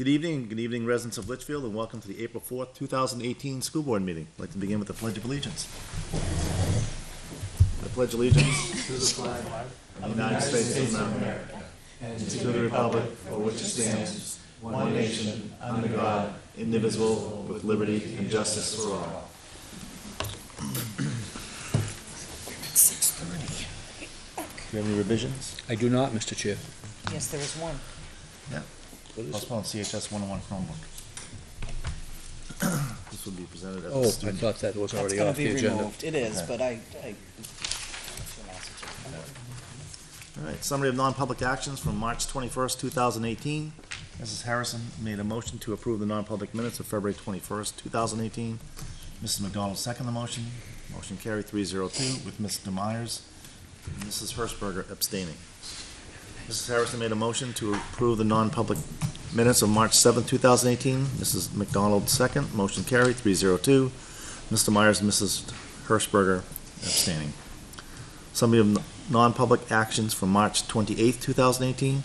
Good evening, residents of Litchfield, and welcome to the April 4th, 2018 school board meeting. I'd like to begin with the Pledge of Allegiance. I pledge allegiance to the flag of the United States of America and to the republic for which it stands, one nation, under God, indivisible, with liberty and justice for all. Do you have any revisions? I do not, Mr. Chair. Yes, there is one. Yeah. Postpone CHS 101 Chromebook. This will be presented as Oh, a I student. thought that was That's already gonna off the be agenda. removed. It is, Okay. but I. All right, summary of non-public actions from March 21st, 2018. Mrs. Harrison made a motion to approve the non-public minutes of February 21st, 2018. Mrs. McDonald seconded the motion. Motion carried 302 with Mr. Myers and Mrs. Hershberger abstaining. Mrs. Harrison made a motion to approve the non-public minutes of March 7th, 2018. Mrs. McDonald second. Motion carried 302. Mr. Myers and Mrs. Hershberger abstaining. Summary of non-public actions from March 28th, 2018.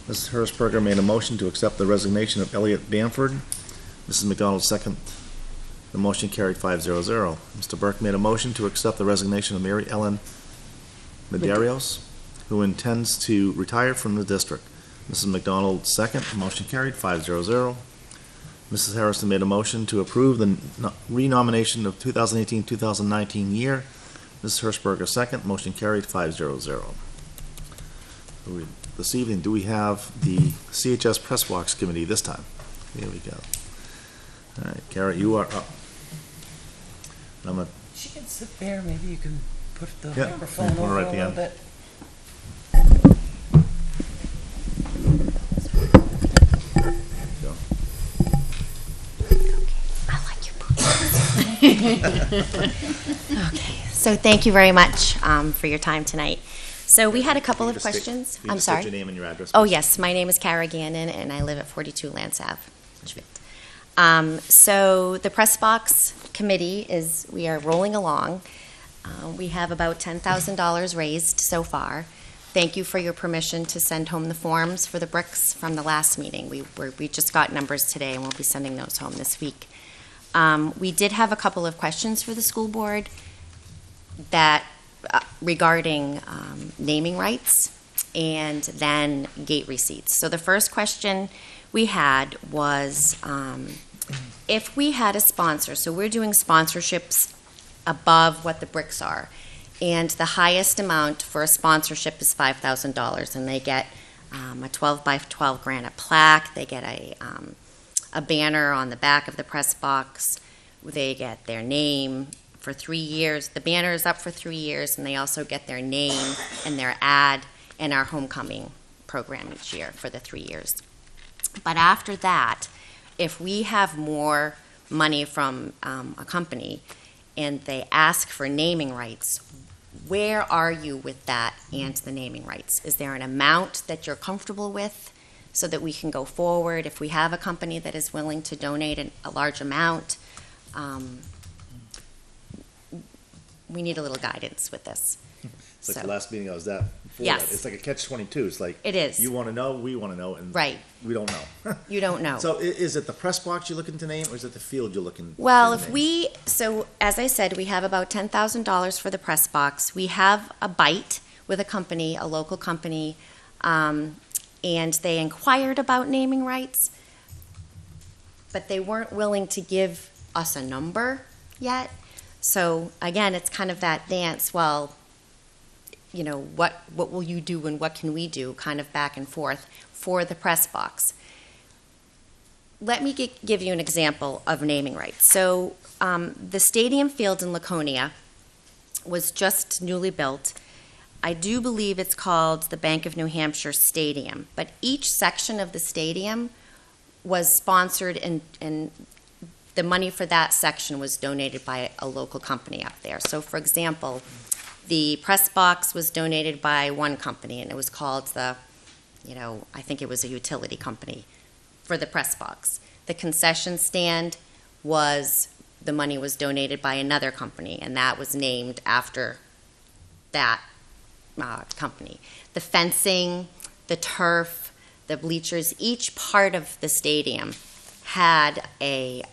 Mrs. Hershberger made a motion to accept the resignation of Elliot Bamford. Mrs. McDonald second. The motion carried 500. Mr. Burke made a motion to accept the resignation of Mary Ellen Medeiros, who intends to retire from the district. Mrs. McDonald second. Motion carried 500. Mrs. Harrison made a motion to approve the renomination of 2018-2019 year. Mrs. Hershberger second. Motion carried 500. This evening, do we have the CHS Press Box Committee this time? Here we go. All right, Kara, you are up. I'm gonna, She can sit there, maybe you can put the Yeah, microphone put it over right a at the little end. bit. go. I like your boots. Okay, so thank you very much for your time tonight. So we had a couple of Just state- questions. can you I'm just state sorry. your name and your address, Oh, please? yes, my name is Kara Gannon, and I live at 42 Lance Ave, Litchfield. So the press box committee we are rolling along. We have about $10,000 raised so far. Thank you for your permission to send home the forms for the bricks from the last meeting. We just got numbers today, and we'll be sending those home this week. We did have a couple of questions for the school board that regarding naming rights and then gate receipts. So the first question we had was if we had a sponsor, so we're doing sponsorships above what the bricks are, and the highest amount for a sponsorship is $5,000, and they get a 12 by 12 granite plaque, they get a banner on the back of the press box, they get their name for 3 years. The banner is up for 3 years, and they also get their name and their ad in our homecoming program each year for the 3 years. But after that, if we have more money from a company and they ask for naming rights, where are you with that and the naming rights? Is there an amount that you're comfortable with so that we can go forward? If we have a company that is willing to donate a large amount, we need a little guidance with this. It's like So- the last meeting I was at. Before Yes. that. It's like a catch-22. It's like. It is. You want to know, we want to know, and. Right. We don't know. You don't know. So is it the press box you're looking to name, or is it the field you're looking? Well, to if name? so as I said, we have about $10,000 for the press box. We have a bite with a company, a local company, and they inquired about naming rights, but they weren't willing to give us a number yet. So again, it's kind of that dance, well, you know, what will you do and what can we do, kind of back and forth for the press box. Let me give you an example of naming rights. So the stadium field in Laconia was just newly built. I do believe it's called the Bank of New Hampshire Stadium, but each section of the stadium was sponsored and the money for that section was donated by a local company up there. So for example, the press box was donated by one company, and it was called I think it was a utility company for the press box. The concession stand the money was donated by another company, and that was named after that company. The fencing, the turf, the bleachers, each part of the stadium had a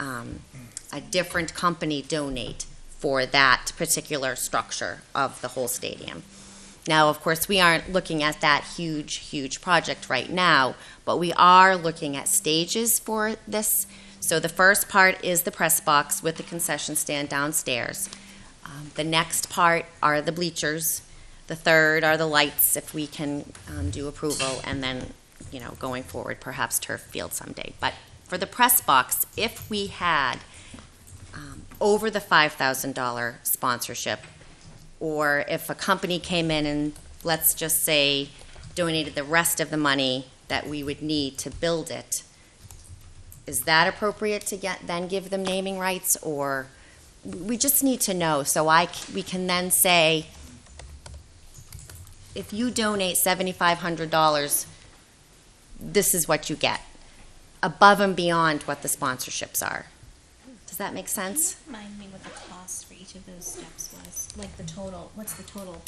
different company donate for that particular structure of the whole stadium. Now, of course, we aren't looking at that huge project right now, but we are looking at stages for this. So the first part is the press box with the concession stand downstairs. The next part are the bleachers. The third are the lights, if we can do approval, and then, going forward, perhaps turf field someday. But for the press box, if we had over the $5,000 sponsorship, or if a company came in and, let's just say, donated the rest of the money that we would need to build it, is that appropriate to then give them naming rights? Or we just need to know, so we can then say, if you donate $7,500, this is what you get, above and beyond what the sponsorships are. Does that make sense? Remind me what the cost for each of those steps was, like the total, what's the total?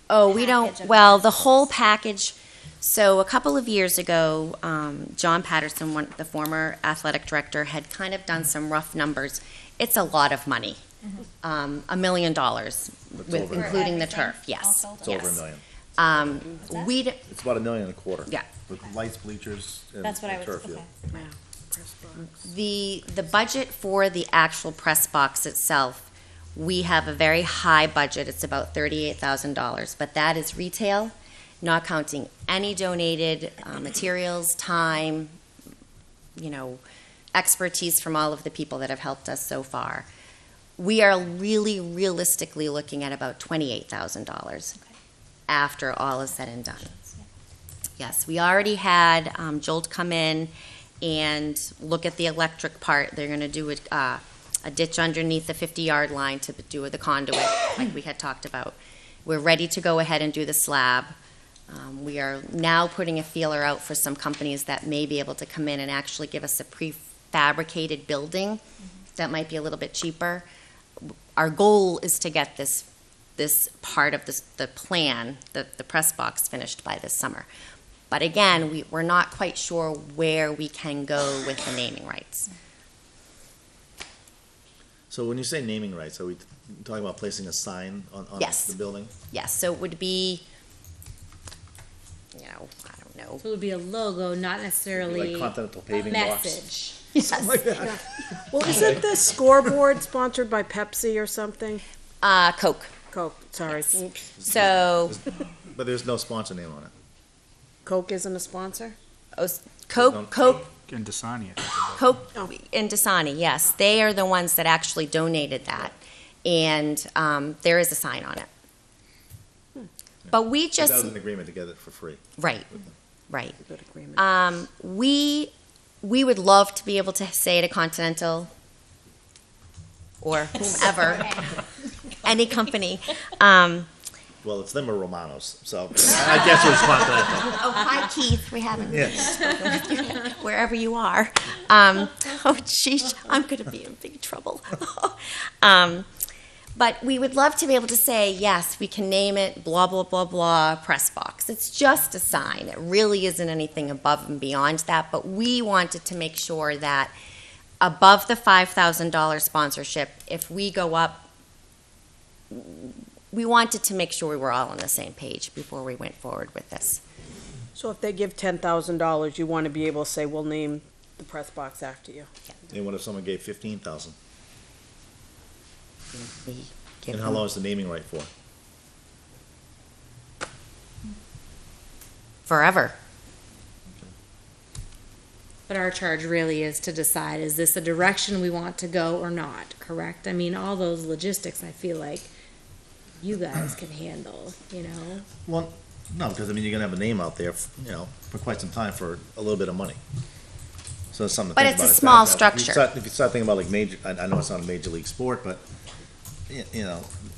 Oh, we Package don't, of well, the press whole box. package, so a couple of years ago, John Patterson, the former athletic director, had kind of done some rough numbers. It's a lot of money, $1 million, with, over. including the For turf, everything, yes. all It's told? over $1 Yes. million. that? We, It's about $1.25 million. Yeah. With lights, bleachers, and That's what I was, turf field. okay. the budget for the actual press box itself, we have a very high budget. It's about $38,000, but that is retail, not counting any donated materials, time, expertise from all of the people that have helped us so far. We are really realistically looking at about $28,000 after all is said and done. Yes, we already had Jolt come in and look at the electric part. They're going to do a ditch underneath the 50-yard line to do the conduit, like we had talked about. We're ready to go ahead and do the slab. We are now putting a feeler out for some companies that may be able to come in and actually give us a prefabricated building that might be a little bit cheaper. Our goal is to get this part of the plan, the press box, finished by this summer. But again, we're not quite sure where we can go with the naming rights. So when you say naming rights, are we talking about placing a sign on Yes. the building? Yes, so it would be, I don't know. So it would be a logo, not necessarily Like Continental a Paving Box? message. Yes. Well, isn't the scoreboard sponsored by Pepsi or something? Coke. Coke, sorry. Yes. Oops. So, But there's no sponsor name on it. Coke isn't a sponsor? Coke And Dasani, I think. Coke Oh. and Dasani, yes, they are the ones that actually donated that, and there is a sign on it. But we That was just, an agreement to get it for free. right, right. Good agreement. We would love to be able to say to Continental or whomever, any company. Well, it's them or Romano's, so I guess it's Continental. Oh, hi Keith, we haven't Yes. wherever you are. Geez, I'm going to be in big trouble. But we would love to be able to say, yes, we can name it blah, blah, blah, blah, press box. It's just a sign. It really isn't anything above and beyond that, but we wanted to make sure that above the $5,000 sponsorship, if we go up, we wanted to make sure we were all on the same page before we went forward with this. So if they give $10,000, you want to be able to say, we'll name the press box after you. And what if someone gave 15,000? We give And how them- long is the naming right for? Forever. But our charge really is to decide, is this a direction we want to go or not, correct? I mean, all those logistics, I feel like you guys can handle, Well, no, because I mean, you're gonna have a name out there, for quite some time for a little bit of money. So it's something to But think it's a about. small If you structure. start- If you start thinking about like major, I know it's not a major league sport, but,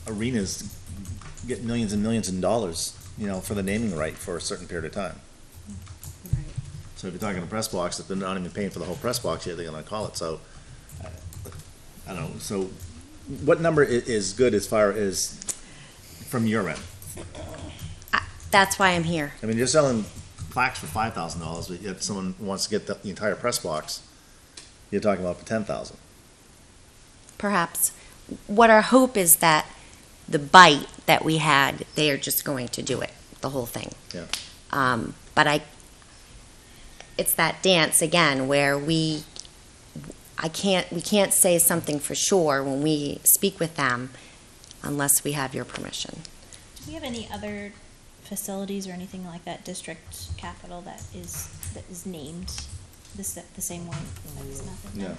arenas get millions and millions of dollars, for the naming right for a certain period of time. So if you're talking a press box, if they're not even paying for the whole press box yet, they're gonna call it, so, I don't know, so what number is good as far as from your end? That's why I'm here. I mean, you're selling plaques for $5,000, but yet someone wants to get the entire press box, you're talking about for $10,000. Perhaps. What our hope is that the bite that we had, they are just going to do it, the whole thing. Yeah. But it's that dance again where we can't say something for sure when we speak with them unless we have your permission. Do we have any other facilities or anything like that, district capital that is named the same way? Like this method? Yeah.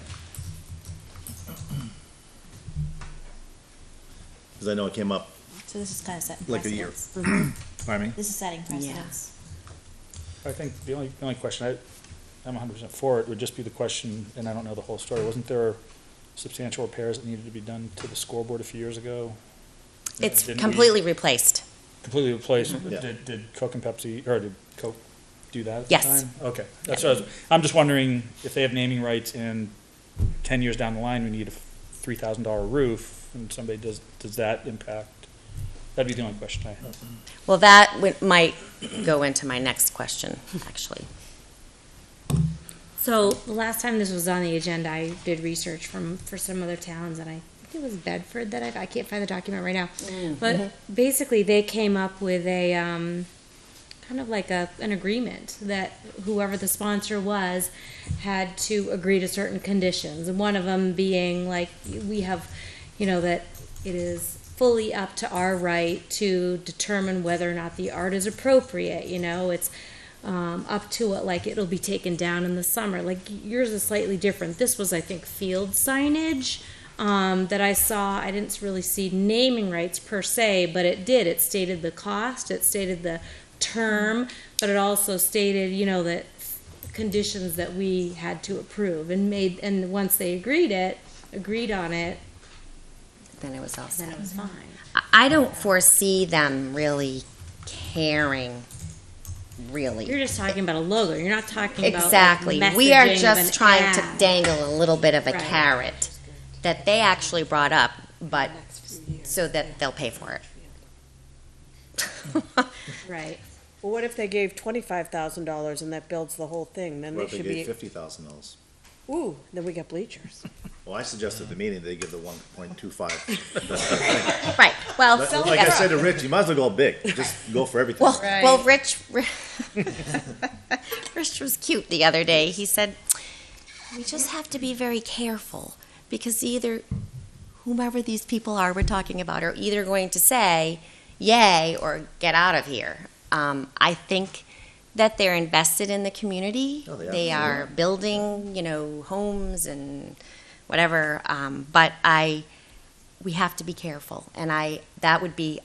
Because I know it came up So this is kind of setting like a year. precedence. Pardon me? This is setting precedence. I think the only question, I'm 100% for it, would just be the question, and I don't know the whole story, wasn't there substantial repairs that needed to be done to the scoreboard a few years ago? It's Didn't we- completely replaced. Completely replaced. Yeah. Did Coke and Pepsi, or did Coke do that at the Yes. time? Okay, that's what I'm just wondering if they have naming rights and 10 years down the line, we need a $3,000 roof, and somebody does that impact? That'd be the only question I have. Well, that might go into my next question, actually. So the last time this was on the agenda, I did research for some other towns, and I think it was Bedford that I can't find the document right now. But basically, they came up with a kind of like an agreement that whoever the sponsor was had to agree to certain conditions, and one of them being like we have, that it is fully up to our right to determine whether or not the art is appropriate. It's up to it, like it'll be taken down in the summer. Like yours is slightly different. This was, I think, field signage that I saw. I didn't really see naming rights per se, but it did. It stated the cost, it stated the term, but it also stated, that conditions that we had to approve and once they agreed on it, Then it was all then set. it was fine. I don't foresee them really caring, really. You're just talking about a logo. You're not talking about Exactly. like, We are messaging of just an trying to ad. dangle a little bit of a Right. carrot that they actually brought up, but so that they'll pay for it. Right. Well, what if they gave $25,000 and that builds the whole thing? Then What they if should they be, gave $50,000? ooh, then we get bleachers. Well, I suggested at the meeting they give the 1.25. Right, well, Like I said to Rich, you might as well go big, just go for everything. well, Rich was cute the other day. He said, we just have to be very careful because either whomever these people are we're talking about are either going to say yay or get out of here. I think that they're invested in the community. Oh, they They absolutely are building, homes and whatever. But we have to be careful, and that would be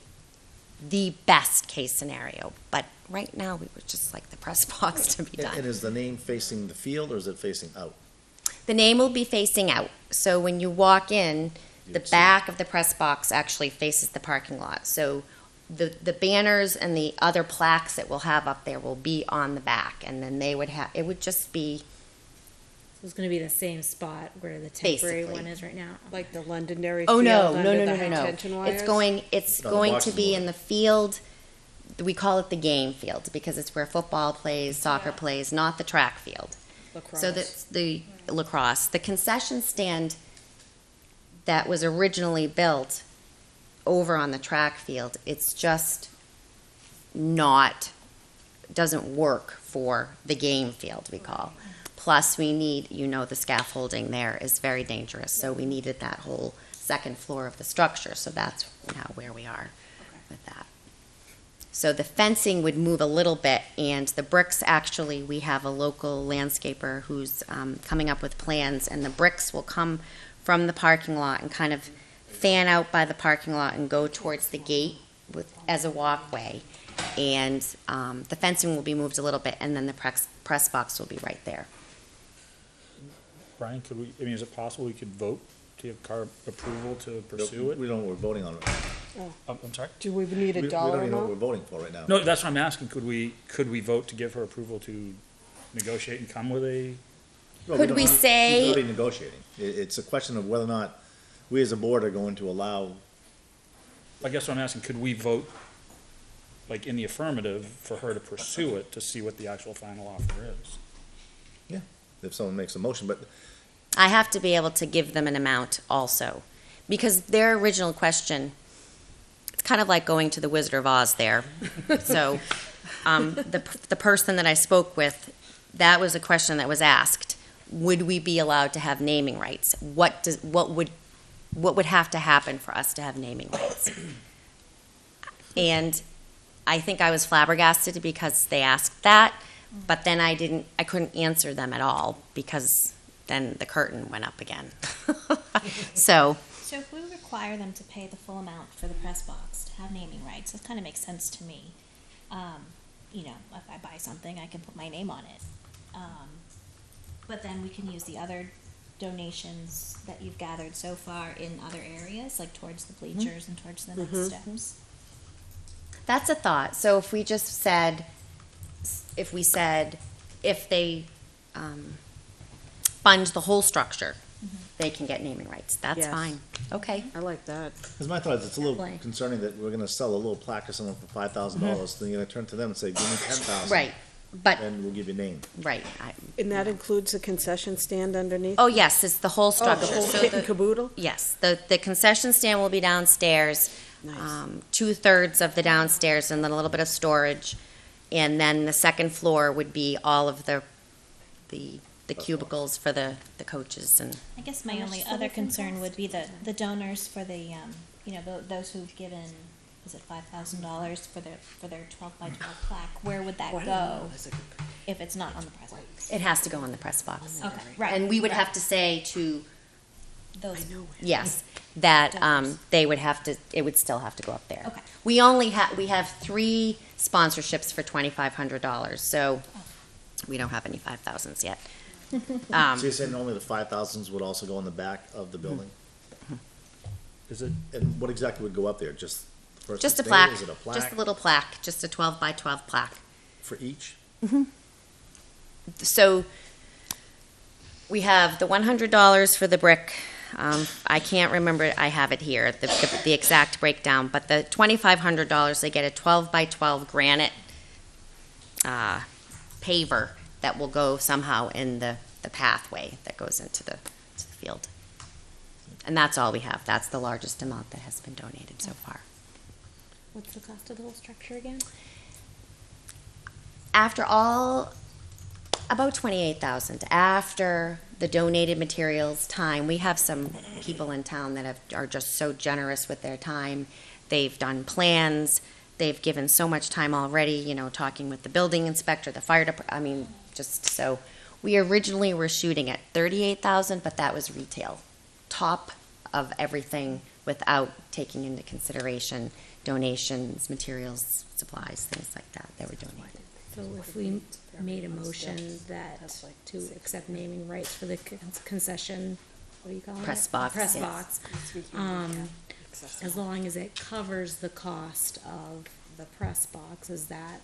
the best case scenario. But right now, we would just like the press box to be And done. is the name facing the field or is it facing out? The name will be facing out. So when you walk in, the You'd see. back of the press box actually faces the parking lot. So the banners and the other plaques that we'll have up there will be on the back, and then they would have, it would just be, It's going to be the same spot where the temporary Basically. one is right now. Like the Londonderry oh, field no, under no, no, the no, no, no. high-tension wires? It's No, the going box to is be more. in the field, we call it the game field, because it's where football plays, soccer plays, not the track field. Lacrosse. So that's the lacrosse. The concession stand that was originally built over on the track field, it's just doesn't work for the game field, we call. Plus, we need, the scaffolding there is very dangerous, so we needed that whole second floor of the structure, so that's now where we are with that. So the fencing would move a little bit, and the bricks, actually, we have a local landscaper who's coming up with plans, and the bricks will come from the parking lot and kind of fan out by the parking lot and go towards the gate as a walkway. And the fencing will be moved a little bit, and then the press box will be right there. Brian, is it possible we could vote to have CAR approval to pursue it? We don't know what we're voting on. I'm sorry? Do we need We a don't dollar even know what we're amount? voting for right now. No, that's what I'm asking. Could we vote to give her approval to negotiate and come with a? Well, Could don't we know. say- He's already negotiating. It's a question of whether or not we as a board are going to allow, I guess what I'm asking, could we vote like in the affirmative for her to pursue it to see what the actual final offer is. Yeah, if someone makes a motion, but I have to be able to give them an amount also, because their original question, it's kind of like going to the Wizard of Oz there. So, the person that I spoke with, that was a question that was asked. Would we be allowed to have naming rights? What would have to happen for us to have naming rights? And I think I was flabbergasted because they asked that, but then I couldn't answer them at all because then the curtain went up again. So, So if we require them to pay the full amount for the press box to have naming rights, this kind of makes sense to me. You know, if I buy something, I can put my name on it. But then we can use the other donations that you've gathered so far in other areas, like towards the bleachers and towards the next steps. that's a thought. So if we just said, if they fund the whole structure, they can get naming rights. That's Yes. fine. Okay. I like that. because my thought is it's a little Definitely. concerning that we're gonna sell a little plaque or something for $5,000, then you're gonna turn to them and say, give me 10,000. Right. But, And we'll give you a name. right. And that includes a concession stand underneath? Oh, yes, it's the whole Oh, structure. the whole So kit and caboodle? yes, the concession stand will be downstairs. Nice. 2/3 of the downstairs and then a little bit of storage. And then the second floor would be all of the cubicles for the coaches and, I guess my How much only does other everything concern cost? would be the donors for the, you know, those who've given, is it $5,000 for their 12 by 12 plaque? Where would that go if it's not on the press box? it has to go in the press box. Okay, right. And we would have to say to, Those, yes, that Donors. they would have to, it would still have to go up there. Okay. We have 3 sponsorships for $2,500, so we don't have any 5,000s yet. So you're saying only the 5,000s would also go in the back of the building? Is it, And what exactly would go up there? Just the person's Just a name? plaque, Is it a plaque? just a little plaque, just a 12 by 12 plaque. For each? So we have the $100 for the brick. I can't remember, I have it here, the exact breakdown, but the $2,500, they get a 12 by 12 granite paver that will go somehow in the pathway that goes into the field. And that's all we have. That's the largest amount that has been donated so far. What's the cost of the whole structure again? After all, about 28,000. After the donated materials, time, we have some people in town that are just so generous with their time. They've done plans. They've given so much time already, you know, talking with the building inspector, the fire department, I mean, just so. We originally were shooting at 38,000, but that was retail. Top of everything without taking into consideration donations, materials, supplies, things like that were donated. So if we made a motion that to accept naming rights for the concession, what do you call it? Press box, Press yes. box, as long as it covers the cost of the press box, is that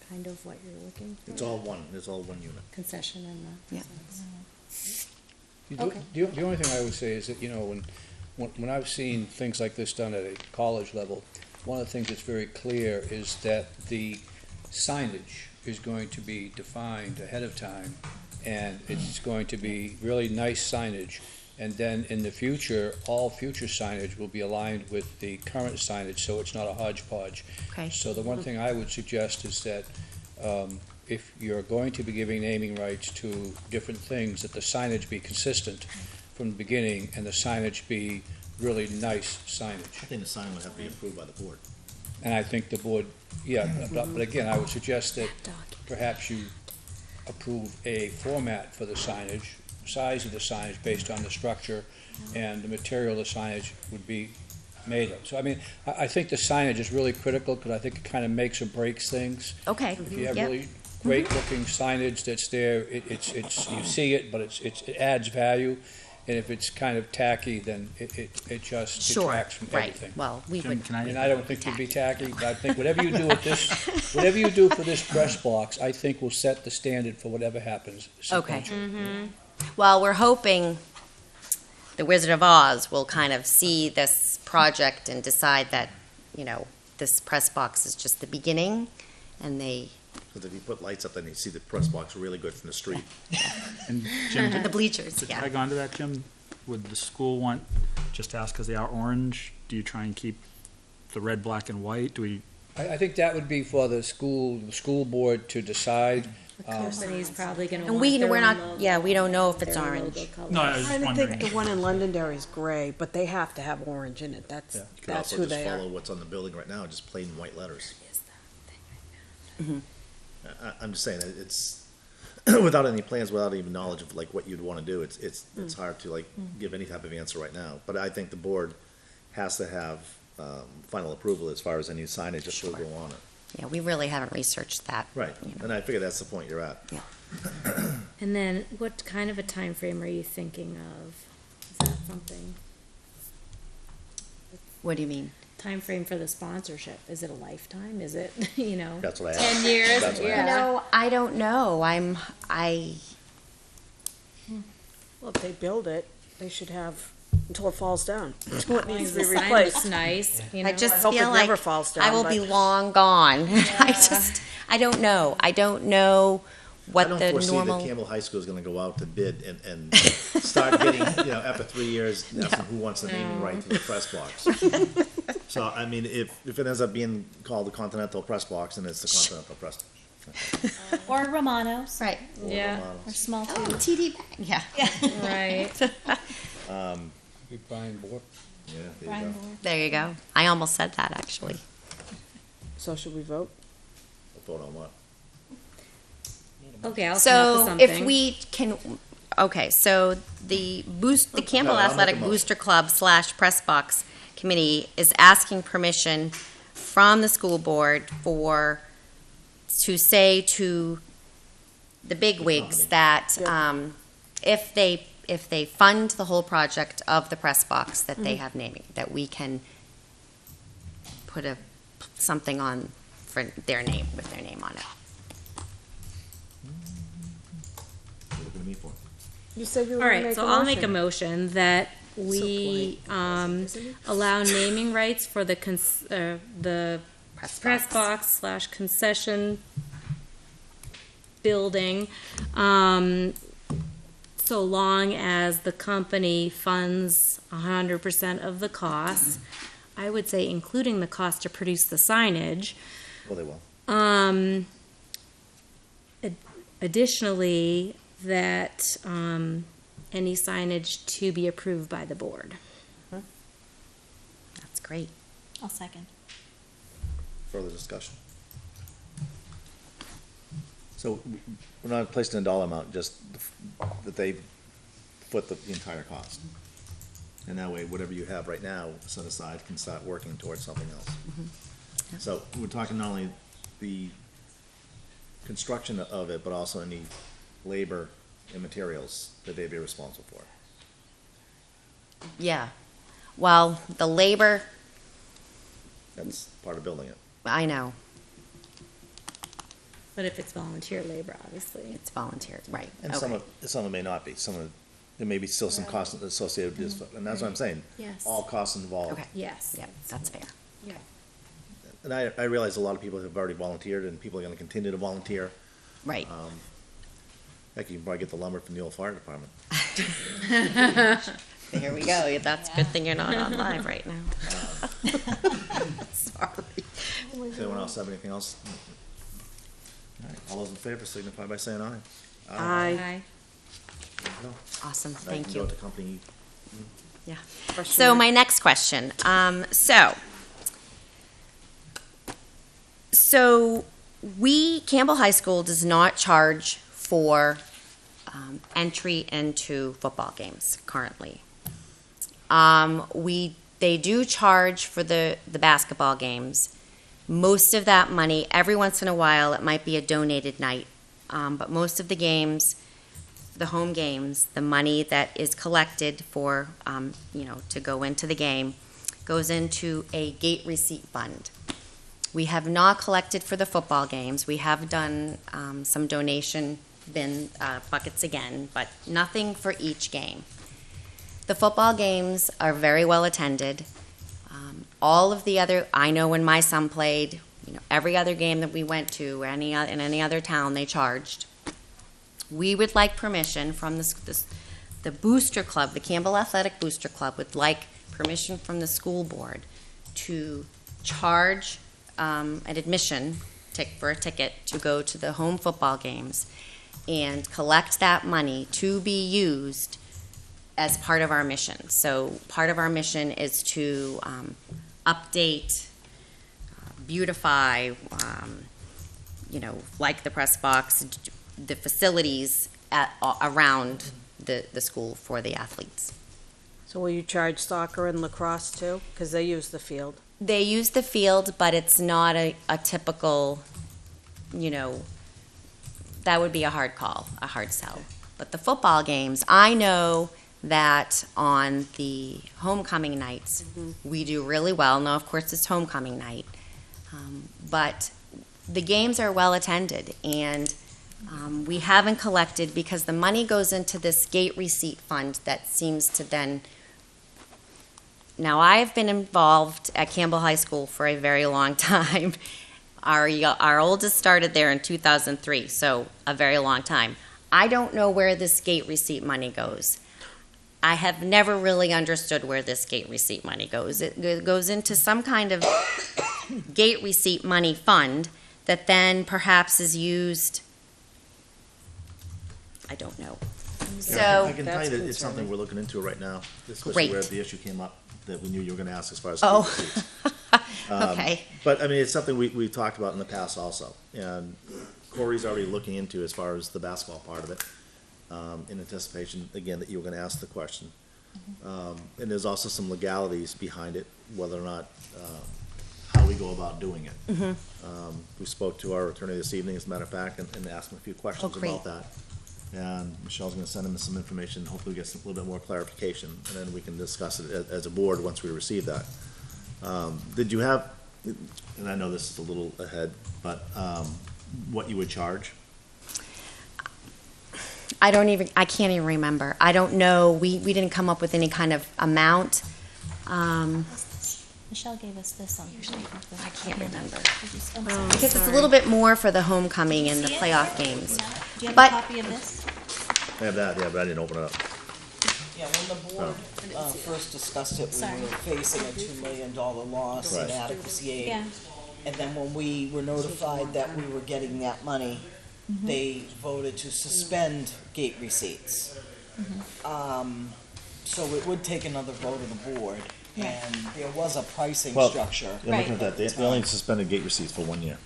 kind of what you're looking for? It's all one unit. Concession and the. Yeah. Okay. The only thing I would say is that, you know, when I've seen things like this done at a college level, one of the things that's very clear is that the signage is going to be defined ahead of time, and it's going to be really nice signage. And then in the future, all future signage will be aligned with the current signage, so it's not a hodgepodge. Okay. So the one thing I would suggest is that if you're going to be giving naming rights to different things, that the signage be consistent from the beginning, and the signage be really nice signage. I think the sign would have to be approved by the board. And I think the board, yeah, but again, I would suggest that perhaps you approve a format for the signage, size of the signage based on the structure, and the material the signage would be made of. So, I mean, I think the signage is really critical, because I think it kind of makes or breaks things. Okay, If you have yep. really great-looking signage that's there, it's, you see it, but it adds value. And if it's kind of tacky, then it just Sure, detracts from right, everything. well, we would. And I don't think you'd be tacky, but I think whatever you do with this, whatever you do for this press box, I think will set the standard for whatever happens Okay. sequentially. Well, we're hoping the Wizard of Oz will kind of see this project and decide that, you know, this press box is just the beginning, and they, Because if you put lights up, then you see the press box really good from the street. And Jim, the bleachers, to yeah. tag on to that, Jim, would the school want, just ask because they are orange, do you try and keep the red, black, and white? Do we, I think that would be for the school board to decide. Company's probably gonna And want we're their not, own logo. yeah, we don't know if it's Their orange. logo color. no, I was I just think wondering. the one in Londonderry is gray, but they have to have orange in it. That's, You could that's also who just they follow are. what's on the building right now, just plain white letters. Mm-hmm. I'm just saying, it's, without any plans, without even knowledge of like what you'd wanna do, it's hard to like give any type of answer right now. But I think the board has to have, final approval as far as any signage that will go on it. Yeah, we really haven't researched that. Right, you know. and I figure that's the point you're at. And then what kind of a time frame are you thinking of? Is that something, What do you mean? time frame for the sponsorship? Is it a lifetime? Is it, you know? That's what I 10 asked. years? That's what I You Yeah. know, I don't know. Well, if they build it, they should have until it falls down. What needs to be The sign replaced? looks nice, you know? I just hope it feel never like falls I down, will but- be long gone. I don't know. I don't know what I don't the foresee normal. that Campbell High School is gonna go out to bid and start getting, after 3 years, asking who wants the naming right to the press box. So, I mean, if it ends up being called the Continental Press Box, then it's the Continental Press. Or Romano's, Right. or Yeah. Romano's. or small Oh, tube. TD. Yeah. Right. Big Brian Board. Yeah, there you Brian go. Board. There you go. I almost said that actually. So should we vote? Vote on what? Okay, I'll come up with So something. if we can, okay, so the Campbell No, I'll make a Athletic motion. Booster Club / Press Box Committee is asking permission from the school board to say to the bigwigs company. that, Yep. if they fund the whole project of the press box, that Mm-hmm. they have naming, that we can put something on for their name, with their name on it. What are you looking at me for? You said you were All gonna right, make so a I'll make a motion. motion that we, Isn't it? allow naming rights for the the press box / concession building, so long as the company funds 100% of the costs. I would say including the cost to produce the signage. Well, they will. Additionally, that, any signage to be approved by the board. That's great. I'll second. Further discussion. So we're not placing a dollar amount, just that they foot the entire cost. And that way, whatever you have right now set aside can start working towards something else. So we're talking not only the construction of it, but also any labor and materials that they'd be responsible for. Yeah. Well, the labor, That's part of building it. I know, But if it's volunteer labor, obviously. it's volunteer, right. And some Okay. of it may not be, there may be still some costs associated with this, and that's what I'm saying. Yes. All costs involved. Okay. Yes. Yeah, that's fair. Yeah. And I realize a lot of people have already volunteered, and people are gonna continue to volunteer. Right. Heck, you can probably get the lumber from the old fire department. There we go. That's a good thing you're not on live right now. Sorry. Does anyone else have anything else? All right, all those in favor signify by saying aye. Aye. There you go. Awesome, Now thank can you. go to company. Yeah. Question So mark. my next question, so Campbell High School does not charge for entry into football games currently. They do charge for the basketball games. Most of that money, every once in a while, it might be a donated night, but most of the games, the home games, the money that is collected for, to go into the game, goes into a gate receipt fund. We have not collected for the football games. We have done some donation bin buckets again, but nothing for each game. The football games are very well attended. all of the other, I know when my son played, every other game that we went to, in any other town, they charged. We would like permission from the booster club, the Campbell Athletic Booster Club would like permission from the school board to charge an admission for a ticket to go to the home football games and collect that money to be used as part of our mission. So part of our mission is to update, beautify, like the press box, the facilities around the school for the athletes. So will you charge soccer and lacrosse too? Because they use the field. They use the field, but it's not a typical, that would be a hard call, a hard sell. But the football games, I know that on the homecoming nights, we do really well. Now, of course, it's homecoming night. But the games are well attended, and we haven't collected because the money goes into this gate receipt fund that seems to then. Now, I've been involved at Campbell High School for a very long time. Our oldest started there in 2003, so a very long time. I don't know where this gate receipt money goes. I have never really understood where this gate receipt money goes. It goes into some kind of gate receipt money fund that then perhaps is used. I don't know. So I can tell you that it's something we're looking into right now, especially Great. where the issue came up that we knew you were gonna ask as far as. Oh. receipts. Okay. But, I mean, it's something we've talked about in the past also, and Corey's already looking into as far as the basketball part of it, in anticipation, again, that you were gonna ask the question. And there's also some legalities behind it, whether or not, how we go about doing it. We spoke to our attorney this evening, as a matter of fact, and asked him a few questions great. about that. And Michelle's gonna send him some information, hopefully get a little bit more clarification, and then we can discuss it as a board once we receive that. Did you have, and I know this is a little ahead, but, what you would charge? I can't even remember. I don't know. We didn't come up with any kind of amount. Michelle gave us this on. I can't remember. I'm sorry. Because it's a little bit more for the homecoming and the See it? playoff games. Do you have But- a copy of this? I have that, yeah, but I didn't open it up. Yeah, when the board first discussed it, Sorry. we were facing a $2 million loss, Right. inadequacy aid. Yeah. And then when we were notified that we were getting that money, they voted to suspend gate receipts. So it would take another vote of the board, and there was a pricing Well, structure. Yeah, looking at that, they only suspended gate receipts for 1 year.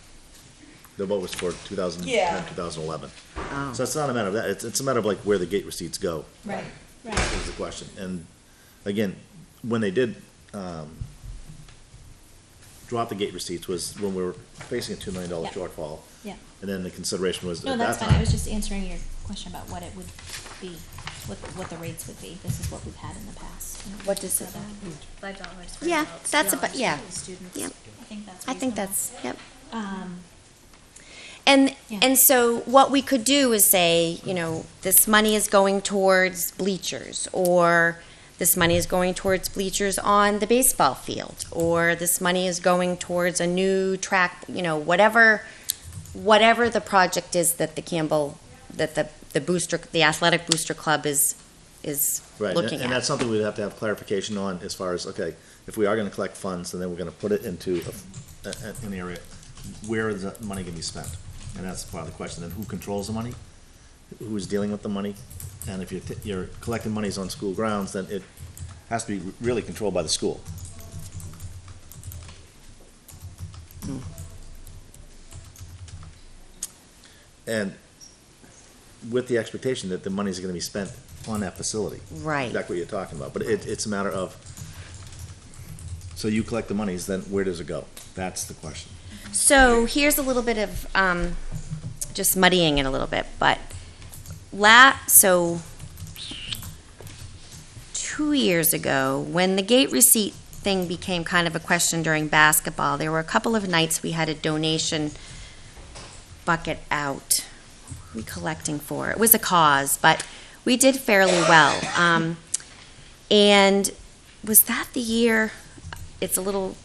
The vote was for 2010, Yeah. 2011. Oh. So it's not a matter of that, it's a matter of like where the gate receipts go, Right, right. is the question. And again, when they did, drop the gate receipts was when we were facing a $2 million Yeah. shortfall. Yeah. And then the consideration was No, at that's that fine. I time. was just answering your question about what it would be, what the rates would be. This is what we've had in the past. What does it? $5 for Yeah, adults, that's $2 about, yeah. for students. Yep. I think that's I think reasonable. that's, yep. Yeah. And so what we could do is say, this money is going towards bleachers, or this money is going towards bleachers on the baseball field, or this money is going towards a new track, whatever the project is that the Campbell, that the Athletic Booster Club is Right, looking and that's at. something we'd have to have clarification on as far as, okay, if we are gonna collect funds, and then we're gonna put it into an area, where is the money gonna be spent? And that's part of the question, then who controls the money? Who's dealing with the money? And if you're collecting monies on school grounds, then it has to be really controlled by the school. And with the expectation that the money's gonna be spent on that facility. Right. Exactly what you're talking about, but it's a matter of, so you collect the monies, then where does it go? That's the question. So here's a little bit of, just muddying it a little bit, but so 2 years ago, when the gate receipt thing became kind of a question during basketball, there were a couple of nights we had a donation bucket out. What were we collecting for? It was a cause, but we did fairly well. And was that the year, it's a little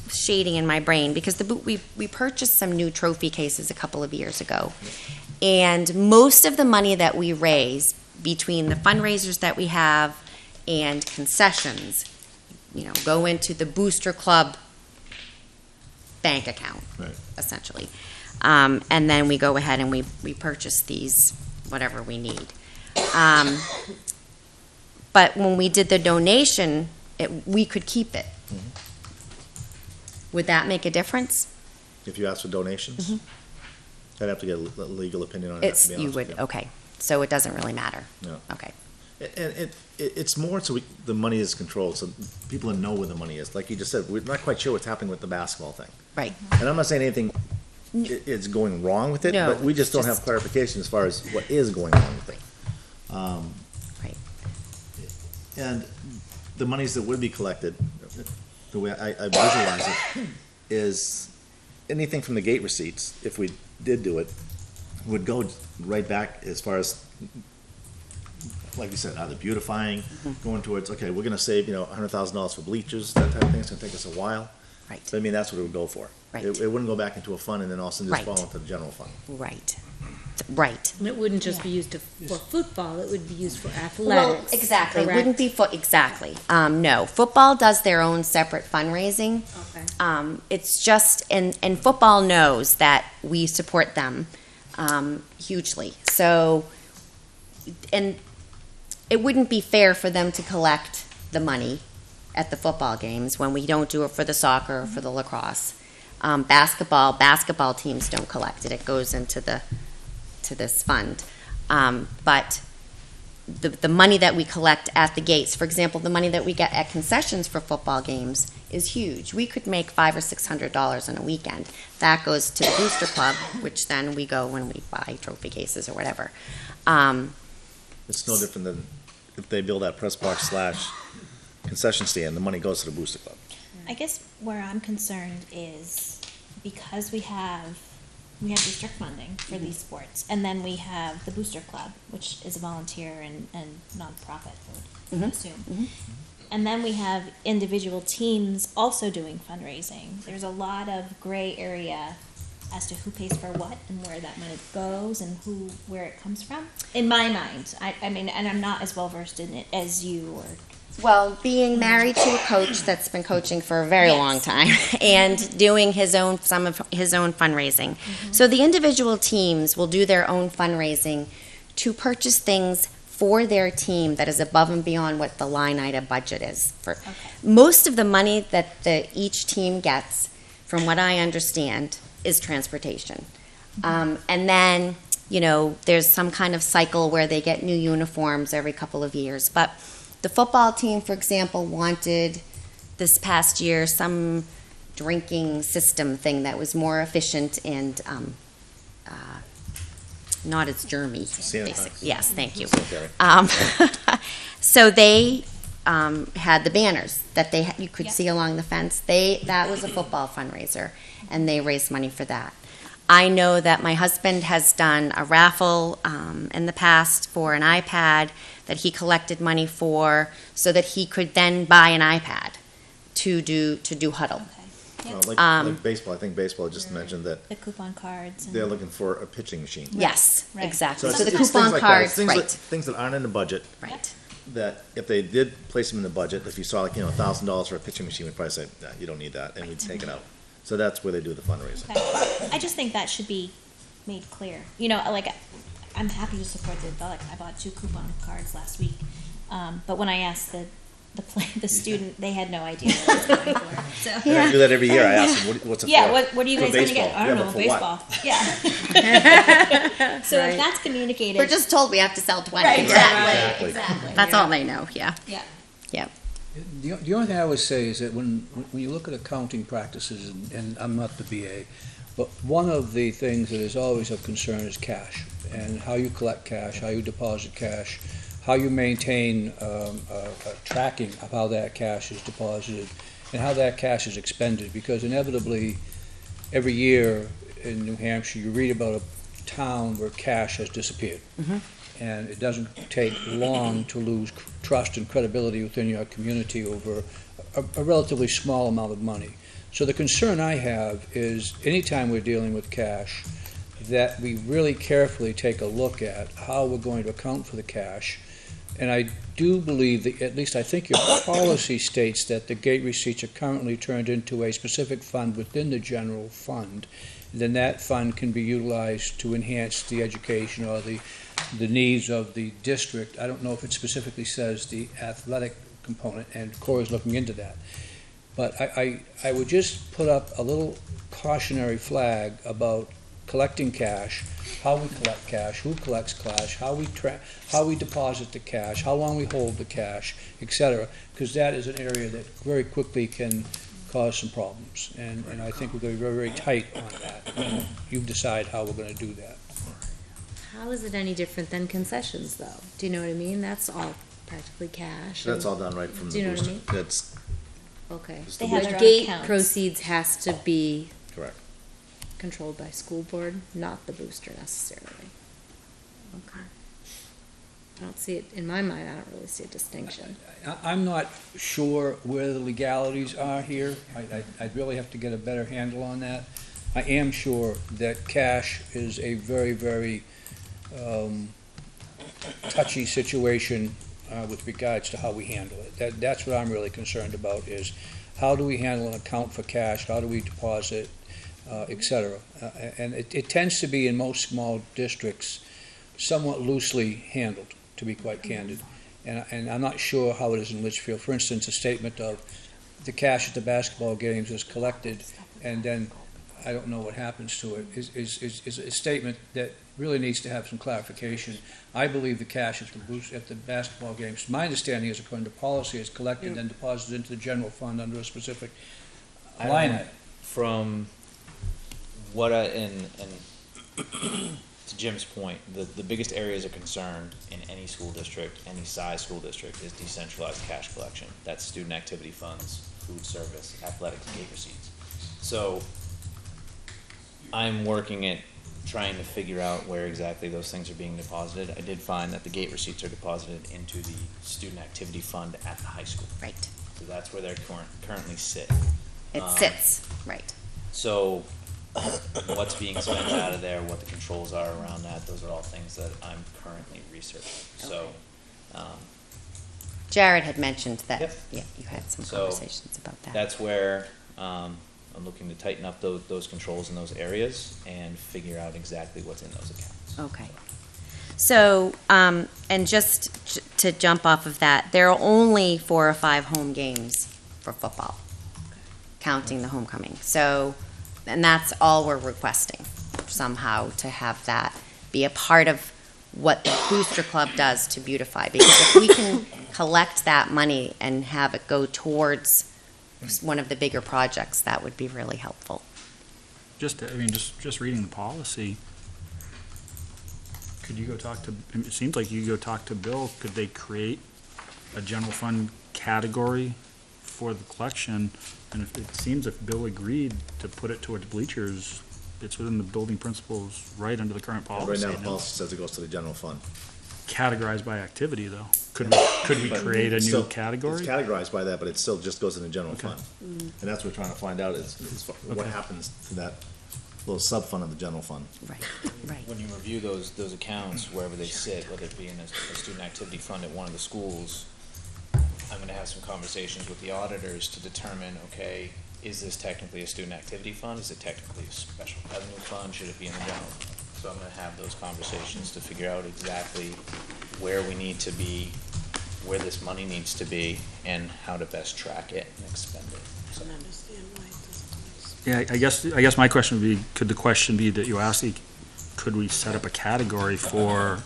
shading in my brain because we purchased some new trophy cases a couple of years ago. And most of the money that we raise between the fundraisers that we have and concessions, go into the Booster Club bank account, Right. essentially. And then we go ahead and we purchase these, whatever we need. But when we did the donation, we could keep it. Would that make a difference? If you ask for donations? I'd have to get a legal opinion on that, It's, to be you honest would, with you. okay. So it doesn't really matter? No. Okay. And it's more so the money is controlled, so people know where the money is. Like you just said, we're not quite sure what's happening with the basketball thing. Right. And I'm not saying anything is going wrong with it, No, but we just don't have just- clarification as far as what is going on with it. Right. And the monies that would be collected, the way I visualize it, is anything from the gate receipts, if we did do it, would go right back as far as, like you said, either beautifying, going towards, okay, we're gonna save, $100,000 for bleachers, that type of thing, it's gonna take us a while. Right. So I mean, that's what it would go for. Right. It wouldn't go back into a fund and then all of a sudden just Right. fall into the general fund. Right. Right. And it wouldn't just be used for football, it would be used for Well, athletics. exactly. It correct? wouldn't be exactly. No, football does their own separate fundraising. Okay. It's just, and football knows that we support them hugely. So, and it wouldn't be fair for them to collect the money at the football games when we don't do it for the soccer or for the lacrosse. Basketball teams don't collect it. It goes into to this fund. But the money that we collect at the gates, for example, the money that we get at concessions for football games is huge. We could make $500 or $600 in a weekend. That goes to the Booster Club, which then we go when we buy trophy cases or whatever. It's no different than if they build that press box / concession stand, the money goes to the Booster Club. I guess where I'm concerned is because we have district funding for these sports, and then we have the Booster Club, which is a volunteer and nonprofit, I would assume. And then we have individual teams also doing fundraising. There's a lot of gray area as to who pays for what and where that money goes and where it comes from. In my mind, I mean, and I'm not as well versed in it as you or. Well, being married to a coach that's been coaching for a very Yes. long time and doing some of his own fundraising. So the individual teams will do their own fundraising to purchase things for their team that is above and beyond what the line item budget is. Most of the money that each team gets, from what I understand, is transportation. And then, there's some kind of cycle where they get new uniforms every couple of years. But the football team, for example, wanted this past year some drinking system thing that was more efficient and not as germy. Sanitize. Yes, thank you. Okay. So they had the banners that you could Yeah. see along the fence. That was a football fundraiser, and they raised money for that. I know that my husband has done a raffle in the past for an iPad that he collected money for, so that he could then buy an iPad to do huddle. Okay. Yeah. Well, like baseball, I think baseball just mentioned that The coupon cards. And they're looking for a pitching machine. Yes, Right. exactly. it's- So the it's things coupon like that. cards, It's things right, things that aren't in the budget, right. that if they did place them in the budget, if you saw like, $1,000 for a pitching machine, we'd probably say, nah, you don't need that, and we'd take it out. So that's where they do the fundraising. Okay. I just think that should be made clear. I'm happy to support the adult. I bought 2 coupon cards last week, but when I asked the student, they had no idea what I was going for. So. And I do that every year, I ask them, what's it for? Yeah, what are you For guys going to get? baseball. I don't Yeah, know, but for what? baseball. Yeah. So Right. if that's communicated. We're just told we have to sell 20. Right, Exactly. exactly. That's all they know, yeah. Yeah. Yeah. The only thing I would say is that when you look at accounting practices, and I'm not the BA, but one of the things that is always of concern is cash, and how you collect cash, how you deposit cash, how you maintain a tracking of how that cash is deposited, and how that cash is expended, because inevitably, every year in New Hampshire, you read about a town where cash has disappeared. And it doesn't take long to lose trust and credibility within your community over a relatively small amount of money. So the concern I have is anytime we're dealing with cash, that we really carefully take a look at how we're going to account for the cash. And I do believe that, at least I think your policy states that the gate receipts are currently turned into a specific fund within the general fund. Then that fund can be utilized to enhance the education or the needs of the district. I don't know if it specifically says the athletic component, and Cora's looking into that. But I would just put up a little cautionary flag about collecting cash, how we collect cash, who collects cash, how we deposit the cash, how long we hold the cash, etc. Because that is an area that very quickly can cause some problems. And I think we're going to be very, very tight on that. You decide how we're going to do that. How is it any different than concessions, though? Do you know what I mean? That's all practically cash. That's all done right from Do the you know what I booster. mean? That's Okay. They have The their own gate accounts. proceeds has to be correct. controlled by school board, not the booster necessarily. Okay. I don't see it, in my mind, I don't really see a distinction. I'm not sure where the legalities are here. I'd really have to get a better handle on that. I am sure that cash is a very, very touchy situation with regards to how we handle it. That's what I'm really concerned about, is how do we handle an account for cash, how do we deposit, et cetera. And it tends to be, in most small districts, somewhat loosely handled, to be quite candid. And I'm not sure how it is in Litchfield. For instance, a statement of the cash at the basketball games is collected, and then I don't know what happens to it, is a statement that really needs to have some clarification. I believe the cash at the basketball games, my understanding is, according to policy, is collected and then deposited into the general fund under a specific line item. From what and to Jim's point, the biggest areas of concern in any school district, any size school district, is decentralized cash collection. That's student activity funds, food service, athletics, gate receipts. So I'm working at trying to figure out where exactly those things are being deposited. I did find that the gate receipts are deposited into the student activity fund at the high school. Right. So that's where they're currently sit. It sits, right. So what's being spent out of there, what the controls are around that, those are all things that I'm currently researching. So, Jared had mentioned that, Yep. yeah, you had some So, conversations about that. that's where I'm looking to tighten up those controls in those areas and figure out exactly what's in those accounts. Okay. So, and just to jump off of that, there are only 4 or 5 home games for football, counting the homecoming. So, and that's all we're requesting, somehow, to have that be a part of what the Booster Club does to beautify. Because if we can collect that money and have it go towards one of the bigger projects, that would be really helpful. Just reading the policy, could you go talk to, it seems like you could go talk to Bill, could they create a general fund category for the collection? And if it seems if Bill agreed to put it towards bleachers, it's within the building principles right under the current policy. Right now, the policy says it goes to the general fund. Categorized by activity, though. Could we But create a it's new still- category? It's categorized by that, but it still just goes in the general Okay. fund. And that's what we're trying to find out is what Okay. happens to that little sub-fund of the general fund. Right, right. When you review those accounts, wherever they sit, whether it be in a student activity fund at one of the schools, I'm gonna have some conversations with the auditors to determine, okay, is this technically a student activity fund? Is it technically a special revenue fund? Should it be in the general fund? So I'm gonna have those conversations to figure out exactly where we need to be, where this money needs to be, and how to best track it and expend it. So, Yeah, I guess my question would be, could the question be that you asked, could we set up a category for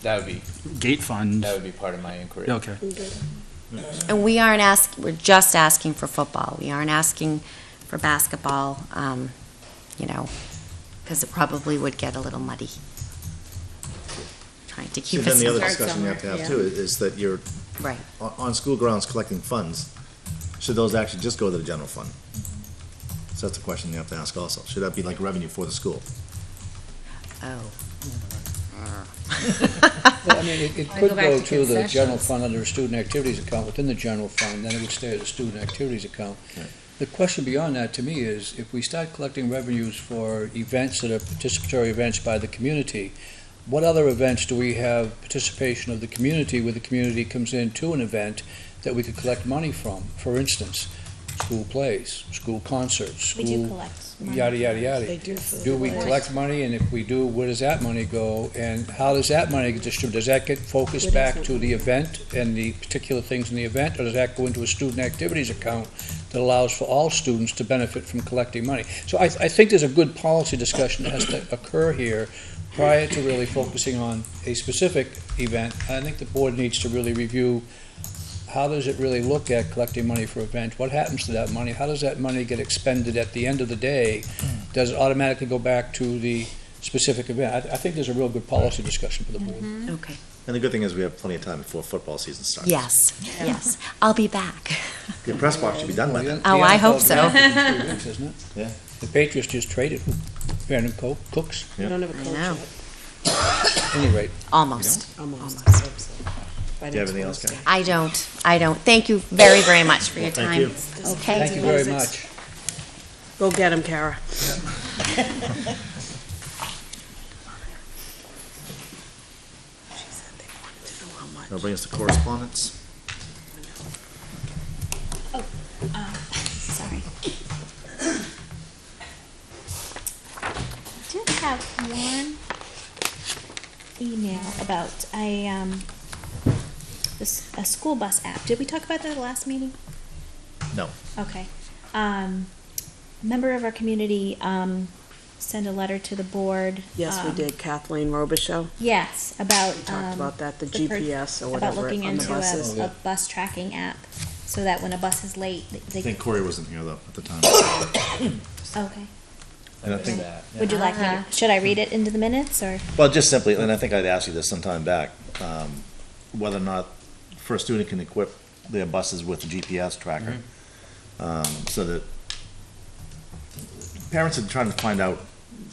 that would be, gate funds? that would be part of my inquiry. Okay. And we aren't we're just asking for football. We aren't asking for basketball, because it probably would get a little muddy. Trying to See, keep then it the other simple. discussion you have to have too is that you're Right. on school grounds collecting funds. Should those actually just go to the general fund? So that's a question you have to ask also. Should that be like revenue for the school? Oh. Well, I mean, it I could go back go to to the general concessions. fund under a student activities account within the general fund, then it would stay as a student activities account. Right. The question beyond that to me is, if we start collecting revenues for events that are participatory events by the community, what other events do we have participation of the community where the community comes in to an event that we could collect money from? For instance, school plays, school concerts, We do school collect money. yada, yada, yada. They do for the Do we plays. collect money, and if we do, where does that money go, and how does that money get distributed? Does that get focused Where does back it to go? the event and the particular things in the event, or does that go into a student activities account that allows for all students to benefit from collecting money? So I think there's a good policy discussion that has to occur here prior to really focusing on a specific event. I think the board needs to really review, how does it really look at collecting money for events? What happens to that money? How does that money get expended at the end of the day? Does it automatically go back to the specific event? I think there's a real good policy discussion for the board. Okay. And the good thing is we have plenty of time before football season starts. Yes, yes. I'll be back. The press box should be done by then. Oh, I hope so. The NFL's isn't it? Yeah. The Patriots just traded Brandon Cooks. I don't have a I coach know. yet. At any rate, Almost. Almost. Do you have anything else, Karen? I don't. Thank you very, very much for your Thank time. you. Okay. thank you very much. Go get him, Kara. She said they wanted to know how much. That'll bring us to correspondence. Sorry. I did have one email about a school bus app. Did we talk about that at the last meeting? No. Okay. Member of our community sent a letter to the board. Yes, we did. Kathleen Robichaux. Yes, about We talked about that, the per- GPS or about whatever looking on the into buses. a bus tracking app, so that when a bus is late, I they think Corey wasn't here though at the time. okay. And I think, Would you like me to, should I read it into the minutes, or? well, just simply, and I think I'd asked you this some time back, whether or not first student can equip their buses with a GPS tracker. So that parents are trying to find out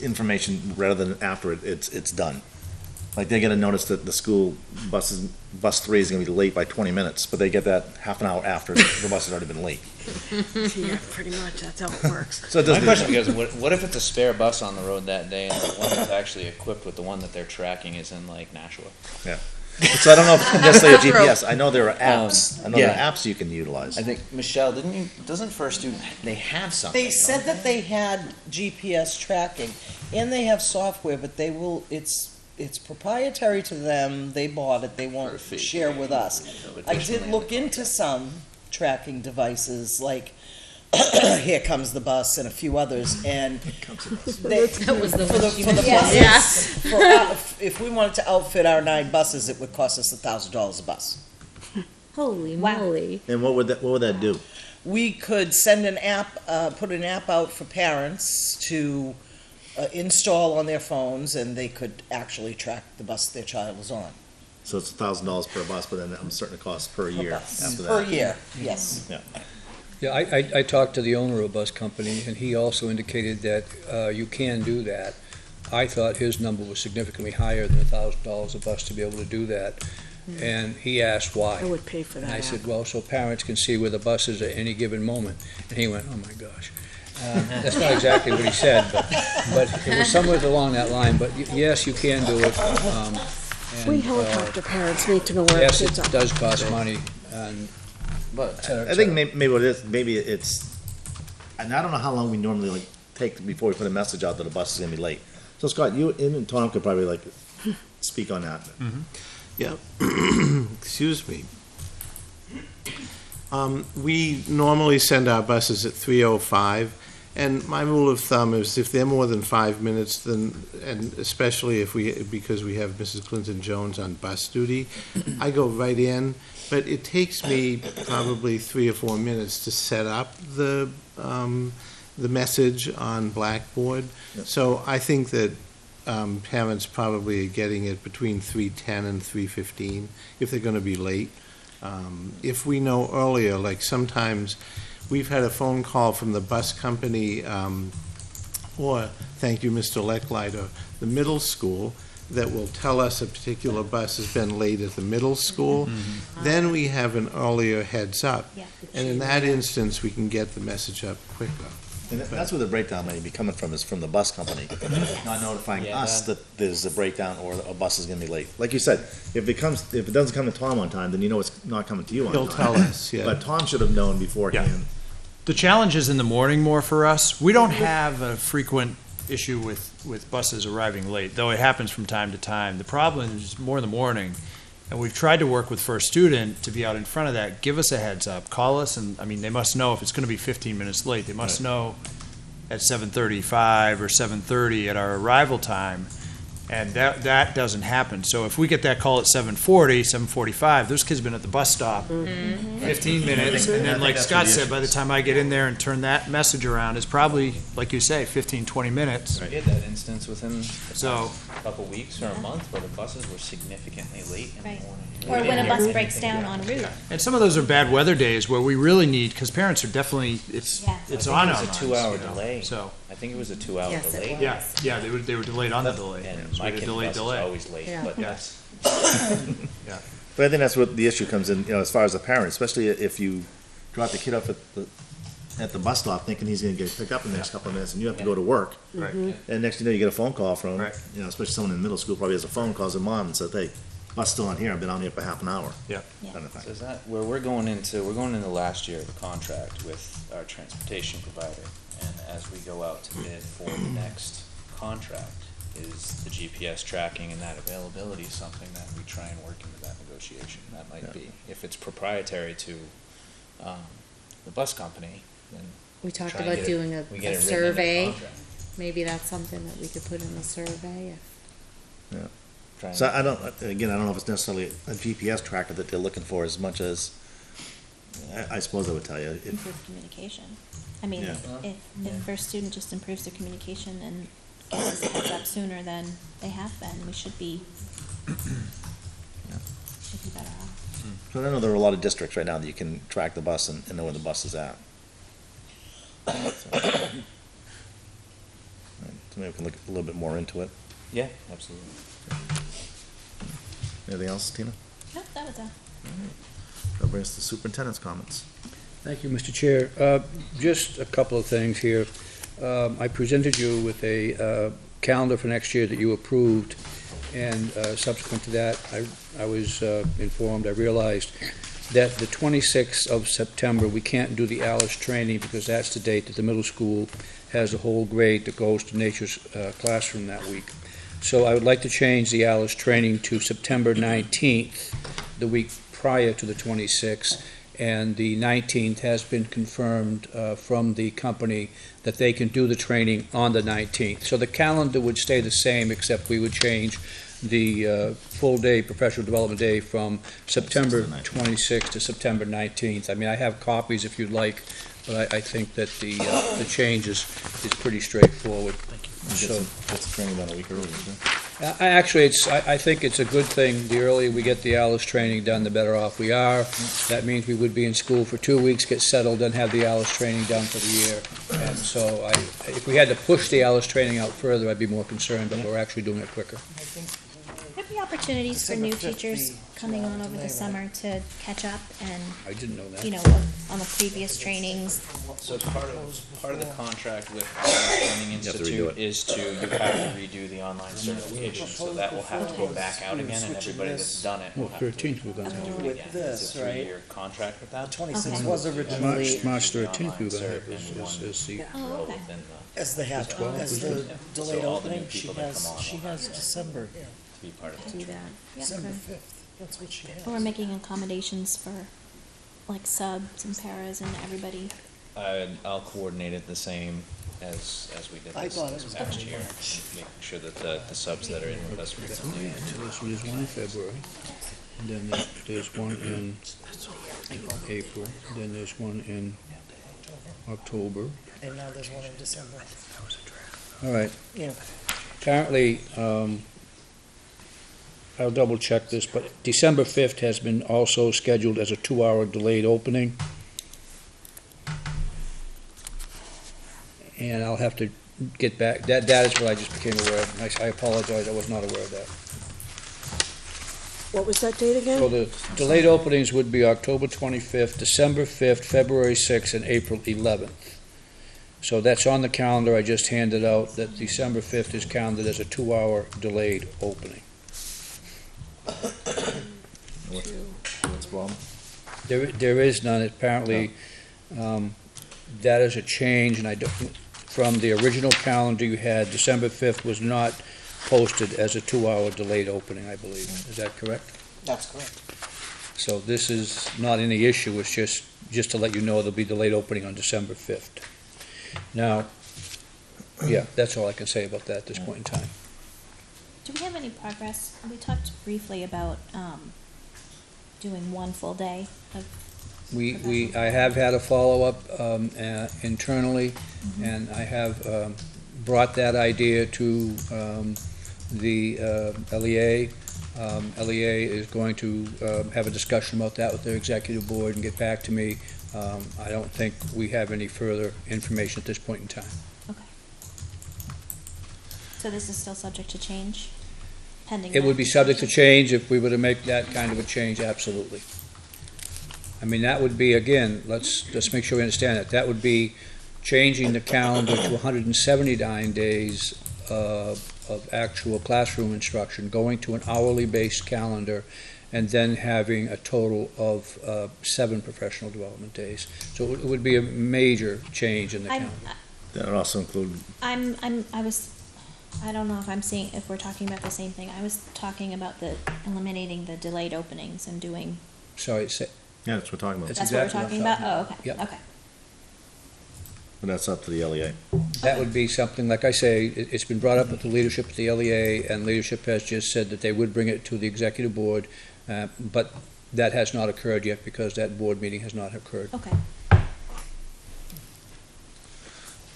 information rather than after it's done. Like they get a notice that the school bus 3 is gonna be late by 20 minutes, but they get that half an hour after the bus has already been late. Yeah, pretty much. That's how it works. So it My doesn't. question is, what if it's a spare bus on the road that day and the one that's actually equipped with the one that they're tracking is in like Nashua? So I don't know if necessarily a GPS. I know there are apps. I know there yeah. are apps you can utilize. I think, Michelle, doesn't First Student, they have something? They said that they had GPS tracking, and they have software, but they will, it's proprietary to them, they bought it, they For a won't fee. share with us. I did look into some tracking devices, like Here Comes the Bus and a few others, and they, That was the for the buses, if we wanted to outfit our 9 buses, it would cost us $1,000 a bus. Holy Wow. moly. And what would that do? We could send an app, put an app out for parents to install on their phones, and they could actually track the bus their child is on. So it's $1,000 per bus, but then I'm certain it costs per year Bus. after that. Per year, yes. Yeah, I talked to the owner of a bus company, and he also indicated that you can do that. I thought his number was significantly higher than $1,000 a bus to be able to do that, and he asked why. I would pay for And that I app. said, well, so parents can see where the bus is at any given moment. And he went, oh my gosh. That's not exactly what he said, but it was somewhere along that line. But yes, you can do it. We and, helicopter parents need to know where yes, kids it are. does cost money, and But I think maybe what it is, maybe it's, and I don't know how long we normally like take before we put a message out that a bus is gonna be late. So Scott, you and Tom could probably like speak on that. Yeah, excuse me. We normally send our buses at 3:05, and my rule of thumb is if they're more than 5 minutes, then, and especially because we have Mrs. Clinton Jones on bus duty, I go right in, but it takes me probably 3 or 4 minutes to set up the message on Blackboard. Yep. So I think that parents probably are getting it between 3:10 and 3:15 if they're gonna be late. If we know earlier, like sometimes, we've had a phone call from the bus company, or, thank you, Mr. Lecklider, the middle school, that will tell us a particular bus has been late at the middle school. Then we have an earlier heads up. Yeah. And in that instance, we can get the message up quicker. And that's where the breakdown may be coming from, is from the bus company, not notifying Yeah. us that there's a breakdown or a bus is gonna be late. Like you said, if it doesn't come to Tom on time, then you know it's not coming to you on time. He'll tell us, yeah. But Tom should have known beforehand. The challenge is in the morning more for us. We don't have a frequent issue with buses arriving late, though it happens from time to time. The problem is more in the morning. And we've tried to work with First Student to be out in front of that. Give us a heads up, call us, and, I mean, they must know if it's gonna be 15 minutes late. They must know at 7:35 or 7:30 at our arrival time. And that doesn't happen. So if we get that call at 7:40, 7:45, those kids have been at the bus stop 15 minutes. And I then, think like that's Scott where the said, by the time I get in there and turn that message around, it's probably, like you say, 15, 20 minutes. We had that instance within So- a couple weeks or a month where the buses were significantly late in the Right. morning. Or We when a didn't bus hear breaks anything down yet. en route. And some of those are bad weather days where we really need, because parents are definitely, it's Yeah. it's I on think our it minds. was a 2-hour you know, delay. So, I think it was a 2-hour Yes, it delay. was. yeah, they were delayed on the delay. And So we my had a kid's delayed bus is delay. always late, Yeah. but Yeah. that's, But I think that's what the issue comes in, as far as the parent, especially if you drop the kid off at the bus stop thinking he's gonna get picked up in the next couple of minutes, and you have to go to work. Right. And next thing you know, you get a phone call from, Right. especially someone in middle school probably has a phone, calls their mom and says, hey, bus still on here, I've been on here for half an hour. Yeah. Yeah. Kind of thing. so is that, where we're going into last year of the contract with our transportation provider. And as we go out to bid for the next contract, is the GPS tracking and that availability something that we try and work into that negotiation? That might be, if it's proprietary to, the bus company, then We talked try and about get it- doing we a get it written into the survey. contract. Maybe that's something that we could put in the survey. Try and- So I don't know if it's necessarily a GPS tracker that they're looking for as much as, I suppose I would tell you, if, Improve communication. I mean, Yeah. if First Student just improves their communication and gives us a heads up sooner than they have been, we should be better off. because I know there are a lot of districts right now that you can track the bus and know where the bus is at. So maybe we can look a little bit more into it. Yeah, absolutely. Anything else, Tina? Nope, that was all. That brings us to superintendent's comments. Thank you, Mr. Chair. Just a couple of things here. I presented you with a calendar for next year that you approved, and subsequent to that, I was informed, I realized that the 26th of September, we can't do the Alice training because that's the date that the middle school has a whole grade that goes to nature's classroom that week. So I would like to change the Alice training to September 19th, the week prior to the 26th, and the 19th has been confirmed from the company that they can do the training on the 19th. So the calendar would stay the same, except we would change the full-day professional development day from September 26th to September 19th. I mean, I have copies if you'd like, but I think that the change is pretty straightforward. So, That's the training done a week earlier, too. I think it's a good thing. The earlier we get the Alice training done, the better off we are. That means we would be in school for 2 weeks, get settled, then have the Alice training done for the year. And so if we had to push the Alice training out further, I'd be more concerned, but we're actually doing it quicker. There'd be opportunities for new teachers coming on over the summer to catch up and, I didn't know that. work on the previous trainings. So part of the contract with the Training have to redo Institute it. is you have to redo the online certification, so that will have to go back out again, and everybody that's done it will Well, have to 13th we're gonna do have. it With again. this, It's a right? 3-year contract with that. 26 Okay. was originally March 13th we're Online gonna have cert and is the, Oh, well okay. within as the half, as the Yeah. delayed So all the new opening. She people that has come on will have to December. to be part of Do it. that. Yeah, December okay. 5th. That's what she has. But we're making accommodations for, like, subs and paras and everybody. I'll coordinate it the same as we did I thought it this was past gonna be year, making sure that the subs that are in with us recently. there's one in February, and then there's one in April, then there's one in October. And now there's one in December. All right. Yeah. Apparently, I'll double check this, but December 5th has been also scheduled as a 2-hour delayed opening. And I'll have to get back, that is what I just became aware of. I apologize, I was not aware of that. What was that date again? So the delayed openings would be October 25th, December 5th, February 6th, and April 11th. So that's on the calendar I just handed out, that December 5th is counted as a 2-hour delayed opening. What's the problem? There is none, apparently, that is a change, and from the original calendar you had, December 5th was not posted as a 2-hour delayed opening, I believe. Is that correct? That's correct. So this is not any issue, it's just to let you know there'll be delayed opening on December 5th. Now, yeah, that's all I can say about that at this point in time. Do we have any progress? We talked briefly about, doing one full day of. I have had a follow-up internally, and I have brought that idea to the LEA. LEA is going to have a discussion about that with their executive board and get back to me. I don't think we have any further information at this point in time. Okay. So this is still subject to change, pending. It would be subject to change if we were to make that kind of a change, absolutely. I mean, that would be, again, let's just make sure we understand that. That would be changing the calendar to 179 days of actual classroom instruction, going to an hourly-based calendar, and then having a total of 7 professional development days. So it would be a major change in the calendar. That would also include, I don't know if we're talking about the same thing. I was talking about eliminating the delayed openings and doing. Sorry, yeah, that's what we're talking about. That's That's what we're exactly talking what I'm about? Oh, okay, Yep. okay. But that's up to the LEA. That would be something, like I say, it's been brought up with the leadership at the LEA, and leadership has just said that they would bring it to the executive board, but that has not occurred yet because that board meeting has not occurred. Okay.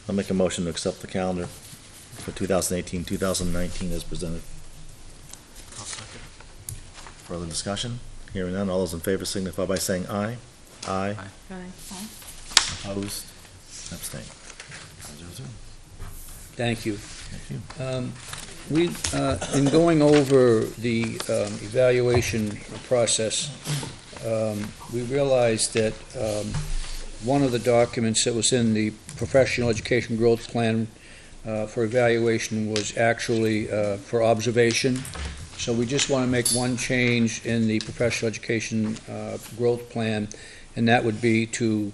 I'll make a motion to accept the calendar for 2018, 2019 as presented. Further discussion? Hearing none, all those in favor signify by saying aye. Aye. Opposed? Abstained. 5-0-0. Thank you. Thank you. We, in going over the evaluation process, we realized that one of the documents that was in the professional education growth plan for evaluation was actually for observation. So we just want to make one change in the professional education growth plan, and that would be to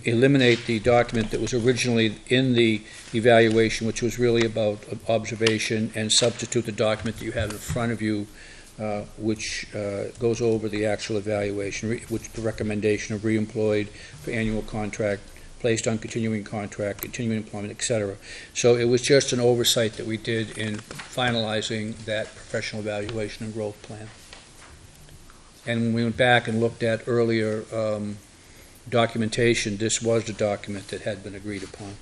eliminate the document that was originally in the evaluation, which was really about observation, and substitute the document that you have in front of you, which goes over the actual evaluation, which the recommendation of reemployed for annual contract, placed on continuing contract, continuing employment, et cetera. So it was just an oversight that we did in finalizing that professional evaluation and growth plan. And when we went back and looked at earlier documentation, this was the document that had been agreed upon.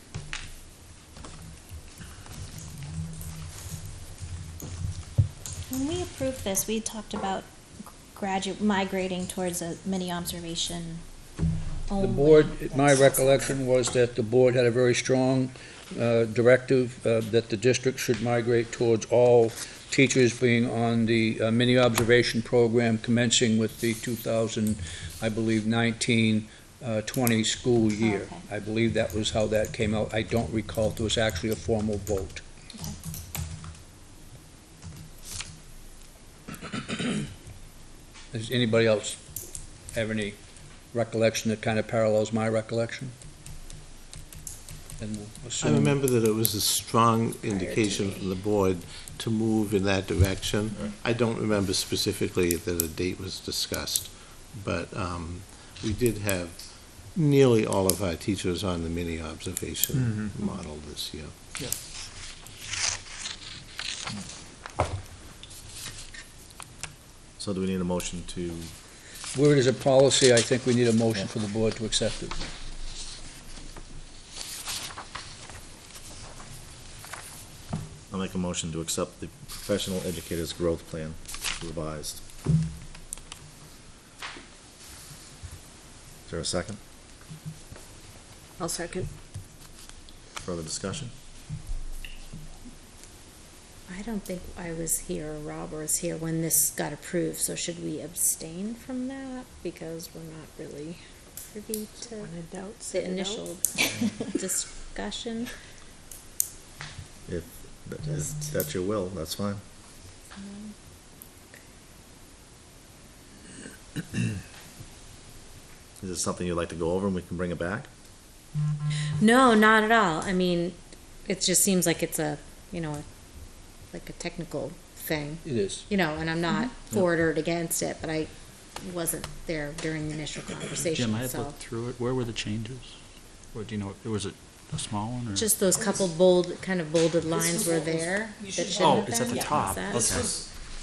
When we approved this, we talked about migrating towards a mini observation only. The board, my recollection was that the board had a very strong directive that the district should migrate towards all teachers being on the mini observation program commencing with the 19-20 school year. Okay. I believe that was how that came out. I don't recall if there was actually a formal vote. Does anybody else have any recollection that kind of parallels my recollection? Then we'll I assume. remember that it was a strong indication from the board to move in that direction. I don't remember specifically that a date was discussed, but we did have nearly all of our teachers on the mini observation model this year. So do we need a motion to, Where it is a policy, I think we need a motion for the board to accept it. I'll make a motion to accept the professional educators growth plan revised. Is there a second? I'll second. Further discussion? I don't think I was here or Rob was here when this got approved, so should we abstain from that? Because we're not really privy to When in doubt, the sit it out. initial discussion. If that's your will, that's fine. Is this something you'd like to go over and we can bring it back? No, not at all. I mean, it just seems like it's a, you know, like a technical thing, It is. you know, and I'm not for it or against it, but I wasn't there during the initial conversation, Jim, I had so. looked through it. Where were the changes? Or do you know, was it a small one or? Just those couple kind of bolded lines was were what was- there you that should- shouldn't Oh, have it's at been? the Is top. that-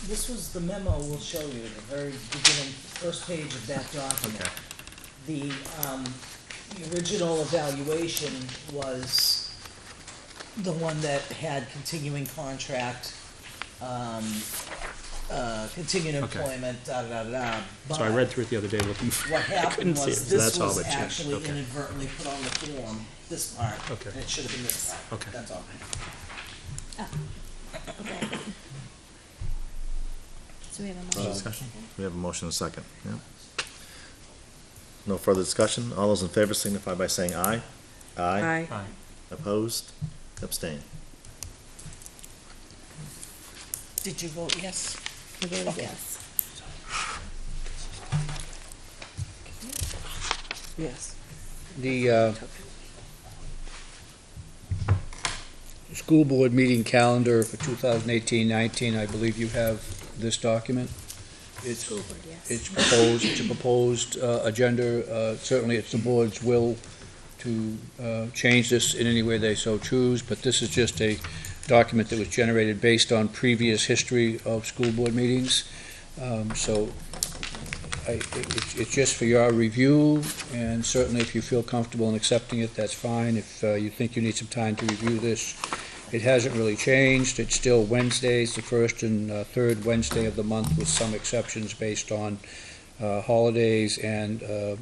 This was the memo we'll show you, the very beginning, first page of that document. Okay. The original evaluation was the one that had continuing contract, continuing Okay. employment, da-da-da-da. So I read through it the other day looking for. What I happened couldn't see was it. So this that's all was that changed. actually Okay. inadvertently put on the form, this part. Okay. And it should have been this part. Okay. That's all. Okay. So we have a Further motion. discussion? We have a motion and a second, yeah. No further discussion? All those in favor signify by saying aye. Aye. Aye. Opposed? Abstain. Did you vote yes? I voted Okay. yes. Yes. The school board meeting calendar for 2018-19, I believe you have this document. It's School board, yes. it's a proposed agenda. Certainly, it's the board's will to change this in any way they so choose, but this is just a document that was generated based on previous history of school board meetings. So it's just for your review, and certainly if you feel comfortable in accepting it, that's fine. If you think you need some time to review this, it hasn't really changed. It's still Wednesdays, the first and third Wednesday of the month, with some exceptions based on holidays and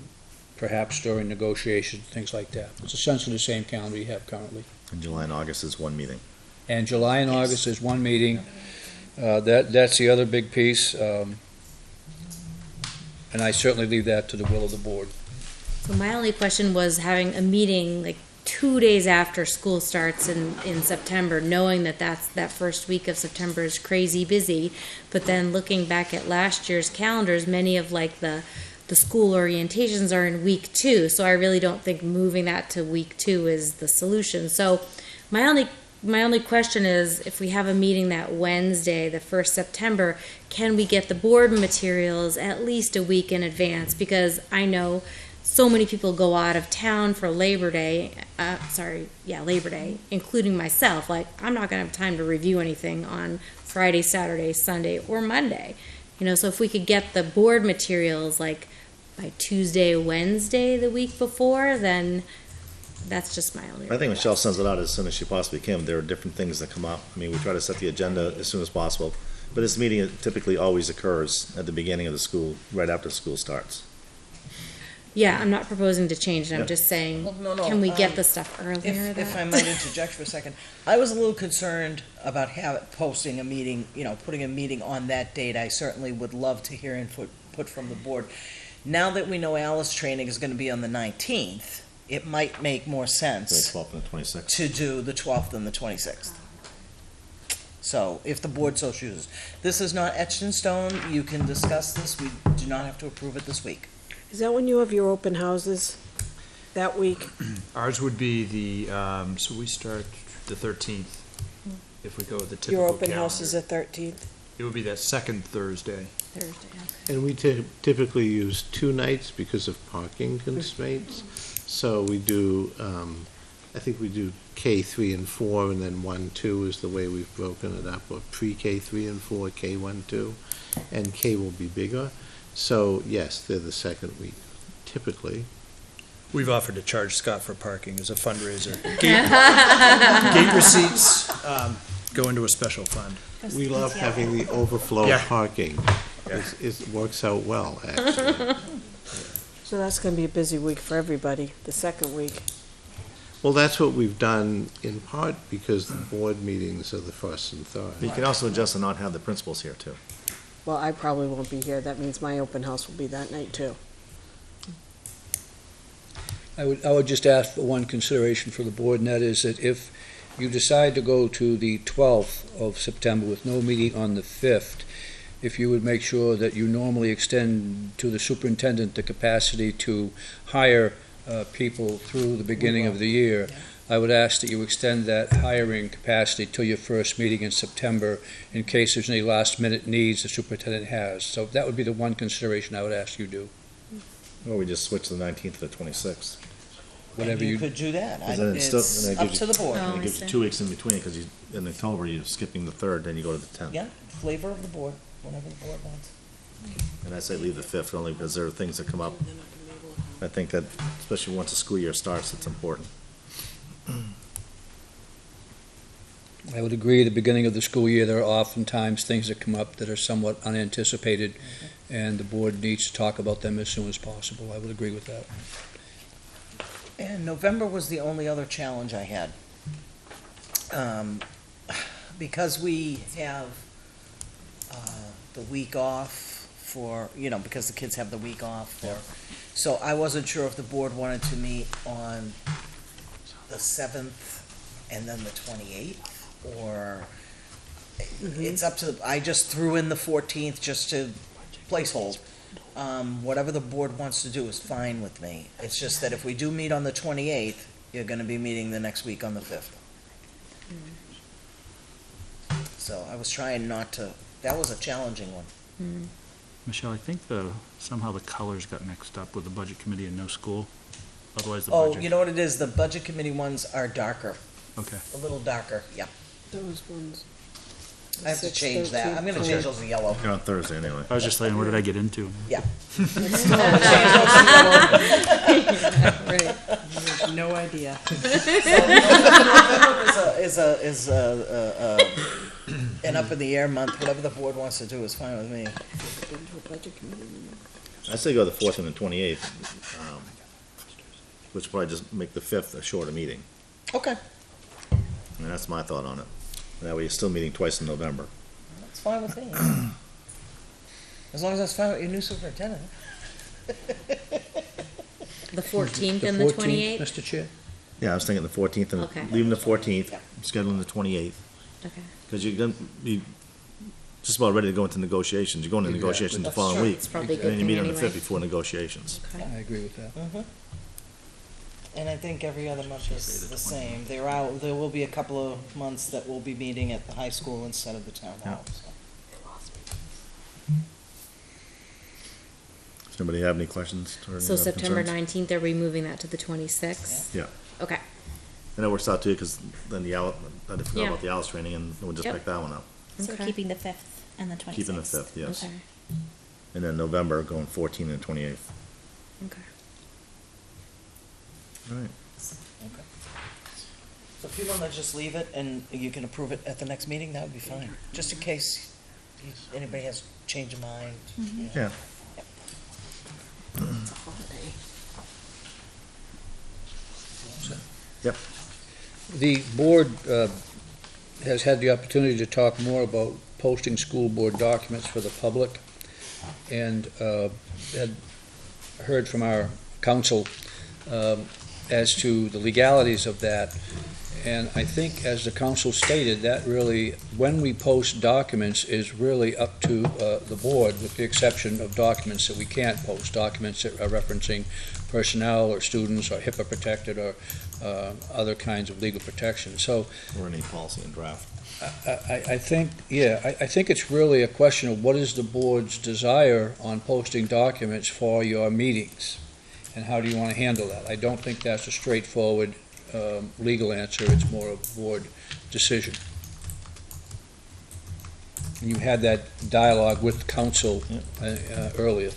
perhaps during negotiations, things like that. It's essentially the same calendar you have currently. In July and August is one meeting. And July and August is one meeting. That's the other big piece. And I certainly leave that to the will of the board. So my only question was having a meeting like 2 days after school starts in September, knowing that that first week of September is crazy busy, but then looking back at last year's calendars, many of like the school orientations are in week 2, so I really don't think moving that to week 2 is the solution. So my only question is, if we have a meeting that Wednesday, the 1st September, can we get the board materials at least a week in advance? Because I know so many people go out of town for Labor Day, Labor Day, including myself. Like, I'm not gonna have time to review anything on Friday, Saturday, Sunday, or Monday. You know, so if we could get the board materials like by Tuesday, Wednesday, the week before, then that's just my only I think request. Michelle sends it out as soon as she possibly can. There are different things that come up. I mean, we try to set the agenda as soon as possible, but this meeting typically always occurs at the beginning of the school, right after school starts. Yeah, I'm not proposing to change it, I'm Yep. just saying, Well, no, no, can we get the stuff earlier? If I might interject for a second, I was a little concerned about posting a meeting, putting a meeting on that date. I certainly would love to hear input from the board. Now that we know Alice training is gonna be on the 19th, it might make more The sense 12th and the 26th. to do the 12th and the 26th. So, if the board so chooses. This is not etched in stone, you can discuss this, we do not have to approve it this week. Is that when you have your open houses? That week? Ours would be so we start the 13th, if we go with the typical Your open house is calendar. the 13th? It would be that second Thursday. Thursday. And we typically use 2 nights because of parking constraints. So we do, I think we do K3 and 4, and then 1, 2 is the way we've broken it up, or pre-K 3 and 4, K1, 2, and K will be bigger. So, yes, they're the second week, typically. We've offered to charge Scott for parking as a fundraiser. Gate receipts go into a special fund. We love having the overflow Yeah. parking. Yeah. It works out well, actually. So that's gonna be a busy week for everybody, the second week. Well, that's what we've done in part because the board meetings are the first and But third. you can also adjust to not have the principals here too. Well, I probably won't be here. That means my open house will be that night too. I would just ask for one consideration for the board, and that is that if you decide to go to the 12th of September with no meeting on the 5th, if you would make sure that you normally extend to the superintendent the capacity to hire people through the beginning of the year, I would ask that you extend that hiring capacity till your first meeting in September in case there's any last-minute needs the superintendent has. So that would be the one consideration I would ask you do. Or we just switch the 19th to the 26th. Whatever You you, could do that. Because then it's still- It's then it up gives to you- the board. Oh, And I it gives you see. 2 weeks in between, because in October, you're skipping the 3rd, then you go to the 10th. Yeah, flavor of the board, whatever the board wants. And I say leave the 5th only because there are things that come up. I think that, especially once the school year starts, it's important. I would agree, at the beginning of the school year, there are oftentimes things that come up that are somewhat unanticipated, and the board needs to talk about them as soon as possible. I would agree with that. And November was the only other challenge I had. Because we have the week off for, because the kids have the week off so I wasn't sure if the board wanted to meet on the 7th and then the 28th, or it's up to, I just threw in the 14th just to placehold. Whatever the board wants to do is fine with me. It's just that if we do meet on the 28th, you're gonna be meeting the next week on the 5th. So I was trying not to, that was a challenging one. Michelle, I think somehow the colors got mixed up with the budget committee and no school. Otherwise, the Oh, budget. you know what it is? The budget committee ones are darker, Okay. a little darker, yeah. Those ones. I have to 6, change that. 13, I'm gonna change those to yellow. You're on Thursday anyway. I was just saying, what did I get into? Yeah. Right. No idea. Is an up in the air month. Whatever the board wants to do is fine with me. I say go the 4th and the 28th, which probably just make the 5th a shorter meeting. Okay, I mean, that's my thought on it. That way you're still meeting twice in November. that's fine with me. As long as that's fine with your new superintendent. The 14th the and the 14th, 28th? Mr. Chair? Yeah, I was thinking the 14th and Okay. leaving the 14th, scheduling the 28th, Okay. because you're gonna be just about ready to go into negotiations. You're going to Exactly. negotiations the That's following true. week. It's probably a And good then you thing meet on the anyway. 5th before negotiations. Okay. I agree with that. And I think every other month is the same. There will be a couple of months that we'll be meeting at the high school instead of the town hall. So. Does anybody have any questions? Or So any other September concerns? 19th, are we moving that to the 26th? Yeah. Okay. And it works out too, because then the I forgot Yeah. about the Alice training, and we'll just Yep. pick that one up. So Okay. keeping the 5th and the 26th. Keeping the 5th, yes. Okay. And then November, going 14 and 28th. Okay. All right. So if you want to just leave it and you can approve it at the next meeting, that would be fine. Just in case anybody has change of mind. you know. Yeah. Yep. The board has had the opportunity to talk more about posting school board documents for the public, and had heard from our council as to the legalities of that. And I think, as the council stated, that really, when we post documents, is really up to the board, with the exception of documents that we can't post, documents that are referencing personnel or students or HIPAA protected or other kinds of legal protection. So Or any policy and draft. I think, I think it's really a question of what is the board's desire on posting documents for your meetings, and how do you want to handle that? I don't think that's a straightforward legal answer, it's more a board decision. And you had that dialogue with council earlier.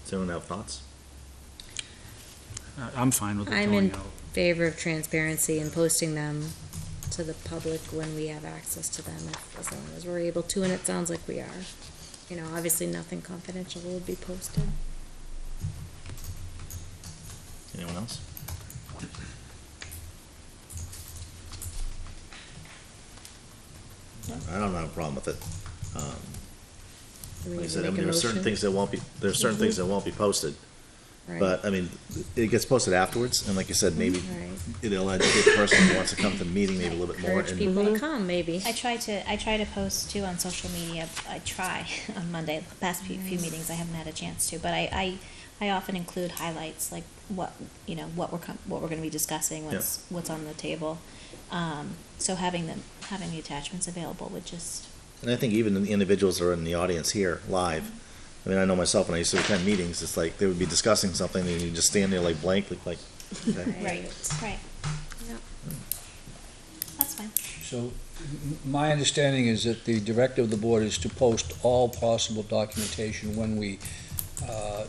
Does anyone have thoughts? I'm fine with it I'm going in out. favor of transparency and posting them to the public when we have access to them, as long as we're able to, and it sounds like we are. You know, obviously nothing confidential will be posted. Anyone else? I don't have a problem with it. Do we Like I need to said, I make mean, a there's certain motion? things that won't be, there's certain things that won't be posted. Right. But, I mean, it gets posted afterwards, and like I said, maybe Right. it'll educate the person who wants to come to the meeting maybe a little bit more. Encourage And people to come, maybe. I try to post too on social media. I try on Monday. The past few meetings I haven't had a chance to, but I often include highlights like what what we're going to be discussing, what's on the table. So having the attachments available would just. And I think even the individuals that are in the audience here, live, I mean, I know myself, when I used to attend meetings, it's like, they would be discussing something, and you just stand there like blank, like, okay. Right. Yep. That's fine. So, my understanding is that the directive of the board is to post all possible documentation when we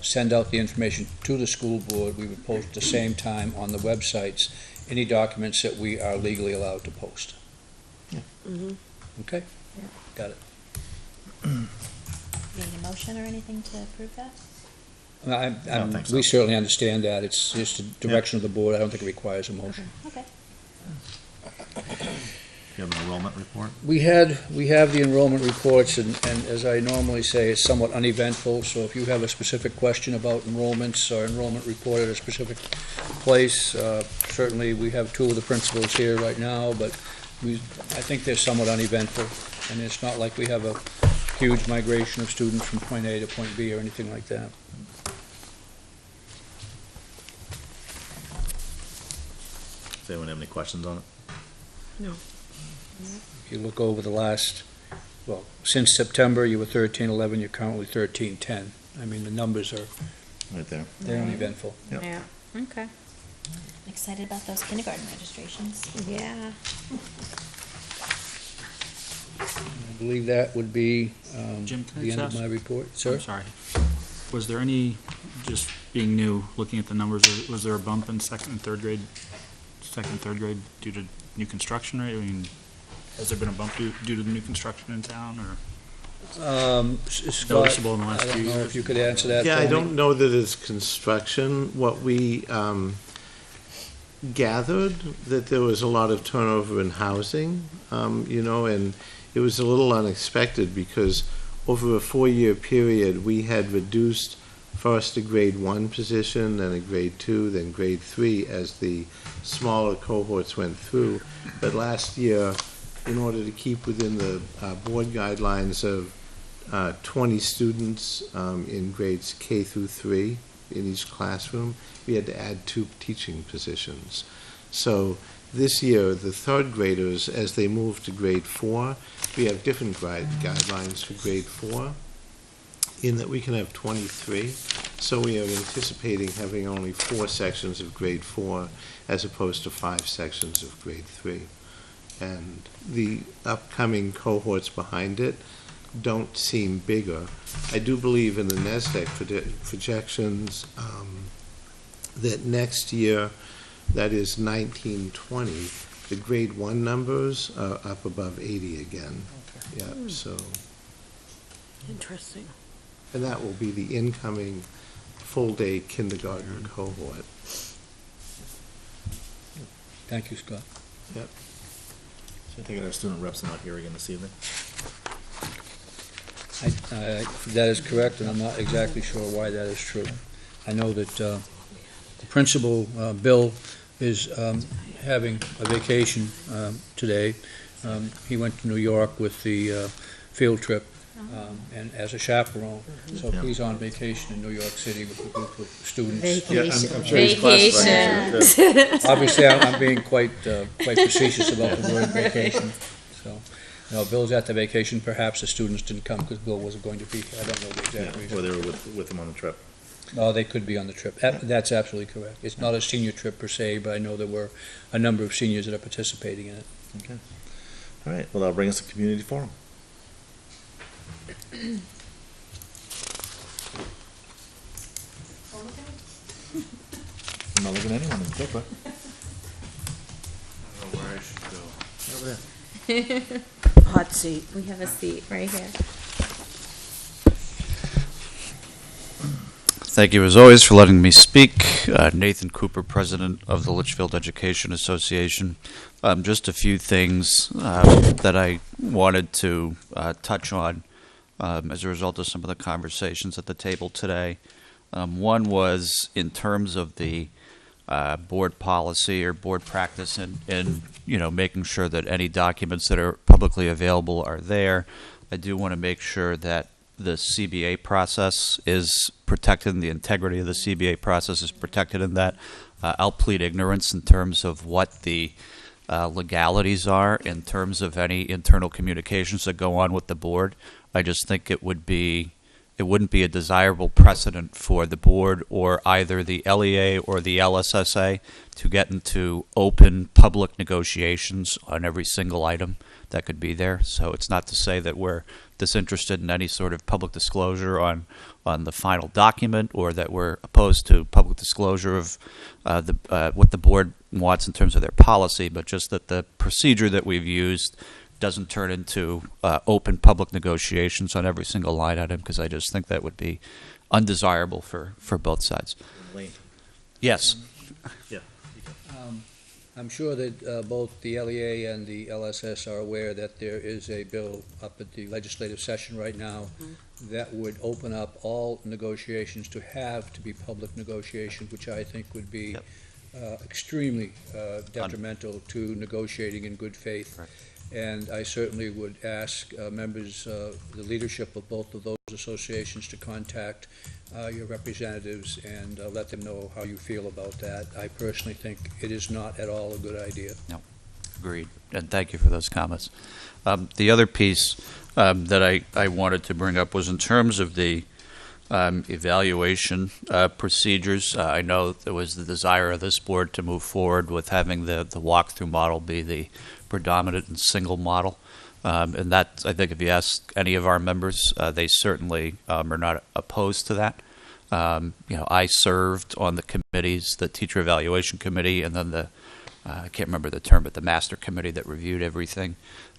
send out the information to the school board. We would post at the same time on the websites any documents that we are legally allowed to post. Mhm. Okay? Yeah. Got it. You need a motion or anything to approve that? I don't think so. We certainly understand that. It's just the direction of the board. I don't think it requires a motion. Okay. You have an enrollment report? We have the enrollment reports, and as I normally say, it's somewhat uneventful, so if you have a specific question about enrollments or enrollment report at a specific place, certainly we have two of the principals here right now, but I think they're somewhat uneventful, and it's not like we have a huge migration of students from point A to point B or anything like that. Does anyone have any questions on it? No. If you look over the last, well, since September, you were 1311, you're currently 1310. I mean, the numbers are, Right there. they're uneventful. Yep. Yeah. Okay. Excited about those kindergarten registrations. Yeah. I believe that would be Jim, can I the just end of ask? my report. Sir? I'm sorry. Was there any, just being new, looking at the numbers, was there a bump in second and third grade due to new construction rate? I mean, has there been a bump due to the new construction in town, or? Scott, Noticeable in the last I don't few know years. if you could answer that, Yeah, I Tony. don't know that it's construction. What we gathered, that there was a lot of turnover in housing, and it was a little unexpected because over a 4-year period, we had reduced first a grade 1 position, then a grade 2, then grade 3 as the smaller cohorts went through. But last year, in order to keep within the board guidelines of 20 students in grades K through 3 in each classroom, we had to add 2 teaching positions. So this year, the third graders, as they move to grade 4, we have different guidelines for grade 4, in that we can have 23. So we are anticipating having only 4 sections of grade 4 as opposed to 5 sections of grade 3. And the upcoming cohorts behind it don't seem bigger. I do believe in the NESDEC projections that next year, that is 1920, the grade 1 numbers are up above 80 again. Yeah, so, Interesting. and that will be the incoming full-day kindergarten cohort. Thank you, Scott. So I think our student reps are not here again this evening. That is correct, and I'm not exactly sure why that is true. I know that the principal, Bill, is having a vacation today. He went to New York with the field trip, and as a chaperone, so Yeah. he's on vacation in New York City with a group of students. Vacation. I'm sure he's classified. Vacation. Obviously, I'm being quite facetious about the word vacation, so. No, Bill's at the vacation, perhaps the students didn't come because Bill wasn't going to be here, I don't know the Yeah, exact or reason. they were with him on the trip. Oh, they could be on the trip, that's absolutely correct. It's not a senior trip per se, but I know there were a number of seniors that are participating in it. Okay. All right, well, that'll bring us to community forum. I'm not looking at anyone in particular. I don't know where I should go. Over there. Hot seat. We have a seat right here. Thank you, as always, for letting me speak. Nathan Cooper, President of the Litchfield Education Association. Just a few things that I wanted to touch on as a result of some of the conversations at the table today. One was in terms of the board policy or board practice and making sure that any documents that are publicly available are there. I do want to make sure that the CBA process is protected and the integrity of the CBA process is protected in that. I'll plead ignorance in terms of what the legalities are in terms of any internal communications that go on with the board. I just think it wouldn't be a desirable precedent for the board or either the LEA or the LSSA to get into open public negotiations on every single item that could be there. So it's not to say that we're disinterested in any sort of public disclosure on the final document or that we're opposed to public disclosure of what the board wants in terms of their policy, but just that the procedure that we've used doesn't turn into open public negotiations on every single line item, because I just think that would be undesirable for both sides. Lane. Yes. Yeah. I'm sure that both the LEA and the LSS are aware that there is a bill up at the legislative session right now that would open up all negotiations to be public negotiations, which I think would be extremely detrimental to negotiating in good faith. Right. And I certainly would ask members, the leadership of both of those associations to contact your representatives and let them know how you feel about that. I personally think it is not at all a good idea. No, agreed. And thank you for those comments. The other piece that I wanted to bring up was in terms of the evaluation procedures. I know there was the desire of this board to move forward with having the walkthrough model be the predominant and single model. And that, I think if you ask any of our members, they certainly are not opposed to that. I served on the committees, the teacher evaluation committee, and then I can't remember the term, but the master committee that reviewed everything.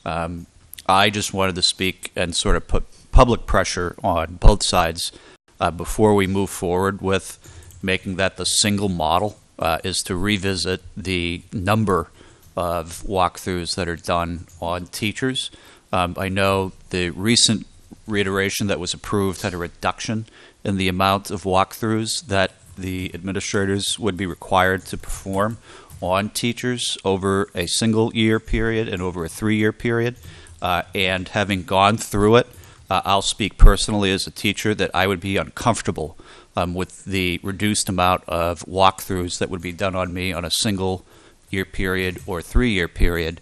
I just wanted to speak and sort of put public pressure on both sides before we move forward with making that the single model, is to revisit the number of walkthroughs that are done on teachers. I know the recent reiteration that was approved had a reduction in the amount of walkthroughs that the administrators would be required to perform on teachers over a single year period and over a 3-year period. And having gone through it, I'll speak personally as a teacher that I would be uncomfortable with the reduced amount of walkthroughs that would be done on me on a single year period or 3-year period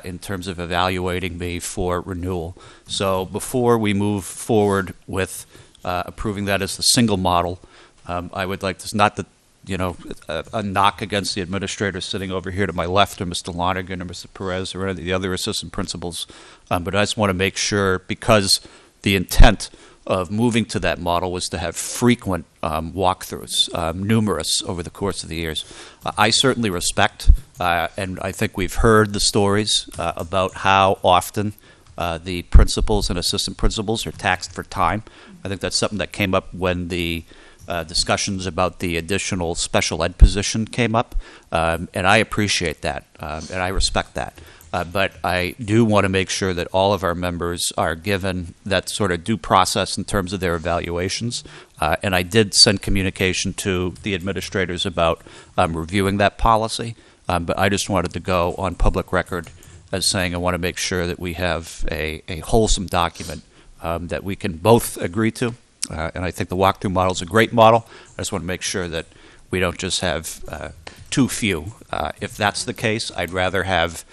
in terms of evaluating me for renewal. So before we move forward with approving that as the single model, I would like to, not that, a knock against the administrator sitting over here to my left, or Mr. Lonergan or Mr. Perez or any of the other assistant principals, but I just want to make sure, because the intent of moving to that model was to have frequent walkthroughs, numerous over the course of the years. I certainly respect, and I think we've heard the stories about how often the principals and assistant principals are taxed for time. I think that's something that came up when the discussions about the additional special ed position came up, and I appreciate that, and I respect that. But I do want to make sure that all of our members are given that sort of due process in terms of their evaluations. And I did send communication to the administrators about reviewing that policy. But I just wanted to go on public record as saying I want to make sure that we have a wholesome document that we can both agree to. And I think the walkthrough model is a great model. I just want to make sure that we don't just have too few. If that's the case, I'd rather have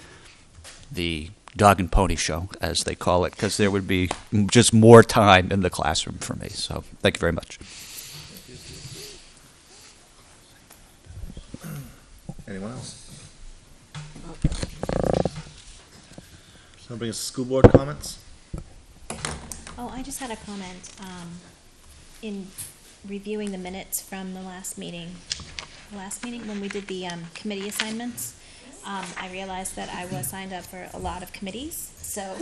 the dog and pony show, as they call it, because there would be just more time in the classroom for me. So thank you very much. Anyone else? So bring us school board comments. Oh, I just had a comment, in reviewing the minutes from the last meeting when we did the, committee assignments. I realized that I was signed up for a lot of committees, so.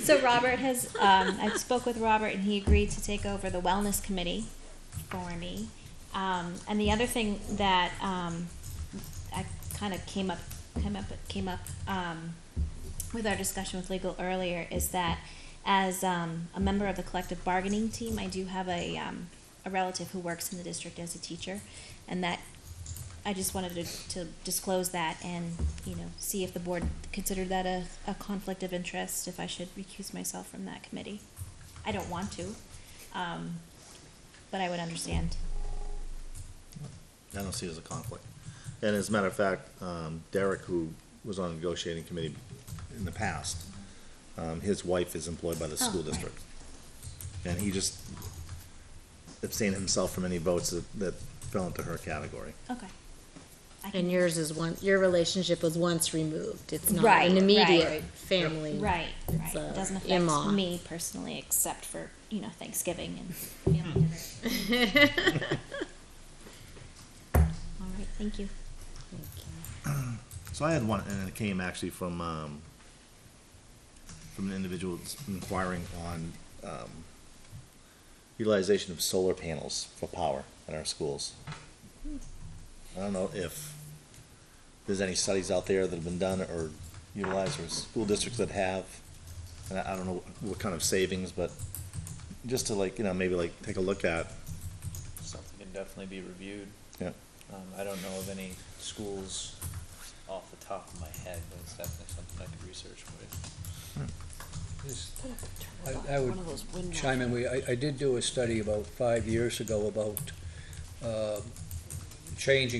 So Robert has, I spoke with Robert and he agreed to take over the wellness committee for me. And the other thing that, I kind of came up, with our discussion with legal earlier is that as, a member of the collective bargaining team, I do have a relative who works in the district as a teacher, and that I just wanted to disclose that and, see if the board considered that a conflict of interest, if I should recuse myself from that committee. I don't want to, but I would understand. I don't see it as a conflict. And as a matter of fact, Derek, who was on the negotiating committee in the past, his wife is employed by the school right. district. And he just abstained himself from any votes that fell into her category. Okay. And yours is your relationship was once removed. It's not Right, an immediate right. family. Right, It's right. a It doesn't affect in-law. me personally, except for, Thanksgiving and family dinner. All right, thank you. So I had one, and it came actually from an individual inquiring on, utilization of solar panels for power at our schools. I don't know if there's any studies out there that have been done or utilized, or school districts that have. And I don't know what kind of savings, but just to maybe take a look at. Something can definitely be reviewed. Yeah. I don't know of any schools off the top of my head, but it's definitely something I could research with. I would chime in. I did do a study about 5 years ago about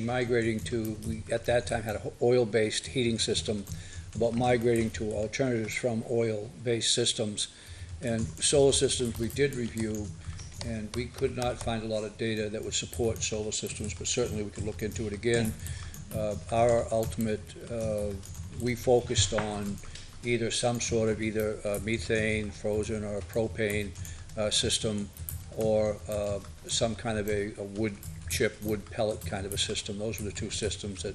migrating to, we at that time had an oil-based heating system, about migrating to alternatives from oil-based systems. And solar systems we did review, and we could not find a lot of data that would support solar systems, but certainly we could look into it again. Our ultimate, we focused on either some sort of methane, frozen, or propane system, or some kind of a wood chip, wood pellet kind of a system. Those were the two systems that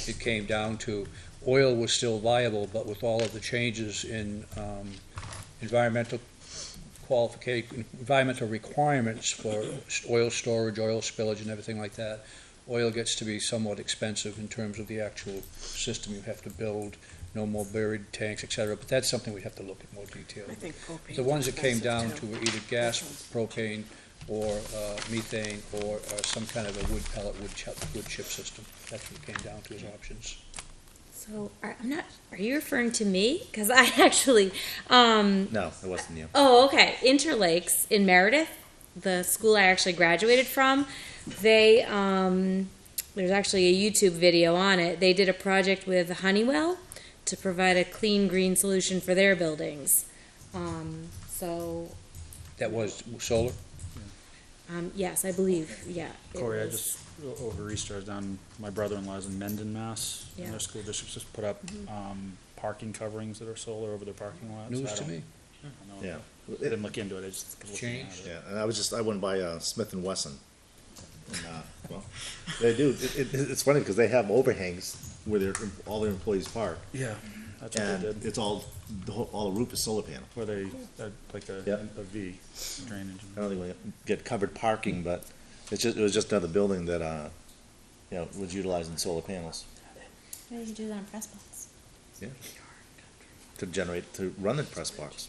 it came down to. Oil was still viable, but with all of the changes in environmental requirements for oil storage, oil spillage, and everything like that, oil gets to be somewhat expensive in terms of the actual system you have to build, no more buried tanks, et cetera. But that's something we'd have to look at more detail. I think propane. The ones that came down to were either gas, propane, or methane, or some kind of a wood pellet, wood chip system. That's what it came down to as options. So are you referring to me? Because I actually, No, it wasn't you. oh, okay. Interlakes in Meredith, the school I actually graduated from, they, there's actually a YouTube video on it. They did a project with Honeywell to provide a clean, green solution for their buildings. So, That was solar? yes, I believe, yeah. it Corey, I was- just, over Easter, I was down, my brother-in-law's in Mendon, Mass. Yeah. And their school districts just put up, parking coverings that are solar over their parking lots. News I to don't- me. I know. Yeah. I didn't look into it, I just. looking at Changed. it. Yeah, and I went by Smith and Wesson. And, well, they do. It's funny because they have overhangs where all their employees park, Yeah, that's what and they did, it's all the roof is solar panel. where they, like Yep. a V drainage. I don't think we get covered parking, but it was just another building that was utilizing solar panels Maybe you could do that on press box. to run the press box.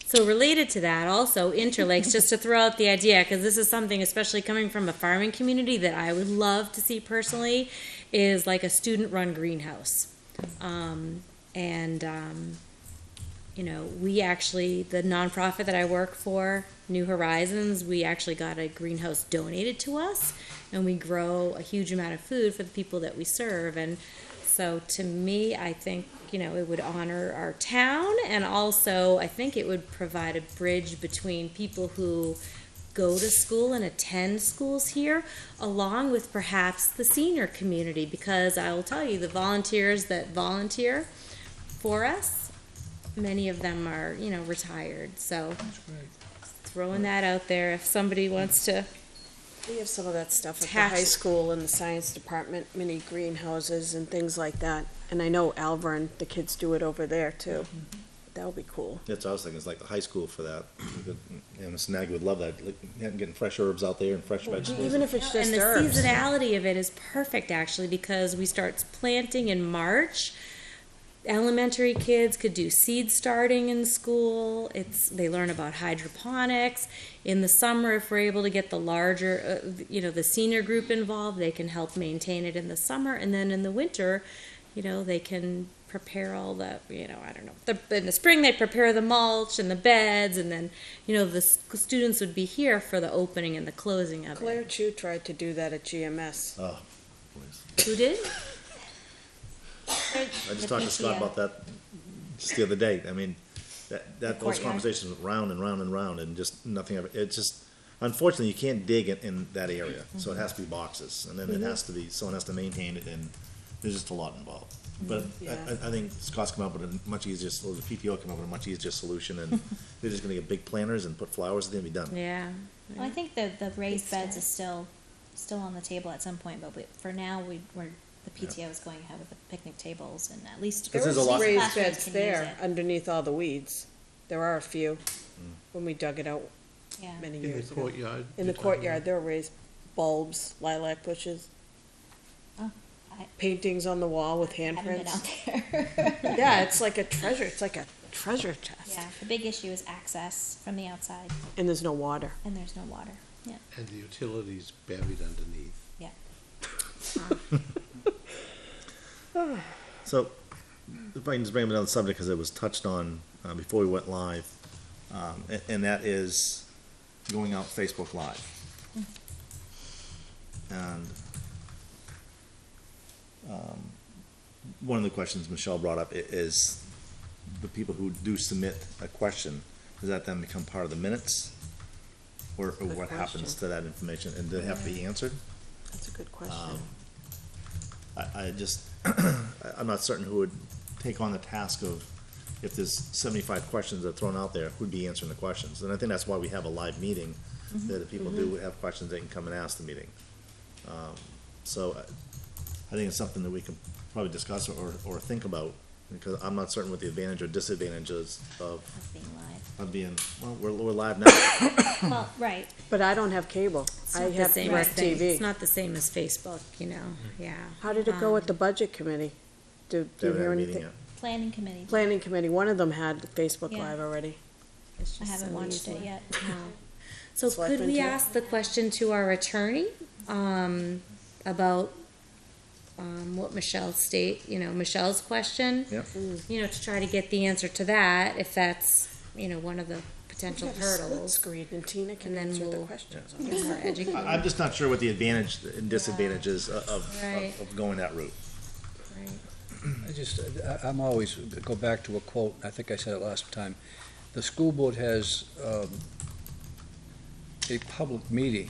So related to that, also Interlakes, just to throw out the idea, because this is something, especially coming from a farming community, that I would love to see personally, is like a student-run greenhouse. We actually, the nonprofit that I work for, New Horizons, we actually got a greenhouse donated to us, and we grow a huge amount of food for the people that we serve. And so to me, I think, it would honor our town, and also I think it would provide a bridge between people who go to school and attend schools here, along with perhaps the senior community, because I will tell you, the volunteers that volunteer for us, many of them are, retired. So throwing that out there, if somebody wants to. We have some of that stuff at the Tax- high school and the science department, mini greenhouses and things like that. And I know Alvern, the kids do it over there too. That would be cool. That's what I was thinking, it's like the high school for that. Mr. Nagy would love that, like, getting fresh herbs out there and fresh vegetables. Even if it's just And the herbs. seasonality of it is perfect, actually, because we start planting in March. Elementary kids could do seed starting in school. They learn about hydroponics. In the summer, if we're able to get the larger, the senior group involved, they can help maintain it in the summer. And then in the winter, they can prepare all the, I don't know. In the spring, they prepare the mulch and the beds, and then, the students would be here for the opening and the closing of Claire it. Chu tried to do that at GMS. Oh, boys. Who did? I just talked to Scott about that just the other day. I mean, those courtyard. conversations went round and round and round, and just nothing ever, it's just, unfortunately, you can't dig in that area, so it has to be boxes, and then it has to be, someone has to maintain it, and there's just a lot involved. But Yeah. I think Scott's come up with a much easier, or the PTO come up with a much easier solution, and they're just gonna get big planters and put flowers in there and be done. Yeah. Well, I think the raised beds is still on the table at some point, but for now, the PTO is going ahead with the picnic tables and at least. Because there's a lot- Raised classrooms beds can there, use it. underneath all the weeds. There are a few, when we dug it out Yeah. many In the years ago. courtyard. In the courtyard, there were raised bulbs, lilac bushes, Oh, I paintings on the wall with haven't been out handprints. there. Yeah, it's like a treasure chest. Yeah, the big issue is access from the outside, And there's no water. and there's no water. Yeah, And the utilities buried underneath. yeah. So, if I can just bring up another subject, because it was touched on before we went live, and that is going out Facebook Live. And one of the questions Michelle brought up is the people who do submit a question, does that then become part of the minutes? Or what happens question. to that information, and do they have to be answered? That's a good question. I just, I'm not certain who would take on the task of, if there's 75 questions that are thrown out there, who'd be answering the questions? And I think that's why we have a live meeting, that if people do have questions, they can come and ask the meeting. So I think it's something that we can probably discuss or think about, because I'm not certain what the advantage or disadvantages Of being live. of being, well, we're live now. Well, right. But I don't have cable. It's I not the have same as DirecTV. It's not the same as Facebook, yeah. How did it go at the budget committee? Do They you haven't hear had a meeting anything? yet. Planning committee. Planning committee, one of them had Facebook Yeah. Live already. It's I just haven't so watched it easy. yet. No. So could Selectmen we too? ask the question to our attorney, about, what Michelle's question? Yep. To try to get the answer to that, if that's, one of the potential We have a split hurdles. screen and Tina can And then answer the we'll- questions. Get her educated. I'm just not sure what the advantage and disadvantages Right. of going that route. Right. I'm always, go back to a quote, I think I said it last time. The school board has a public meeting,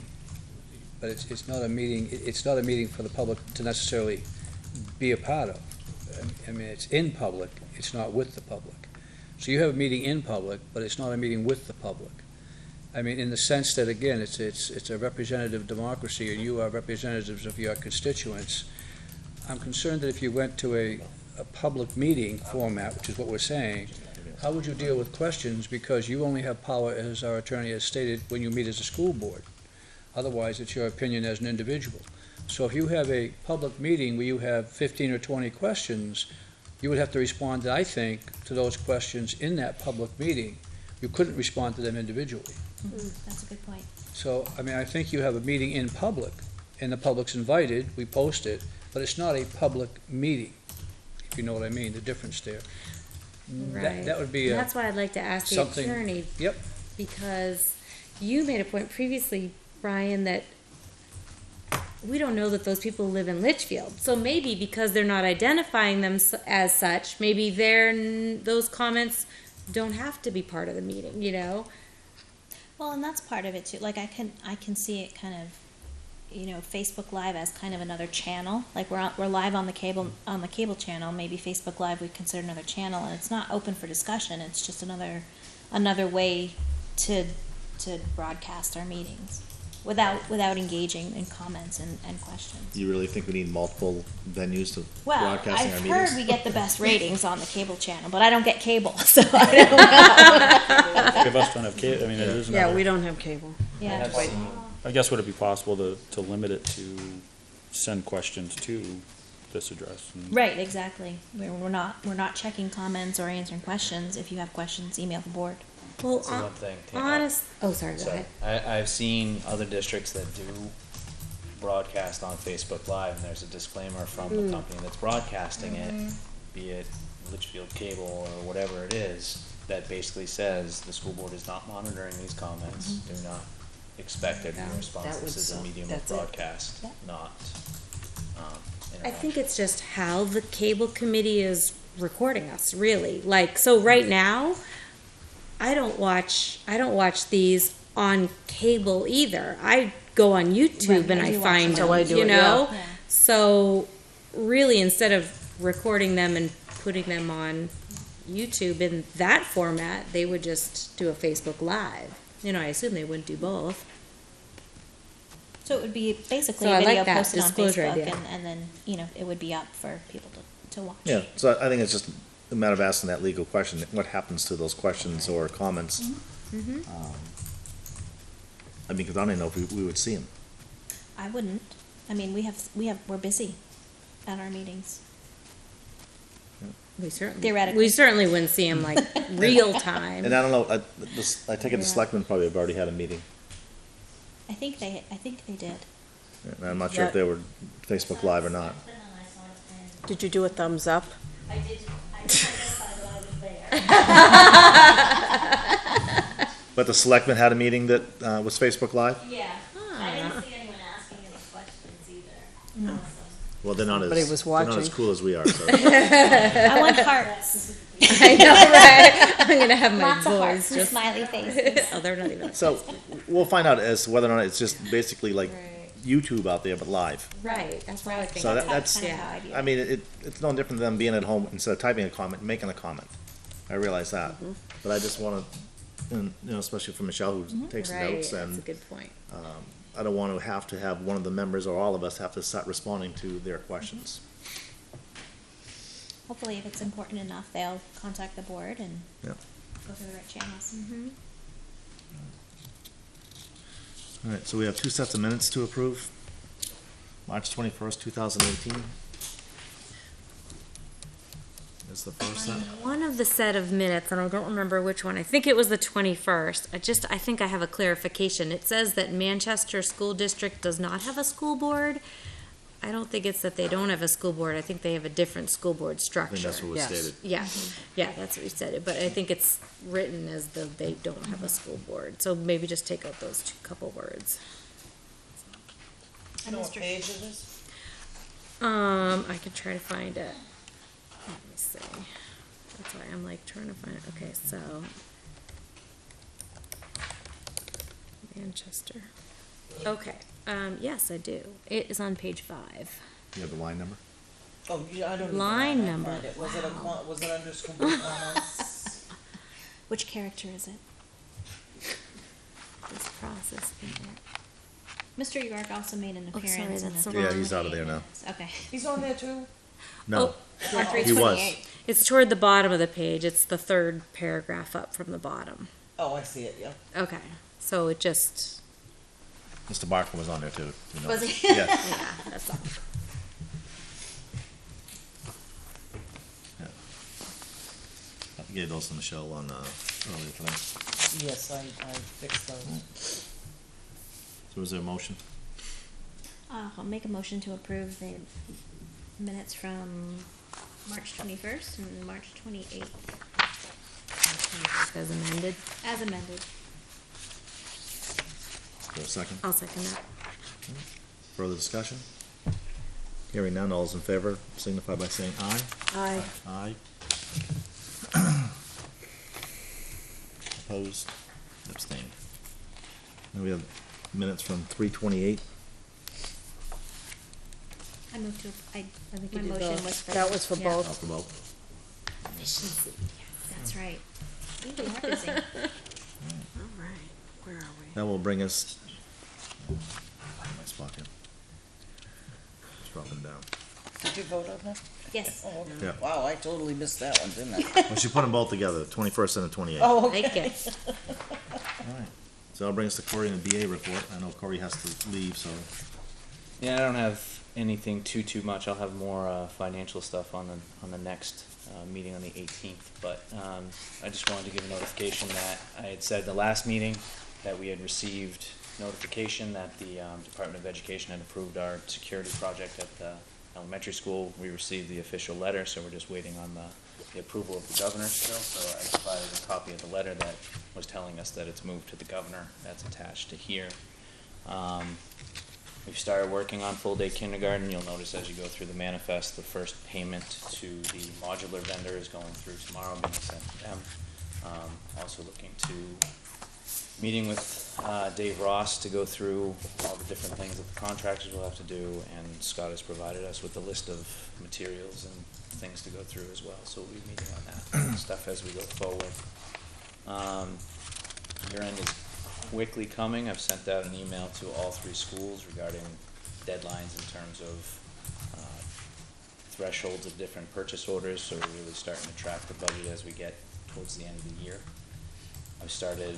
but it's not a meeting for the public to necessarily be a part of. I mean, it's in public, it's not with the public. So you have a meeting in public, but it's not a meeting with the public. I mean, in the sense that, again, it's a representative democracy, and you are representatives of your constituents. I'm concerned that if you went to a public meeting format, which is what we're saying, how would you deal with questions? Because you only have power, as our attorney has stated, when you meet as a school board. Otherwise, it's your opinion as an individual. So if you have a public meeting where you have 15 or 20 questions, you would have to respond, I think, to those questions in that public meeting. You couldn't respond to them individually. That's a good point. So, I mean, I think you have a meeting in public, and the public's invited, we post it, but it's not a public meeting, if you know what I mean, the difference there. Right. That would be And a, that's why I'd like to ask the something- attorney, yep, because you made a point previously, Brian, that we don't know that those people live in Litchfield. So maybe because they're not identifying them as such, maybe those comments don't have to be part of the meeting, Well, and that's part of it too. Like I can see it kind of, Facebook Live as kind of another channel. Like we're live on the cable channel. Maybe Facebook Live we consider another channel, and it's not open for discussion. It's just another way to broadcast our meetings. without engaging in comments and questions. You really think we need multiple venues to Well, broadcasting our I've meetings? heard we get the best ratings on the cable channel, but I don't get cable, so I don't know. Three of us don't have I mean, it is Yeah, another. we don't have cable. Yeah. I guess would it be possible to limit it to send questions to this address? and- Right, exactly. We're not checking comments or answering questions. If you have questions, email the board. Well, That's the one thing. honest. Oh, sorry. Go So ahead. I've seen other districts that do broadcast on Facebook Live, and there's a disclaimer from the company that's broadcasting it, be it Litchfield Cable or whatever it is, that basically says the school board is not monitoring these comments. Do not expect it in response. That This is a would- medium of that's it. broadcast, Yeah. not I think it's just how the cable committee is recording us, really. Like, so right now, I don't watch these on cable either. I go on YouTube Right, and I I do watch find them. them, So I do you it, know? yeah. Yeah. So really, instead of recording them and putting them on YouTube in that format, they would just do a Facebook Live. You know, I assume they wouldn't do both. So it would be basically So a I like video that posted on disclosure Facebook, idea. and then it would be up for people to watch. Yeah, so I think it's just a matter of asking that legal question, what happens to those questions or comments? I mean, because I don't even know if we would see them. I wouldn't. I mean, we're busy at our meetings. Theoretically. We certainly wouldn't see them like real time. And I don't know, I take it the selectmen probably have already had a meeting. I think they did. And I'm not sure if they were Facebook Live or not. Did you do a thumbs up? I did. I identified that I was there. But the selectmen had a meeting that was Facebook Live? Yeah. I didn't see anyone asking any questions either. Well, they're not Somebody as, was they're not watching. as cool as we are, so. I want hearts. I know, right? I'm gonna have my Lots of boys hearts and just. smiley faces. Oh, they're not even. So we'll find out as to whether or not it's just basically like YouTube out there, but live. Right, that's what I think. So that's, kind of how I view it. I mean, it's no different than being at home instead of typing a comment, making a comment. I realize that, but I just want to, you know, especially for Michelle who takes Right, notes, that's a and good point. I don't want to have one of the members or all of us have to start responding to their questions. Hopefully, if it's important enough, they'll contact the board and Yeah. go through the right channels. All right, so we have two sets of minutes to approve. March 21st, 2018. Is the first set. One of the set of minutes, and I don't remember which one, I think it was the 21st. I think I have a clarification. It says that Manchester School District does not have a school board. I don't think it's that they don't have a school board. I think they have a different school board I structure. think that's what was Yes. stated. Yeah, yeah, that's what you said. But I think it's written as though they don't have a school board. So maybe just take out those couple words. You know what page it is? I can try to find it. Let me see. That's why I'm like trying to find it. Okay, so Manchester. Okay. Yes, I do. It is on page 5. You have the line number? Oh, yeah, I don't. even Line know. I number. find it. Was it was it under school board comments? Which character is it? This process. Mr. York also made an Oh, sorry, appearance in that's the. the Yeah, he's out of there now. Okay. He's on there too? No, Oh, On he was. 328. it's toward the bottom of the page. It's the third paragraph up from the bottom. Oh, I see it, yeah. Okay. So it just, Mr. Barker was on there too. You know. Was he? Yeah. yeah, that's all. I gave those to Michelle on earlier tonight. Yes, I fixed those. So is there a motion? I'll make a motion to approve the minutes from March 21st and March 28th, As amended. as amended. Is there a second? I'll second that. Further discussion? Hearing none, all those in favor signify by saying aye. Aye. Aye. Opposed? Abstained. Then we have minutes from 328. I moved to, I think my you did motion both. was for. That was for yeah, both. Off the vote. Efficiency. That's right. We are busy. All right, where are we? That will bring us My spot here. Just dropping it down. Did you vote on that? Yes. Oh, okay. Yeah. Wow, I totally missed that one, didn't I? Well, she put them both together, the 21st and the 28th. Oh, okay. Like it. All right. So that brings us to Corey and the BA report. I know Corey has to leave, so. Yeah, I don't have anything too much. I'll have more financial stuff on the next meeting on the 18th. But I just wanted to give a notification that I had said the last meeting that we had received notification that the Department of Education had approved our security project at the elementary school. We received the official letter, so we're just waiting on the approval of the governor still. So I provided a copy of the letter that was telling us that it's moved to the governor. That's attached to here. We've started working on full-day kindergarten. You'll notice as you go through the manifest, the first payment to the modular vendor is going through tomorrow, being sent to them. Also looking to meeting with Dave Ross to go through all the different things that the contractors will have to do, and Scott has provided us with a list of materials and things to go through as well, so we'll be meeting on that stuff as we go forward. Year end is quickly coming. I've sent out an email to all 3 schools regarding deadlines in terms of thresholds of different purchase orders, so we're really starting to track the budget as we get towards the end of the year. I've started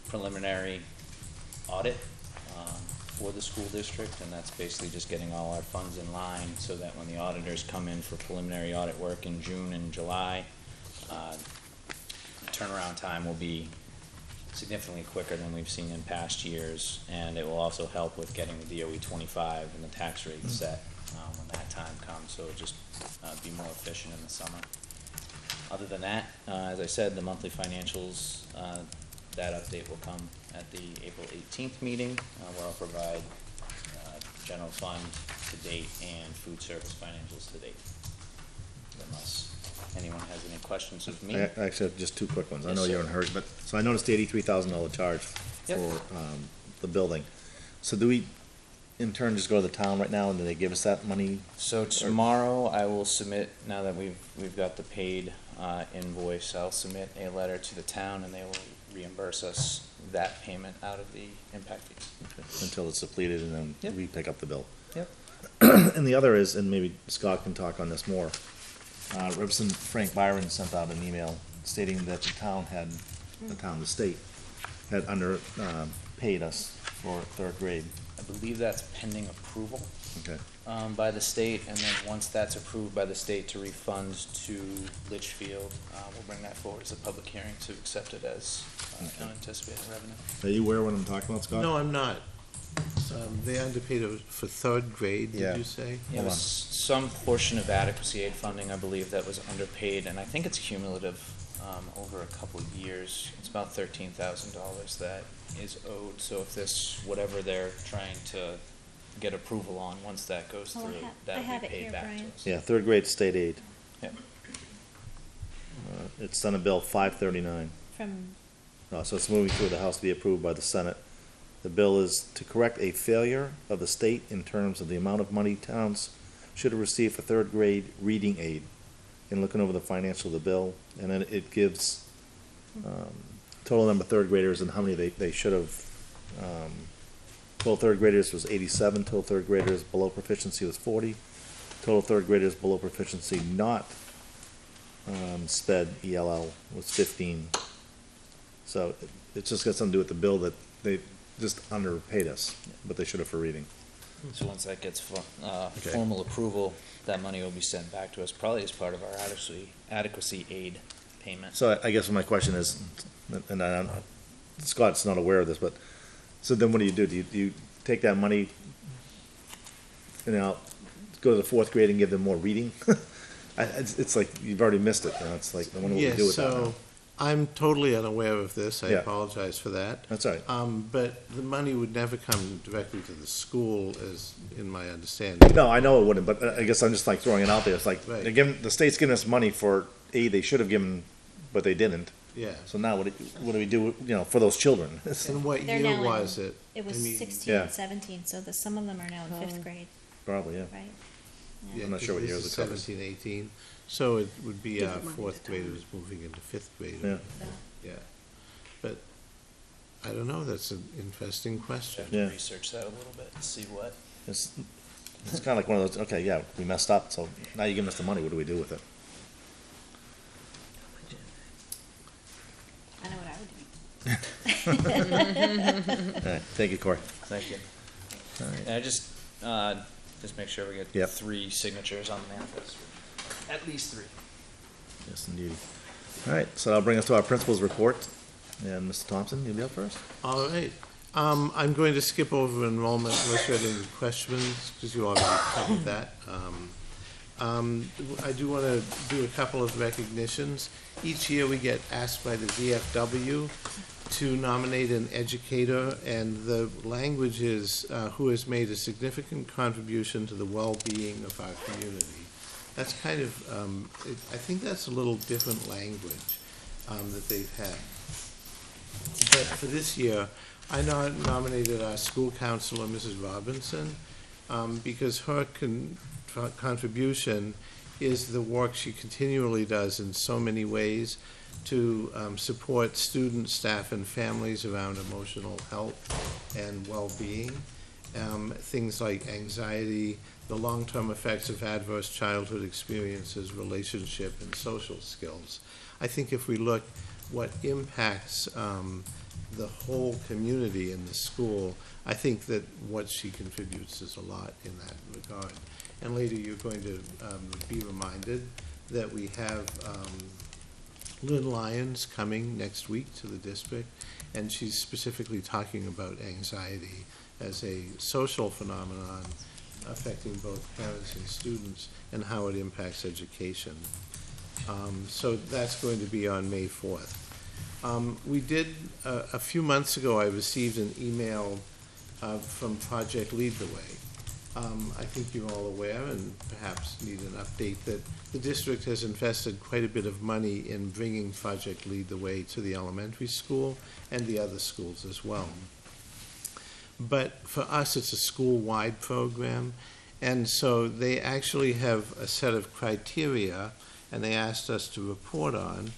preliminary audit for the school district, and that's basically just getting all our funds in line so that when the auditors come in for preliminary audit work in June and July, turnaround time will be significantly quicker than we've seen in past years, and it will also help with getting the DOE 25 and the tax rate set when that time comes, so it'll just be more efficient in the summer. Other than that, as I said, the monthly financials, that update will come at the April 18th meeting, where I'll provide general fund to date and food service financials to date. Unless anyone has any questions of me. I actually have just 2 quick ones. I Yes, know sir. you're in a hurry, but, so I noticed the $83,000 charge Yep. for the building. So do we, in turn, just go to the town right now, and do they give us that money? So tomorrow I will submit, now that we've got the paid invoice, I'll submit a letter to the town, and they will reimburse us that payment out of the impact fees. Until it's depleted, and then Yep. we pick up the bill. Yep. And the other is, and maybe Scott can talk on this more, Representative Frank Byron sent out an email stating that the state had paid us for 3rd grade. I believe that's pending approval Okay. by the state, and then once that's approved by the state to refund to Litchfield, we'll bring that forward as a public hearing to accept it as unanticipated revenue. Are you aware what I'm talking about, Scott? No, I'm not. They underpaid it for 3rd grade, Yeah. did you say? It Hold was on. some portion of adequacy aid funding, I believe, that was underpaid, and I think it's cumulative over a couple of years. It's about $13,000 that is owed, so if this, whatever they're trying to get approval on, once that goes Oh, I through, have that'll be it paid here, back Brian. to us. Yeah, 3rd grade state aid. Yep. It's on a bill 539. From, So it's moving through the House to be approved by the Senate. The bill is to correct a failure of the state in terms of the amount of money towns should have received for 3rd grade reading aid. In looking over the financial of the bill, and then it gives total number of 3rd graders and how many they should have. Total 3rd graders was 87, total 3rd graders below proficiency was 40, total 3rd graders below proficiency not SPED ELL was 15. So it's just got something to do with the bill that they just underpaid us, but they should have for reading. So once that gets Okay. formal approval, that money will be sent back to us, probably as part of our adequacy aid payment. So I guess my question is, and Scott's not aware of this, but, so then what do? Do you take that money, go to the 4th grade and give them more reading? It's like, you've already missed it, it's like, I wonder what we do Yes, with that now. so I'm totally unaware of this. I Yeah. apologize for that. That's all right. But the money would never come directly to the school, as in my understanding. No, I know it wouldn't, but I guess I'm just like throwing it out there. It's like, Right. the state's giving us money for aid they should have given, but they didn't. Yeah. So now what do we do, for those children? And what They're year now was in- it? it was I mean, 16 Yeah. and 17, so some of them are now in 5th grade, Probably, yeah. right? Yeah, I'm not sure what this years is it covers. 17, 18. So it would be Give our the money to 4th the graders moving into 5th grade. Yeah. Yeah. But I don't know, that's an interesting question. Have to Yeah. research that a little bit and see what. It's kind of like one of those, okay, yeah, we messed up, so now you're giving us the money, what do we do with it? I know what I would do. All right, thank you, Corey. Thank you. And I just make sure we get Yep. 3 signatures on the manifest. At least 3. Yes, indeed. All right, so that'll bring us to our principal's report. And Mr. Thompson, you'll be up first. All right. I'm going to skip over enrollment unless you have any questions, because you already covered that. I do want to do a couple of recognitions. Each year, we get asked by the VFW to nominate an educator, and the language is who has made a significant contribution to the well-being of our community. That's kind of, I think that's a little different language that they've had. But for this year, I nominated our school counselor, Mrs. Robinson, because her contribution is the work she continually does in so many ways to support students, staff, and families around emotional health and well-being. Things like anxiety, the long-term effects of adverse childhood experiences, relationship, and social skills. I think if we look what impacts the whole community in the school, I think that what she contributes is a lot in that regard. And later you're going to be reminded that we have Lynn Lyons coming next week to the district, and she's specifically talking about anxiety as a social phenomenon affecting both parents and students and how it impacts education. So that's going to be on May 4th. We did, a few months ago, I received an email from Project Lead the Way. I think you're all aware and perhaps need an update that the district has invested quite a bit of money in bringing Project Lead the Way to the elementary school and the other schools as well. But for us, it's a school-wide program, and so they actually have a set of criteria, and they asked us to report on,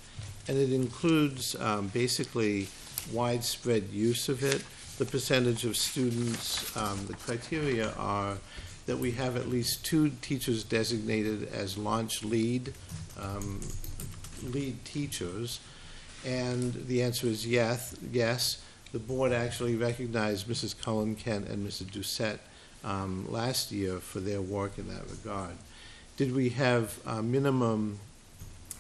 and it includes basically widespread use of it, the percentage of students. The criteria are that we have at least 2 teachers designated as launch lead teachers, and the answer is yes. The board actually recognized Mrs. Cullen Kent and Mrs. Doucette last year for their work in that regard. Did we have a minimum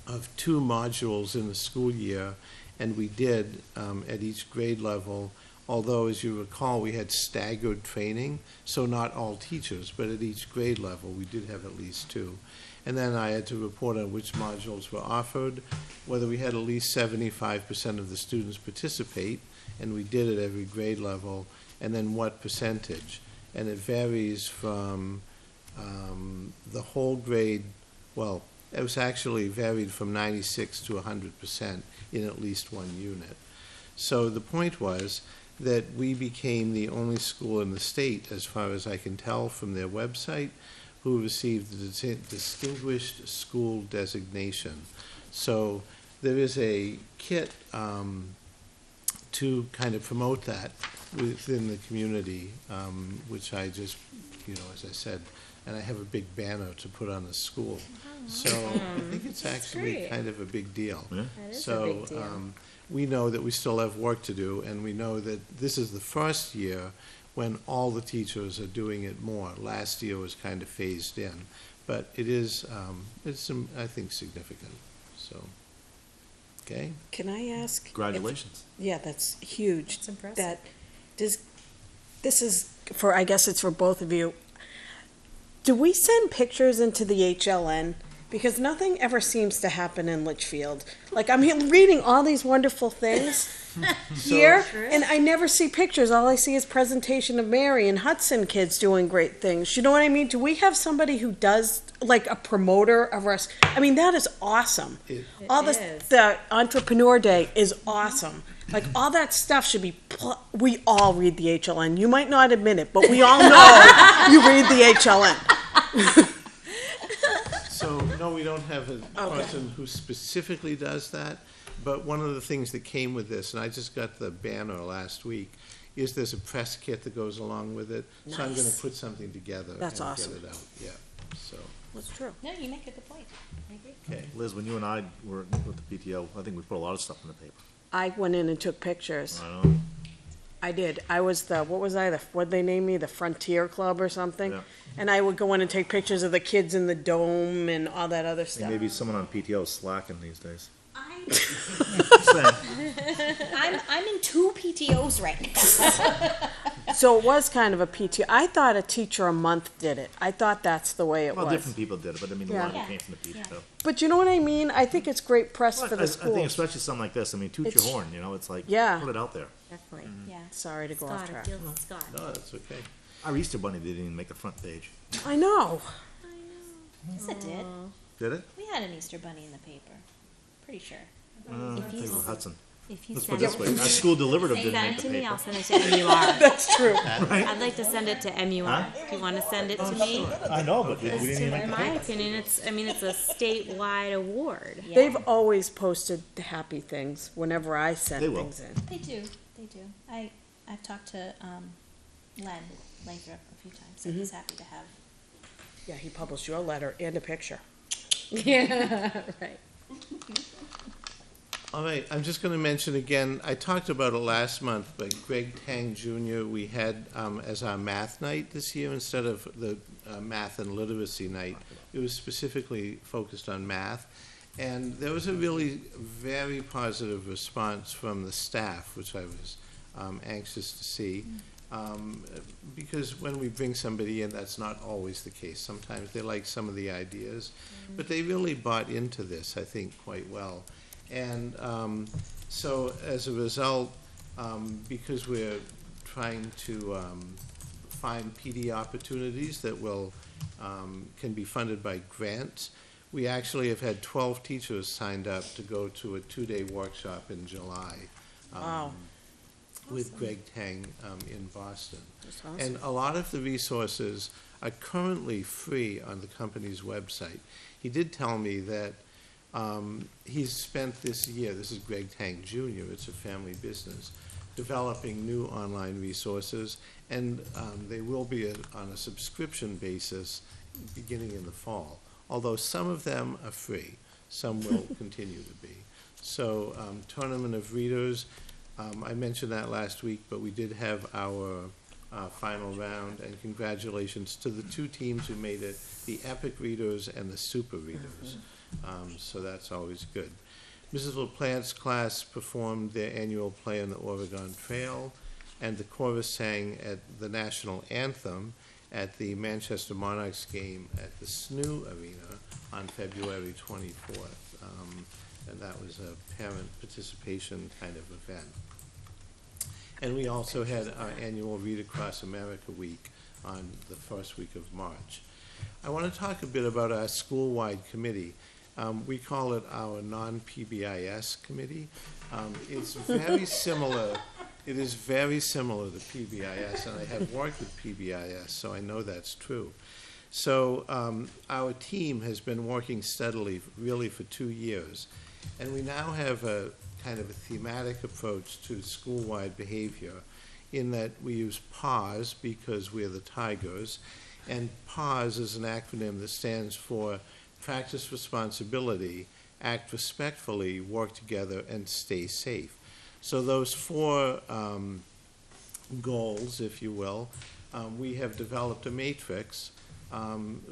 of 2 modules in the school year? And we did at each grade level, although, as you recall, we had staggered training, so not all teachers, but at each grade level, we did have at least 2. And then I had to report on which modules were offered, whether we had at least 75% of the students participate, and we did at every grade level, and then what percentage. And it varies from the whole grade, well, it was actually varied from 96 to 100% in at least one unit. So the point was that we became the only school in the state, as far as I can tell from their website, who received the Distinguished School designation. So there is a kit to kind of promote that within the community, which I just, as I said, and I have a big banner to put on the school. So I think it's actually great. kind of a big deal. Yeah. That is So a big deal. we know that we still have work to do, and we know that this is the first year when all the teachers are doing it more. Last year was kind of phased in, but it is, I think, significant, so, okay? Can I ask? Congratulations. Yeah, that's huge. It's impressive. This is for, I guess it's for both of you. Do we send pictures into the HLN? Because nothing ever seems to happen in Litchfield. Like, I'm reading all these wonderful things here, and I never see pictures. All I see is presentation of Mary and Hudson kids doing great things. You know what I mean? Do we have somebody who does, like, a promoter of us? I mean, that is awesome. All this, is. the Entrepreneur Day is awesome. Like, all that stuff should be, we all read the HLN. You might not admit it, but we all know you read the HLN. So No, we don't have a person who specifically does that, but one of the things that came with this, and I just got the banner last week, is there's a press kit that goes along with it. So I'm gonna Nice. put something together and That's get awesome. it out, yeah, so, That's true. No, you make a good point. I agree. okay. Liz, when you and I were with the PTO, I think we put a lot of stuff in the paper. I went in and took pictures. I know. I did. I was what'd they name me? The Frontier Club or something? Yeah. And I would go in and take pictures of the kids in the dome and all that other I think stuff. maybe someone on PTO is slacking these days. I'm in 2 PTOs right now. So it was kind of a PTO. I thought a teacher a month did it. I thought that's the way it Well, was. different people did it, but I mean, a lot of Yeah. it came from the PTO. But you know what I mean? I think it's great press Well, for the I think schools. especially something like this, I mean, toot your It's- horn, you know, it's like, Yeah. put it out there. Definitely. Yeah. Sorry to go off Scott, I track. feel Scott. No, that's okay. Our Easter Bunny didn't even make the front page. I know. Yes, it did. Did it? We had an Easter bunny in the paper. Pretty sure. I think it was Hudson. If you Let's put send it this way, our school deliberative didn't send make it the to me, I'll paper. send it to MUR. That's true. I'd like to send it to MUR. If you want to send it to me, I know, but we didn't even make in the my paper. opinion, it's a statewide award. Yeah. They've always posted the happy things whenever I send They will. things in. They do. They do. I've talked to Len Lathrop a few times, and he's happy to have. Yeah, he published your letter and a picture. Yeah, right. All right, I'm just going to mention again, I talked about it last month, but Greg Tang Jr., we had as our math night this year instead of the math and literacy night. It was specifically focused on math. And there was a really very positive response from the staff, which I was anxious to see. Because when we bring somebody in, that's not always the case. Sometimes they like some of the ideas, but they really bought into this, I think, quite well. And so as a result, because we're trying to find PD opportunities that will, can be funded by grants, we actually have had 12 teachers signed up to go to a 2-day workshop in July. Wow. With Greg Tang in Boston. That's awesome. And a lot of the resources are currently free on the company's website. He did tell me that he's spent this year, this is Greg Tang Jr., it's a family business, developing new online resources, and they will be on a subscription basis beginning in the fall. Although some of them are free, some will continue to be. So Tournament of Readers, I mentioned that last week, but we did have our final round, and congratulations to the 2 teams who made it, the Epic Readers and the Super Readers. So that's always good. Mrs. LaPlante's class performed their annual play on the Oregon Trail, and the chorus sang at the national anthem at the Manchester Monarchs game at the SNU Arena on February 24th. And that was a parent participation kind of event. And we also had our annual Read Across America Week on the first week of March. I want to talk a bit about our school-wide committee. We call it our non-PBIS committee. It's very similar. It is very similar to PBIS, and I have worked with PBIS, so I know that's true. So our team has been working steadily, really, for 2 years, and we now have a kind of a thematic approach to school-wide behavior in that we use PAWS because we're the Tigers, and PAWS is an acronym that stands for Practice Responsibility, Act Respectfully, Work Together, and Stay Safe. So those 4 goals, if you will, we have developed a matrix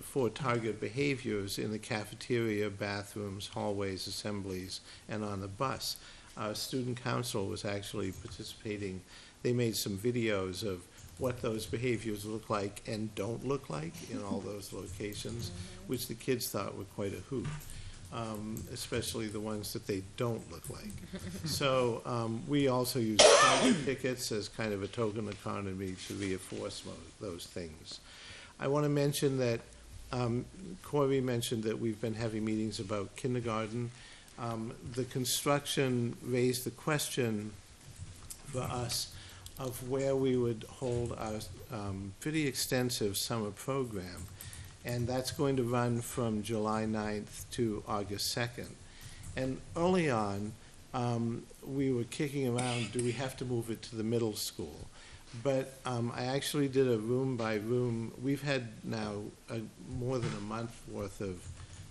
for target behaviors in the cafeteria, bathrooms, hallways, assemblies, and on the bus. Our student council was actually participating. They made some videos of what those behaviors look like and don't look like in all those locations, which the kids thought were quite a hoot, especially the ones that they don't look like. So we also use target tickets as kind of a token economy to reinforce those things. I want to mention that Corey mentioned that we've been having meetings about kindergarten. The construction raised the question for us of where we would hold our pretty extensive summer program. And that's going to run from July 9th to August 2nd. And early on, we were kicking around, do we have to move it to the middle school? But I actually did a room by room. We've had now more than a month worth of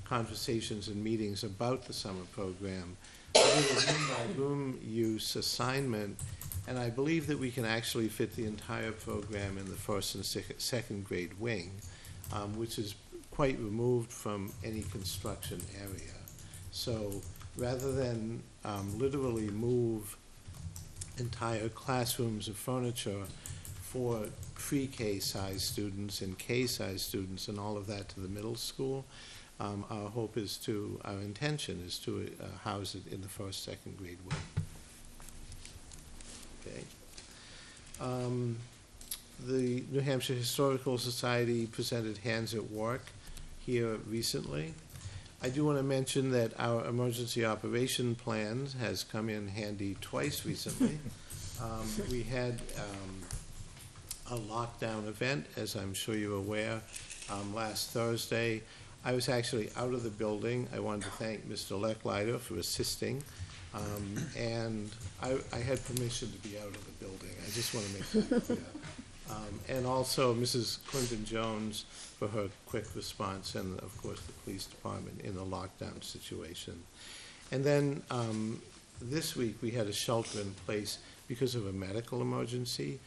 conversations and meetings about the summer program. I did a room by room use assignment, and I believe that we can actually fit the entire program in the first and second grade wing, which is quite removed from any construction area. So rather than literally move entire classrooms of furniture for pre-K size students and K size students and all of that to the middle school, our intention is to house it in the first, second grade wing. Okay. The New Hampshire Historical Society presented Hands at Work here recently. I do want to mention that our emergency operation plan has come in handy twice recently. We had a lockdown event, as I'm sure you're aware, last Thursday. I was actually out of the building. I wanted to thank Mr. Lecklider for assisting. And I had permission to be out of the building. I just want to make that clear. And also Mrs. Clinton Jones for her quick response, and of course the police department in the lockdown situation. And then this week we had a shelter in place because of a medical emergency.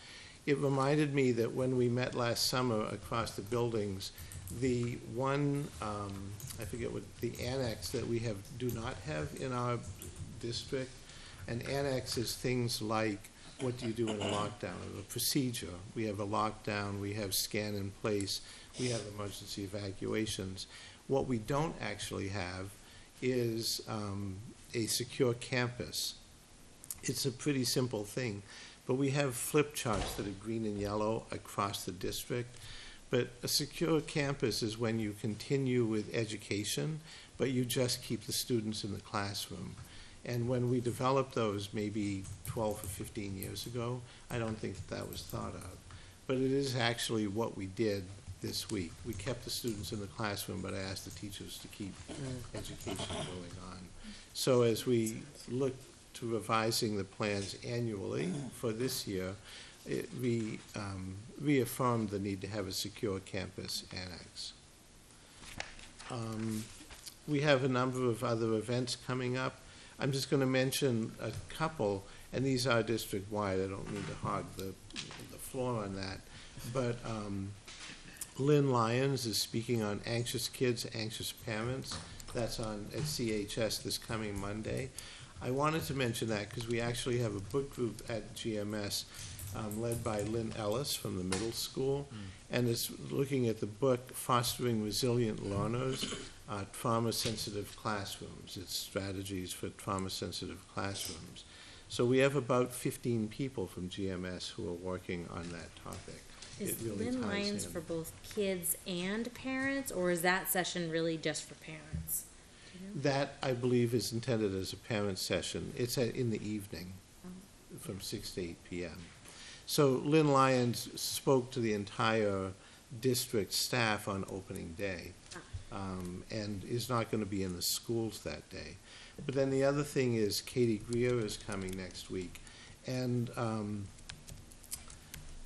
It reminded me that when we met last summer across the buildings, the one, I forget what, the annex that we do not have in our district, an annex is things like what do you do in a lockdown, a procedure. We have a lockdown, we have scan in place, we have emergency evacuations. What we don't actually have is a secure campus. It's a pretty simple thing, but we have flip charts that are green and yellow across the district. But a secure campus is when you continue with education, but you just keep the students in the classroom. And when we developed those maybe 12 or 15 years ago, I don't think that was thought of. But it is actually what we did this week. We kept the students in the classroom, but I asked the teachers to keep education going on. So as we look to revising the plans annually for this year, we reaffirmed the need to have a secure campus annex. We have a number of other events coming up. I'm just going to mention a couple, and these are district-wide. I don't mean to hog the floor on that. But Lynn Lyons is speaking on Anxious Kids, Anxious Parents. That's at CHS this coming Monday. I wanted to mention that because we actually have a book group at GMS led by Lynn Ellis from the middle school, and it's looking at the book Fostering Resilient Learners, Trauma-Sensitive Classrooms. It's strategies for trauma-sensitive classrooms. So we have about 15 people from GMS who are working on that topic. Is Lynn Lyons for both kids and parents, or is that session really just for parents? That, I believe, is intended as a parent session. It's in the evening from 6 to 8 p.m. So Lynn Lyons spoke to the entire district staff on opening day and is not going to be in the schools that day. But then the other thing is Katie Greer is coming next week. And,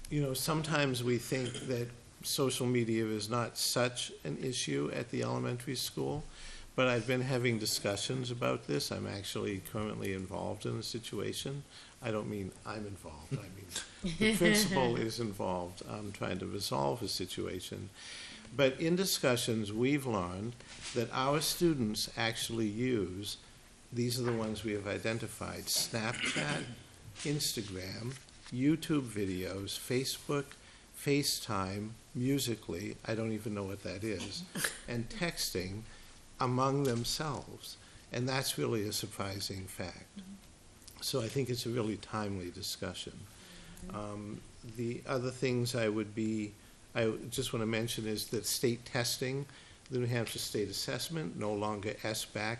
you know, sometimes we think that social media is not such an issue at the elementary school, but I've been having discussions about this. I'm actually currently involved in a situation. I don't mean I'm involved. I mean the principal is involved. I'm trying to resolve a situation. But in discussions, we've learned that our students actually use, these are the ones we have identified, Snapchat, Instagram, YouTube videos, Facebook, FaceTime, Musical.ly, I don't even know what that is, and texting among themselves. And that's really a surprising fact. So I think it's a really timely discussion. The other things I just want to mention is that state testing, the New Hampshire State Assessment, no longer SBAC,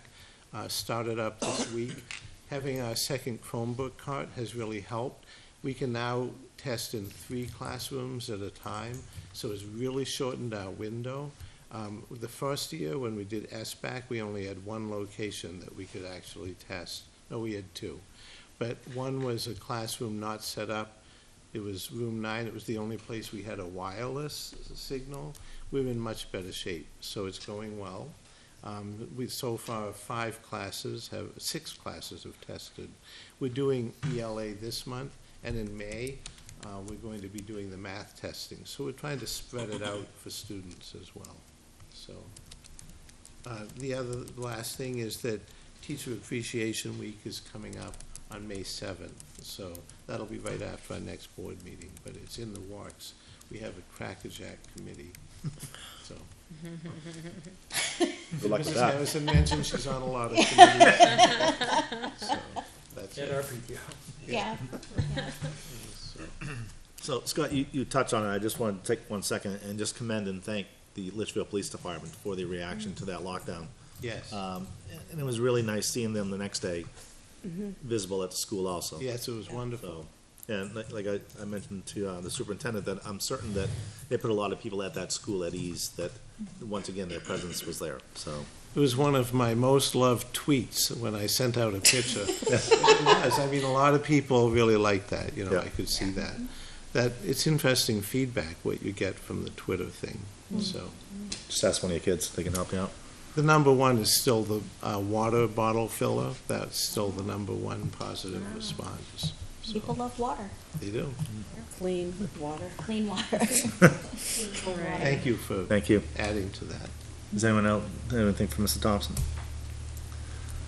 started up this week. Having our second Chromebook cart has really helped. We can now test in 3 classrooms at a time, so it's really shortened our window. The first year, when we did SBAC, we only had one location that we could actually test. No, we had two. But one was a classroom not set up. It was room 9. It was the only place we had a wireless signal. We're in much better shape, so it's going well. We've so far 6 classes have tested. We're doing ELA this month, and in May, we're going to be doing the math testing. So we're trying to spread it out for students as well. So the last thing is that Teacher Appreciation Week is coming up on May 7th. So that'll be right after our next board meeting, but it's in the works. We have a crackerjack committee, so. Good luck with Mrs. that. Harrison mentioned she's on a lot of committees. So that's At it. our PTO. Yeah. So, Scott, you touched on it. I just wanted to take 1 second and just commend and thank the Litchfield Police Department for their reaction to that lockdown. Yes, And it was really nice seeing them the next day visible at the school also. yes, it was wonderful. So, and like I mentioned to the superintendent, that I'm certain that it put a lot of people at that school at ease, that once again, their presence was there, so. It was one of my most loved tweets when I sent out a picture. It was. I mean, a lot of people really liked that, you know, Yeah. I could see that. That, it's interesting feedback, what you get from the Twitter thing, so. Just ask one of your kids, they can help you out. The number one is still the water bottle filler. That's still the number one positive response. So, People love water, they do. Clean water. clean water. Thank you for Thank you. adding to that. Does anyone else have anything for Mr. Thompson?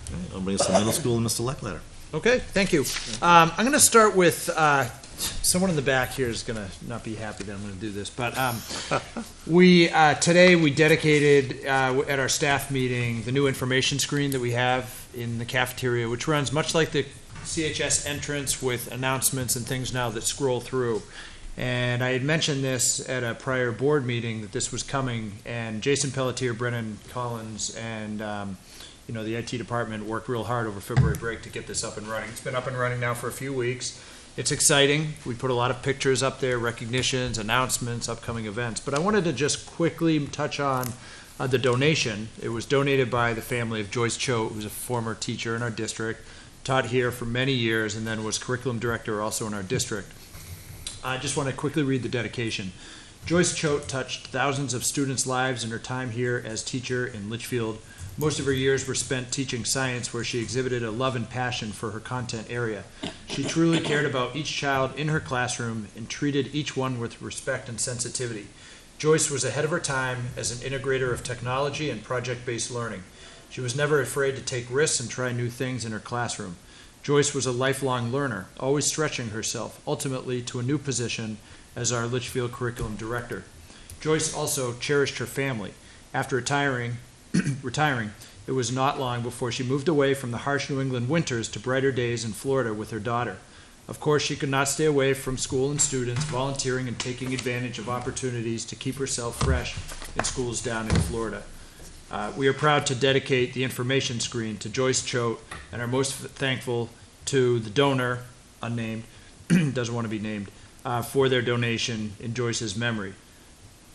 Okay, I'll bring us to middle school and Mr. Leckletter. Okay, thank you. I'm going to start with, someone in the back here is going to not be happy that I'm going to do this, but today we dedicated at our staff meeting the new information screen that we have in the cafeteria, which runs much like the CHS entrance with announcements and things now that scroll through. And I had mentioned this at a prior board meeting that this was coming, and Jason Pelletier, Brennan Collins, and the IT department worked real hard over February break to get this up and running. It's been up and running now for a few weeks. It's exciting. We put a lot of pictures up there, recognitions, announcements, upcoming events. But I wanted to just quickly touch on the donation. It was donated by the family of Joyce Choate, who's a former teacher in our district, taught here for many years, and then was curriculum director also in our district. I just want to quickly read the dedication. Joyce Choate touched thousands of students' lives in her time here as teacher in Litchfield. Most of her years were spent teaching science, where she exhibited a love and passion for her content area. She truly cared about each child in her classroom and treated each one with respect and sensitivity. Joyce was ahead of her time as an integrator of technology and project-based learning. She was never afraid to take risks and try new things in her classroom. Joyce was a lifelong learner, always stretching herself, ultimately to a new position as our Litchfield curriculum director. Joyce also cherished her family. After retiring, it was not long before she moved away from the harsh New England winters to brighter days in Florida with her daughter. Of course, she could not stay away from school and students, volunteering and taking advantage of opportunities to keep herself fresh in schools down in Florida. We are proud to dedicate the information screen to Joyce Choate and are most thankful to the donor, unnamed, doesn't want to be named, for their donation in Joyce's memory.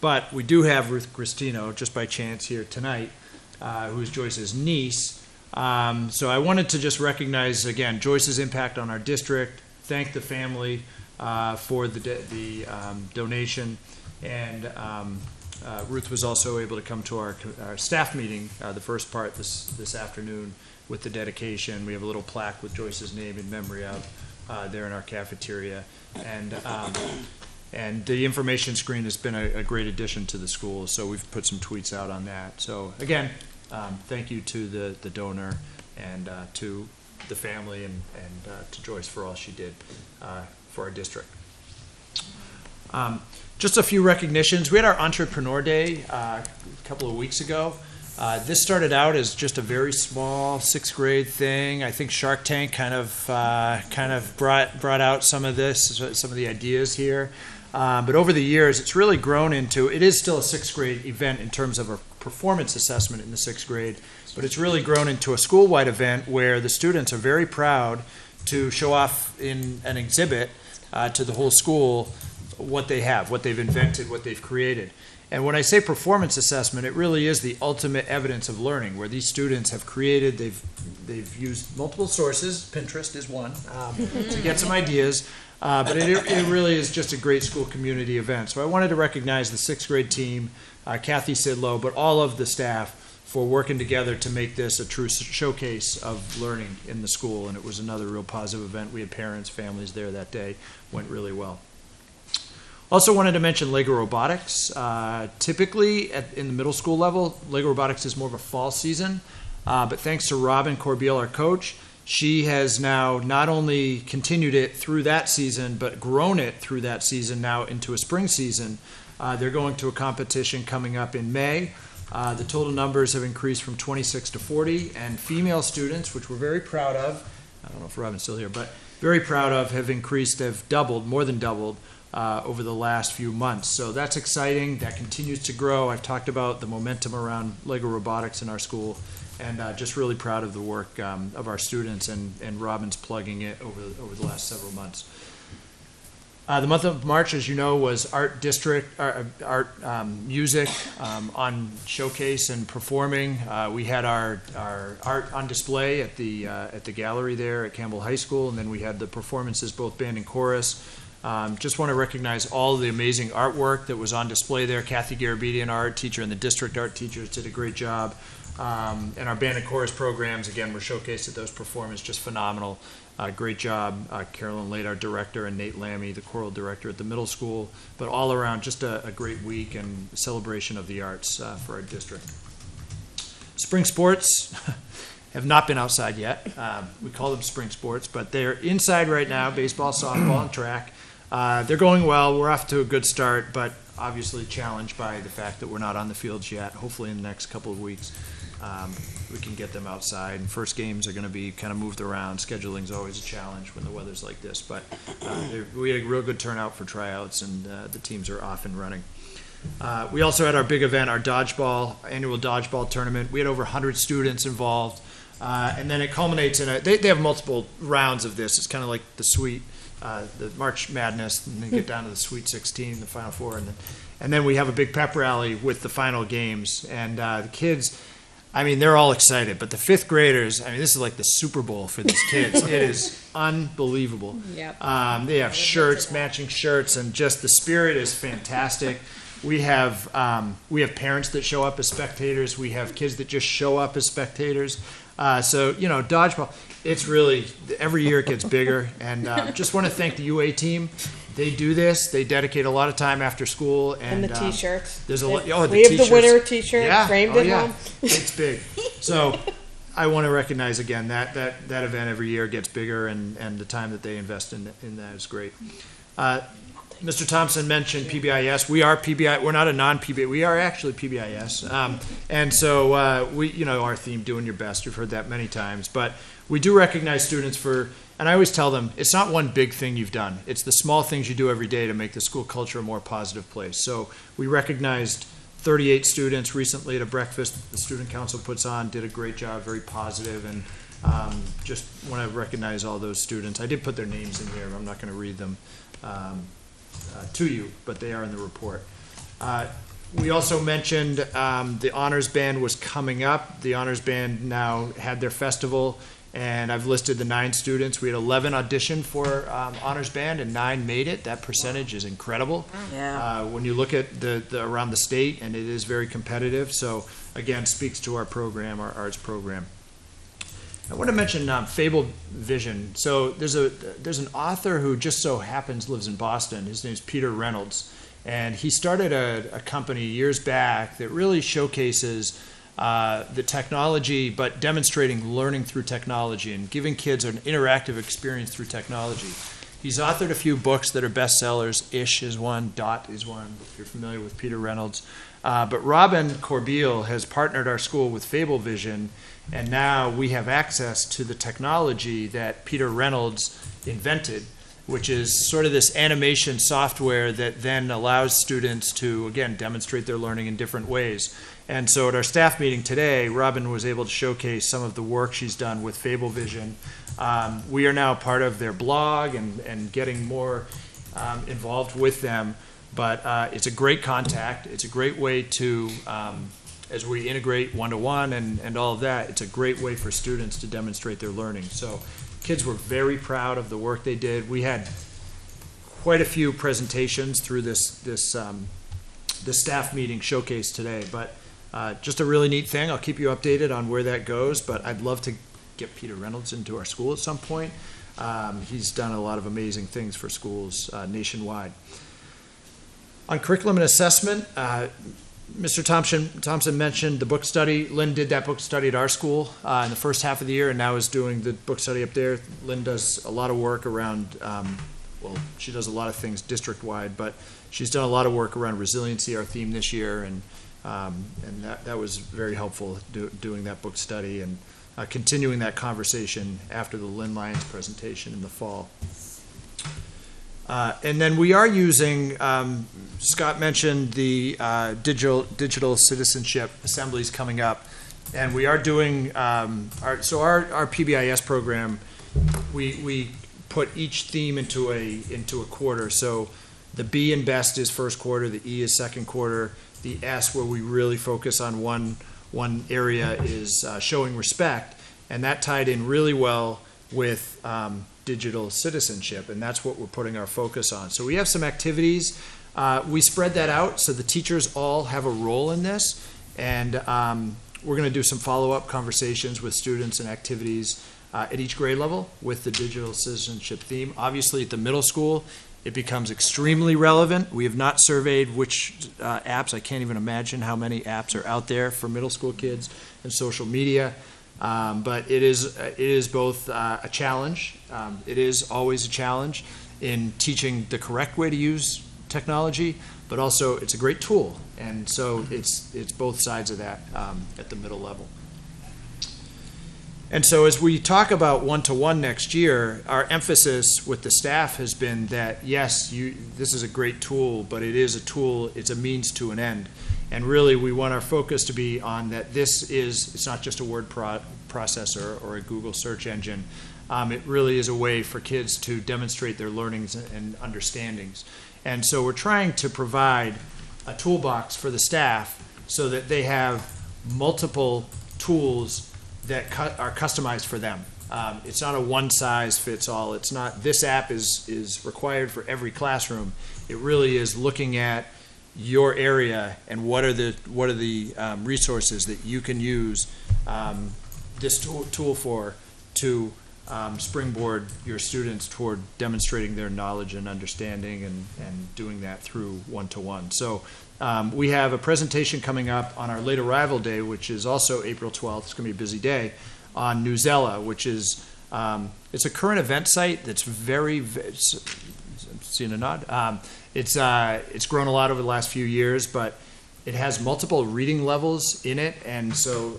But we do have Ruth Cristino, just by chance here tonight, who is Joyce's niece. So I wanted to just recognize, again, Joyce's impact on our district, thank the family for the donation, and Ruth was also able to come to our staff meeting, the first part this afternoon, with the dedication. We have a little plaque with Joyce's name in memory of there in our cafeteria, and the information screen has been a great addition to the school. So we've put some tweets out on that. So again, thank you to the donor and to the family and to Joyce for all she did for our district. Just a few recognitions. We had our Entrepreneur Day a couple of weeks ago. This started out as just a very small 6th grade thing. I think Shark Tank kind of brought out some of the ideas here. But over the years, it's really grown into, it is still a 6th grade event in terms of a performance assessment in the 6th grade, but it's really grown into a school-wide event where the students are very proud to show off in an exhibit to the whole school what they have, what they've invented, what they've created. And when I say performance assessment, it really is the ultimate evidence of learning, where these students have created, they've used multiple sources, Pinterest is one, to get some ideas, but it really is just a great school community event. So I wanted to recognize the sixth grade team, Kathy Sidlow, but all of the staff for working together to make this a true showcase of learning in the school, and it was another real positive event. We had parents, families there that day, went really well. Also wanted to mention Lego Robotics. Typically in the middle school level, Lego Robotics is more of a fall season, but thanks to Robin Corbeil, our coach, she has now not only continued it through that season, but grown it through that season now into a spring season. They're going to a competition coming up in May. The total numbers have increased from 26 to 40, and female students, which we're very proud of, I don't know if Robin's still here, but very proud of, have doubled, more than doubled, over the last few months. So that's exciting. That continues to grow. I've talked about the momentum around Lego Robotics in our school, and just really proud of the work of our students, and Robin's plugging it over the last several months. The month of March, as you know, was art district, music on showcase and performing. We had our art on display at the gallery there at Campbell High School, and then we had the performances, both band and chorus. Just want to recognize all the amazing artwork that was on display there. Kathy Garabedian, our art teacher, and the district art teachers did a great job. And our band and chorus programs, again, were showcased at those performances, just phenomenal. Great job, Carolyn Lade, our director, and Nate Lammy, the choral director at the middle school. But all around, just a great week and celebration of the arts for our district. Spring sports have not been outside yet. We call them spring sports, but they're inside right now, baseball, softball, and track. They're going well. We're off to a good start, but obviously challenged by the fact that we're not on the fields yet. Hopefully in the next couple of weeks we can get them outside. And first games are going to be kind of moved around. Scheduling's always a challenge when the weather's like this, but we had a real good turnout for tryouts, and the teams are off and running. We also had our big event, our annual dodgeball tournament. We had over 100 students involved, and then it culminates in they have multiple rounds of this. It's kind of like the March Madness, and then get down to the Sweet 16, the Final Four, and then we have a big pep rally with the final games. And the kids, I mean, they're all excited, but the fifth graders, I mean, this is like the Super Bowl for these kids. It is unbelievable. Yep. They have shirts, matching shirts, and just the spirit is fantastic. We have parents that show up as spectators. We have kids that just show up as spectators. So, dodgeball, it's really, every year it gets bigger. And just want to thank the UA team. They do this. They dedicate a lot of time after school. And the T-shirts. There's a lot. We have the winner T-shirt framed at home. It's big. So I want to recognize again that event every year gets bigger, and the time that they invest in that is great. Mr. Thompson mentioned PBIS. We are PBI. We're not a non-PBI. We are actually PBIS. And so our theme, doing your best. You've heard that many times. But we do recognize students for, and I always tell them, it's not one big thing you've done. It's the small things you do every day to make the school culture a more positive place. So we recognized 38 students recently at a breakfast the student council puts on. Did a great job, very positive, and just want to recognize all those students. I did put their names in here. I'm not going to read them to you, but they are in the report. We also mentioned the Honors Band was coming up. The Honors Band now had their festival, and I've listed the 9 students. We had 11 audition for Honors Band, and 9 made it. That percentage is incredible. Yeah. When you look at the around the state, and it is very competitive. So again, speaks to our program, our arts program. I want to mention Fabled Vision. So there's an author who just so happens lives in Boston. His name's Peter Reynolds, and he started a company years back that really showcases the technology, but demonstrating learning through technology and giving kids an interactive experience through technology. He's authored a few books that are bestsellers. Ish is one, Dot is one, if you're familiar with Peter Reynolds. But Robin Corbeil has partnered our school with Fable Vision, and now we have access to the technology that Peter Reynolds invented, which is sort of this animation software that then allows students to, again, demonstrate their learning in different ways. And so at our staff meeting today, Robin was able to showcase some of the work she's done with Fable Vision. We are now part of their blog and getting more involved with them. But it's a great contact. It's a great way to, as we integrate one-to-one and all of that, it's a great way for students to demonstrate their learning. So kids were very proud of the work they did. We had quite a few presentations through this staff meeting showcase today, but just a really neat thing. I'll keep you updated on where that goes, but I'd love to get Peter Reynolds into our school at some point. He's done a lot of amazing things for schools nationwide. On curriculum and assessment, Mr. Thompson mentioned the book study. Lynn did that book study at our school in the first half of the year, and now is doing the book study up there. Lynn does a lot of work around, well, she does a lot of things district-wide, but she's done a lot of work around resiliency, our theme this year, and that was very helpful doing that book study and continuing that conversation after the Lynn Lyons presentation in the fall. And then we are using, Scott mentioned the digital citizenship assemblies coming up, and we are doing, our PBIS program, we put each theme into a quarter. So the B in best is first quarter, the E is second quarter, the S where we really focus on one area is showing respect, and that tied in really well with digital citizenship, and that's what we're putting our focus on. So we have some activities. We spread that out so the teachers all have a role in this, and we're going to do some follow-up conversations with students and activities at each grade level with the digital citizenship theme. Obviously, at the middle school, it becomes extremely relevant. We have not surveyed which apps. I can't even imagine how many apps are out there for middle school kids and social media. But it is both a challenge. It is always a challenge in teaching the correct way to use technology, but also it's a great tool. And so it's both sides of that at the middle level. And so as we talk about one-to-one next year, our emphasis with the staff has been that, yes, this is a great tool, but it is a tool, it's a means to an end. And really, we want our focus to be on that it's not just a word processor or a Google search engine. It really is a way for kids to demonstrate their learnings and understandings. And so we're trying to provide a toolbox for the staff so that they have multiple tools that are customized for them. It's not a one-size-fits-all. It's not this app is required for every classroom. It really is looking at your area and what are the resources that you can use this tool for to springboard your students toward demonstrating their knowledge and understanding and doing that through one-to-one. So we have a presentation coming up on our late arrival day, which is also April 12th. It's going to be a busy day on Newsella, which is it's a current event site that's seeing a nod. It's grown a lot over the last few years, but it has multiple reading levels in it, and so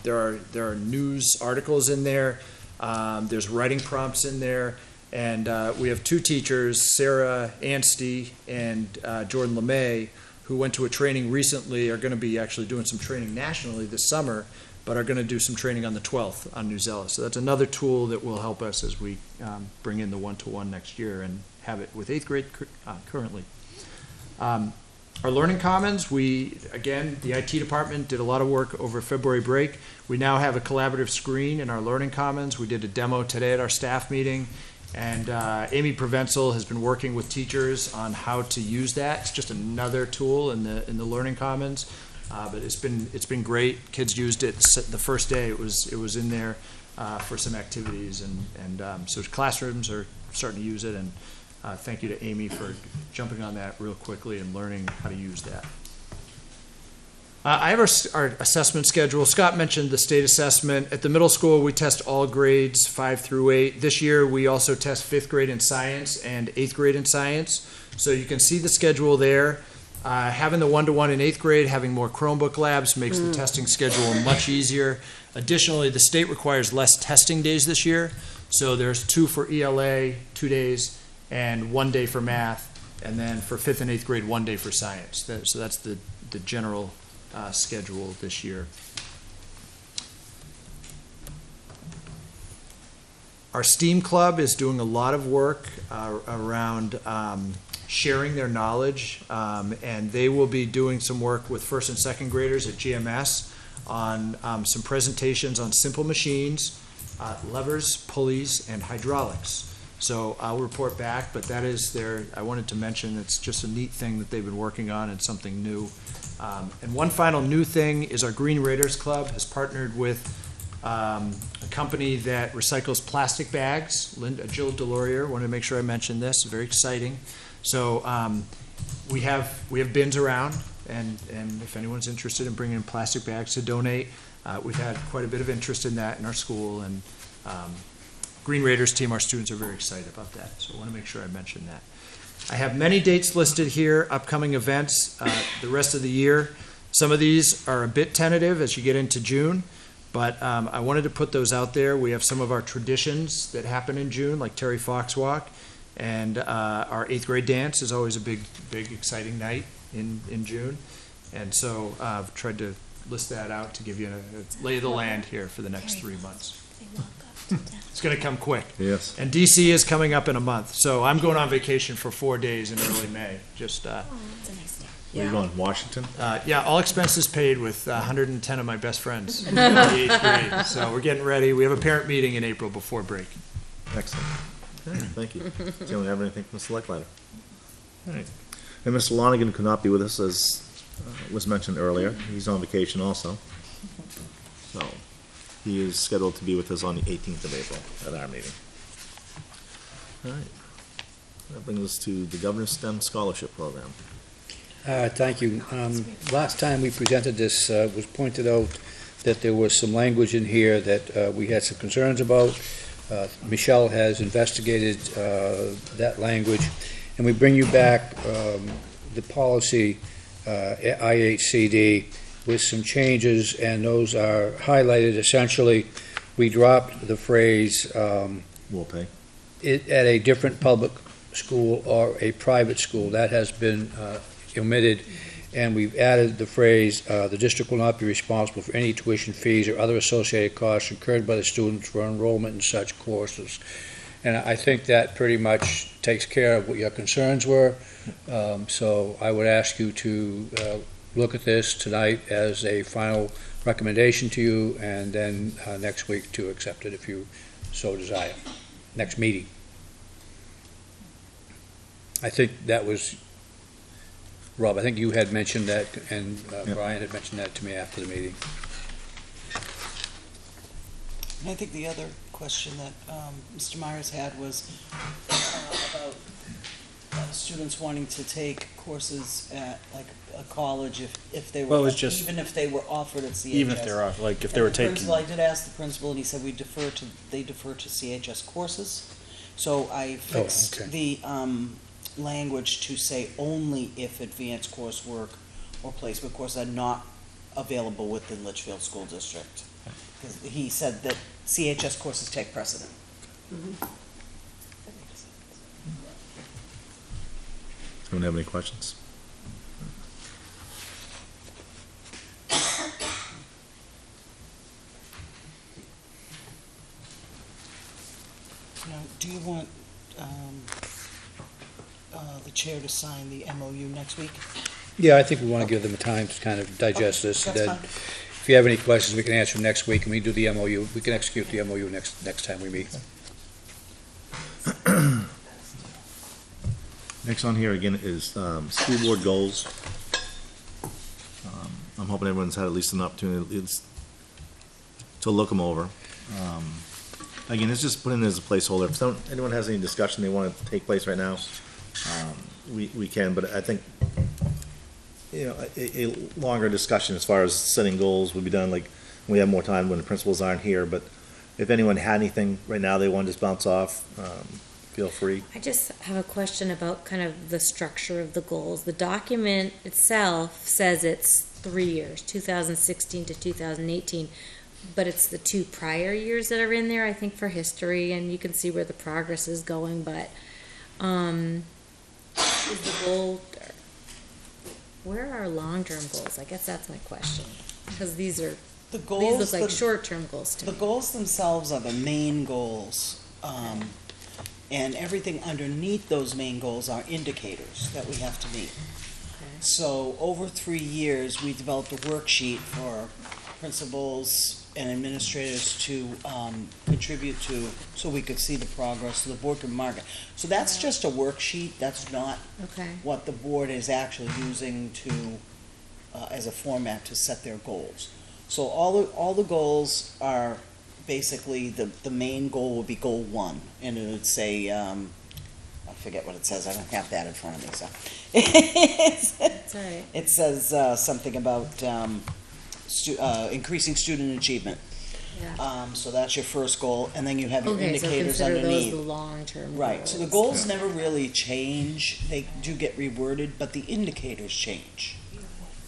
there are news articles in there. There's writing prompts in there, and we have two teachers, Sarah Anstey and Jordan LeMay, who went to a training recently, are going to be actually doing some training nationally this summer, but are going to do some training on the 12th on Newsella. So that's another tool that will help us as we bring in the one-to-one next year and have it with 8th grade currently. Our Learning Commons, the IT department did a lot of work over February break. We now have a collaborative screen in our Learning Commons. We did a demo today at our staff meeting, and Amy Provenzel has been working with teachers on how to use that. It's just another tool in the Learning Commons, but it's been great. Kids used it the first day. It was in there for some activities, and so classrooms are starting to use it. And thank you to Amy for jumping on that real quickly and learning how to use that. I have our assessment schedule. Scott mentioned the state assessment. At the middle school, we test all grades 5 through 8. This year, we also test 5th grade in science and 8th grade in science. So you can see the schedule there. Having the one-to-one in 8th grade, having more Chromebook labs makes the testing schedule much easier. Additionally, the state requires less testing days this year. So there's 2 for ELA, 2 days, and 1 day for math. And then for 5th and 8th grade, 1 day for science. So that's the general schedule this year. Our STEAM club is doing a lot of work around sharing their knowledge, and they will be doing some work with first and second graders at GMS on some presentations on simple machines, levers, pulleys, and hydraulics. So I'll report back, but that is I wanted to mention, it's just a neat thing that they've been working on and something new. And one final new thing is our Green Raiders Club has partnered with a company that recycles plastic bags, Jill Delorier. Wanted to make sure I mentioned this, very exciting. So we have bins around, and if anyone's interested in bringing in plastic bags to donate, we've had quite a bit of interest in that in our school, and Green Raiders team, our students are very excited about that, so I want to make sure I mention that. I have many dates listed here, upcoming events the rest of the year. Some of these are a bit tentative as you get into June, but I wanted to put those out there. We have some of our traditions that happen in June, like Terry Fox Walk, and our 8th grade dance is always a big, exciting night in June. And so I've tried to list that out to give you a lay of the land here for the next 3 months. It's going to come quick. Yes. And DC is coming up in a month, so I'm going on vacation for 4 days in early May. Just That's a nice day. Where are you going, Washington? yeah, all expenses paid with 110 of my best friends in the 8th grade. So we're getting ready. We have a parent meeting in April before break. Excellent. Okay, thank you. Does anyone have anything from the select letter? All right. And Mr. Lonigan could not be with us, as was mentioned earlier. He's on vacation also. So he is scheduled to be with us on the 18th of April at our meeting. All right. That brings us to the Governor's STEM Scholarship Program. Thank you. Last time we presented this, was pointed out that there was some language in here that we had some concerns about. Michelle has investigated that language, and we bring you back the policy IHCD with some changes, and those are highlighted. Essentially, we dropped the phrase Will pay. at a different public school or a private school. That has been omitted, and we've added the phrase, the district will not be responsible for any tuition fees or other associated costs incurred by the students for enrollment in such courses. And I think that pretty much takes care of what your concerns were. So I would ask you to look at this tonight as a final recommendation to you, and then next week to accept it if you so desire. Next meeting. I think that was, Rob, I think you had mentioned that, and Brian had mentioned that to me after the meeting. And I think the other question that Mr. Myers had was about students wanting to take courses at like a college if they were, Well, it was just- even if they were offered at CHS. Even if they're off, like if they were And the taking. principal, I did ask the principal, and he said they defer to CHS courses. So I fixed okay. the language to say only if advanced coursework or placement courses are not available within Litchfield School District. Because he said that CHS courses take precedent. Anyone have any questions? Now, do you want the chair to sign the MOU next week? Yeah, I think we want to give them time to kind of digest this. That's Then, fine. if you have any questions, we can answer them next week, and we do the MOU. We can execute the MOU next time we meet. Next on here again is school board goals. I'm hoping everyone's had at least an opportunity to look them over. Again, it's just put in as a placeholder. If anyone has any discussion they want to take place right now, we can, but I think, a longer discussion as far as setting goals would be done, like, we have more time when the principals aren't here, but if anyone had anything right now they want to just bounce off, feel free. I just have a question about kind of the structure of the goals. The document itself says it's 3 years, 2016 to 2018, but it's the 2 prior years that are in there, I think, for history, and you can see where the progress is going, but is the goal, where are our long-term goals? I guess that's my question, because these look like short-term goals to me. The goals themselves are the main goals. And everything underneath those main goals are indicators that we have to meet. So over 3 years, we developed a worksheet for principals and administrators to contribute to, so we could see the progress, so the board could mark it. So that's just a worksheet, that's not Okay. what the board is actually using to, as a format to set their goals. So all the goals are basically, the main goal would be goal 1, and it would say, I forget what it says, I don't have that in front of me, so. That's all right. It says something about increasing student achievement. Yeah. So that's your first goal, and then you have your Okay, so indicators consider underneath. those the long-term Right, so the goals never really change, they do get reworded, but the indicators change.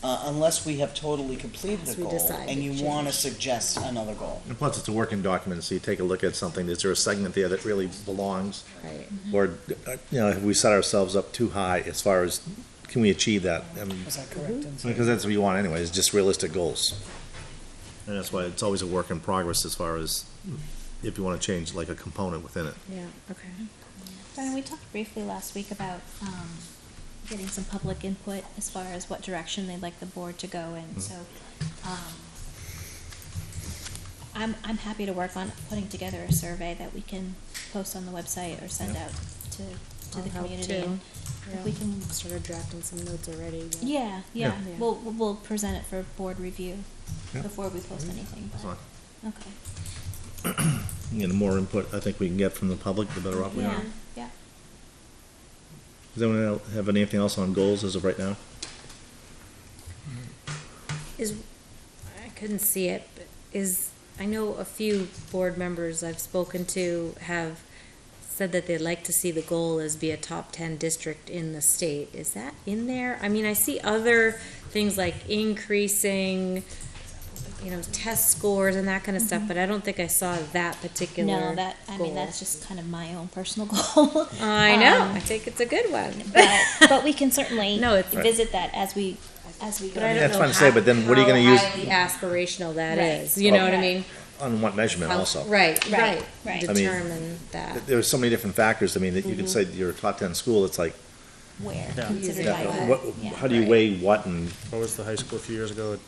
Unless we have totally completed Unless the we goal, decide and to you wanna suggest another goal. And plus, it's a working document, so you take a look at something, is there a segment there that really belongs? Right. Or, have we set ourselves up too high as far as, can we achieve that? I mean, Was that correct? because that's what you want anyway, is just realistic goals. And that's why it's always a work in progress as far as if you want to change like a component within it. Yeah, okay. Brian, we talked briefly last week about getting some public input as far as what direction they'd like the board to go in. So I'm happy to work on putting together a survey that we can post on the website or send out to I'll the help community. too. And if we can, Started drafting some notes already. but- yeah. Yeah. We'll present it for board review Yeah. before we post anything. That's but- fine. Okay. You know, the more input I think we can get from the public, the better off we are. Yeah, yeah. Does anyone have anything else on goals as of right now? I couldn't see it, but I know a few board members I've spoken to have said that they'd like to see the goal as be a top 10 district in the state. Is that in there? I mean, I see other things like increasing, test scores and that kind of stuff, but I don't think I saw that particular No, I mean, goal. that's just kind of my own personal goal. I know. Um, I think it's a good one. but we can certainly No, it's- visit that as we But go. I don't That's know fine to say, but then what are you gonna how use- highly aspirational that Right. is. You know what I Right. mean? On what measurement also? Right. Right. Determine that. There's so many different factors. I mean, that you could say you're a top 10 school, it's like, Where Yeah. considered Yeah, by yeah, what? what, Yeah. how do you weigh what and, What was the high school a few years ago? It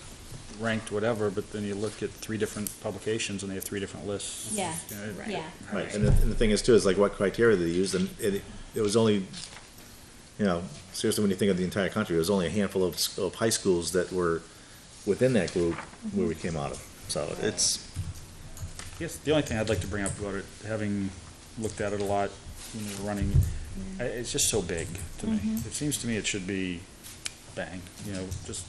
ranked whatever, but then you look at 3 different publications and they have 3 different lists. Yeah. You know, Yeah. right, and the thing is too, is like what criteria they used, and it was only, seriously, when you think of the entire country, it was only a handful of high schools that were within that group where we came out of. So it's, Yes, the only thing I'd like to bring up about it, having looked at it a lot when we were running, it's just so big to me. It seems to me it should be bang, just,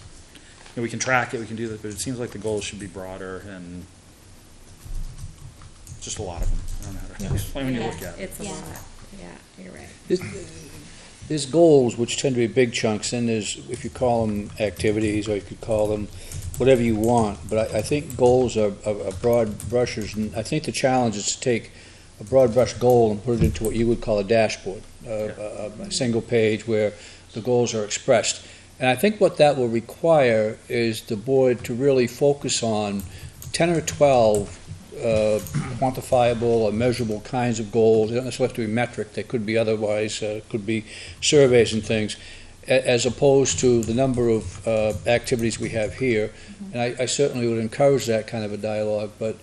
we can track it, we can do that, but it seems like the goals should be broader and just a lot of them. I don't know how to explain when you look at it. It's a Yeah. lot. Yeah, you're right. There's goals which tend to be big chunks, and there's, if you call them activities, or you could call them whatever you want, but I think goals are broad brushes, and I think the challenge is to take a broad brush goal and put it into what you would call a dashboard, a single page where the goals are expressed. And I think what that will require is the board to really focus on 10 or 12 quantifiable or measurable kinds of goals. They don't necessarily have to be metric, they could be otherwise, could be surveys and things, as opposed to the number of activities we have here. And I certainly would encourage that kind of a dialogue, but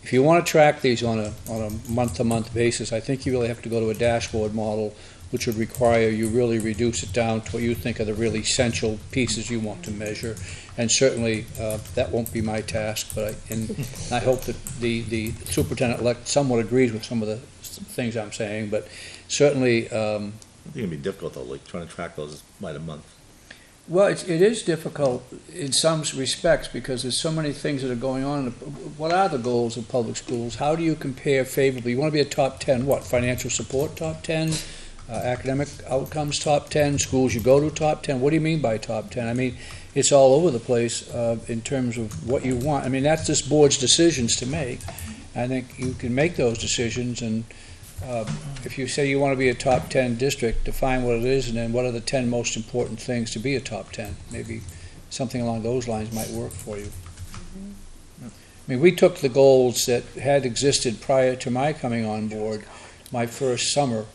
if you want to track these on a month-to-month basis, I think you really have to go to a dashboard model, which would require you really reduce it down to what you think are the really essential pieces you want to measure. And certainly, that won't be my task, but I hope that the superintendent-elect somewhat agrees with some of the things I'm saying, but certainly, I think it'd be difficult though, like trying to track those by the month. well, it is difficult in some respects because there's so many things that are going on. What are the goals of public schools? How do you compare favorably? You want to be a top 10, what, financial support top 10? Academic outcomes top 10, schools you go to top 10. What do you mean by top 10? I mean, it's all over the place in terms of what you want. I mean, that's this board's decisions to make. I think you can make those decisions, and if you say you want to be a top 10 district, define what it is, and then what are the 10 most important things to be a top 10. Maybe something along those lines might work for you. I mean, we took the goals that had existed prior to my coming on board my first summer.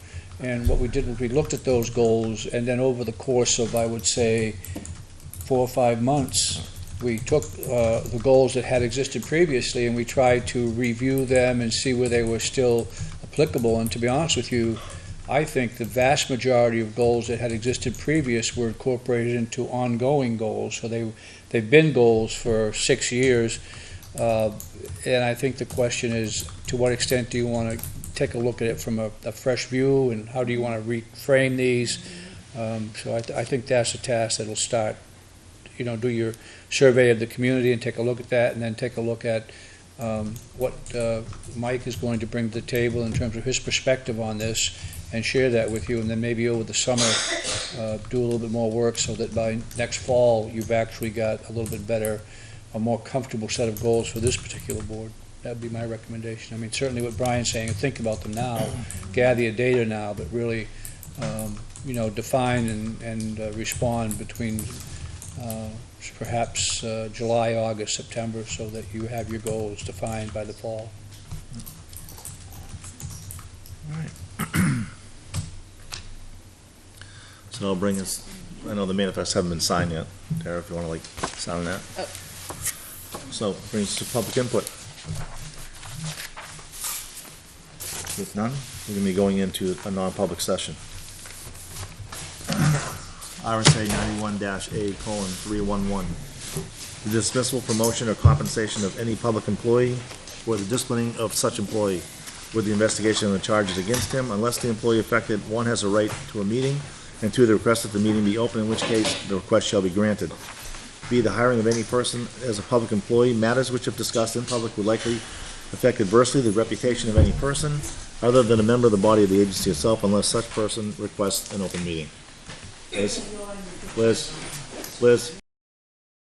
And what we did was we looked at those goals, and then over the course of, I would say, 4 or 5 months, we took the goals that had existed previously and we tried to review them and see where they were still applicable. And to be honest with you, I think the vast majority of goals that had existed previous were incorporated into ongoing goals. So they've been goals for 6 years. And I think the question is, to what extent do you want to take a look at it from a fresh view, and how do you want to reframe these? So I think that's a task that'll start. Do your survey of the community and take a look at that, and then take a look at what Mike is going to bring to the table in terms of his perspective on this, and share that with you, and then maybe over the summer do a little bit more work so that by next fall you've actually got a little bit better, a more comfortable set of goals for this particular board. That'd be my recommendation. I mean, certainly what Brian's saying, think about them now, gather your data now, but really, define and respond between perhaps July, August, September, so that you have your goals defined by the fall. All right. So that'll bring us, I know the manifests haven't been signed yet. Tara, if you want to sign that. So brings us to public input. With none, we're going to be going into a non-public session. RSA 91-A:311. The dismissal, promotion, or compensation of any public employee, or the disciplining of such employee, with the investigation of the charges against him, unless the employee affected, 1, has a right to a meeting, and 2, the request that the meeting be open, in which case the request shall be granted. B, the hiring of any person as a public employee, matters which if discussed in public would likely affect adversely the reputation of any person other than a member of the body of the agency itself, unless such person requests an open meeting. Liz?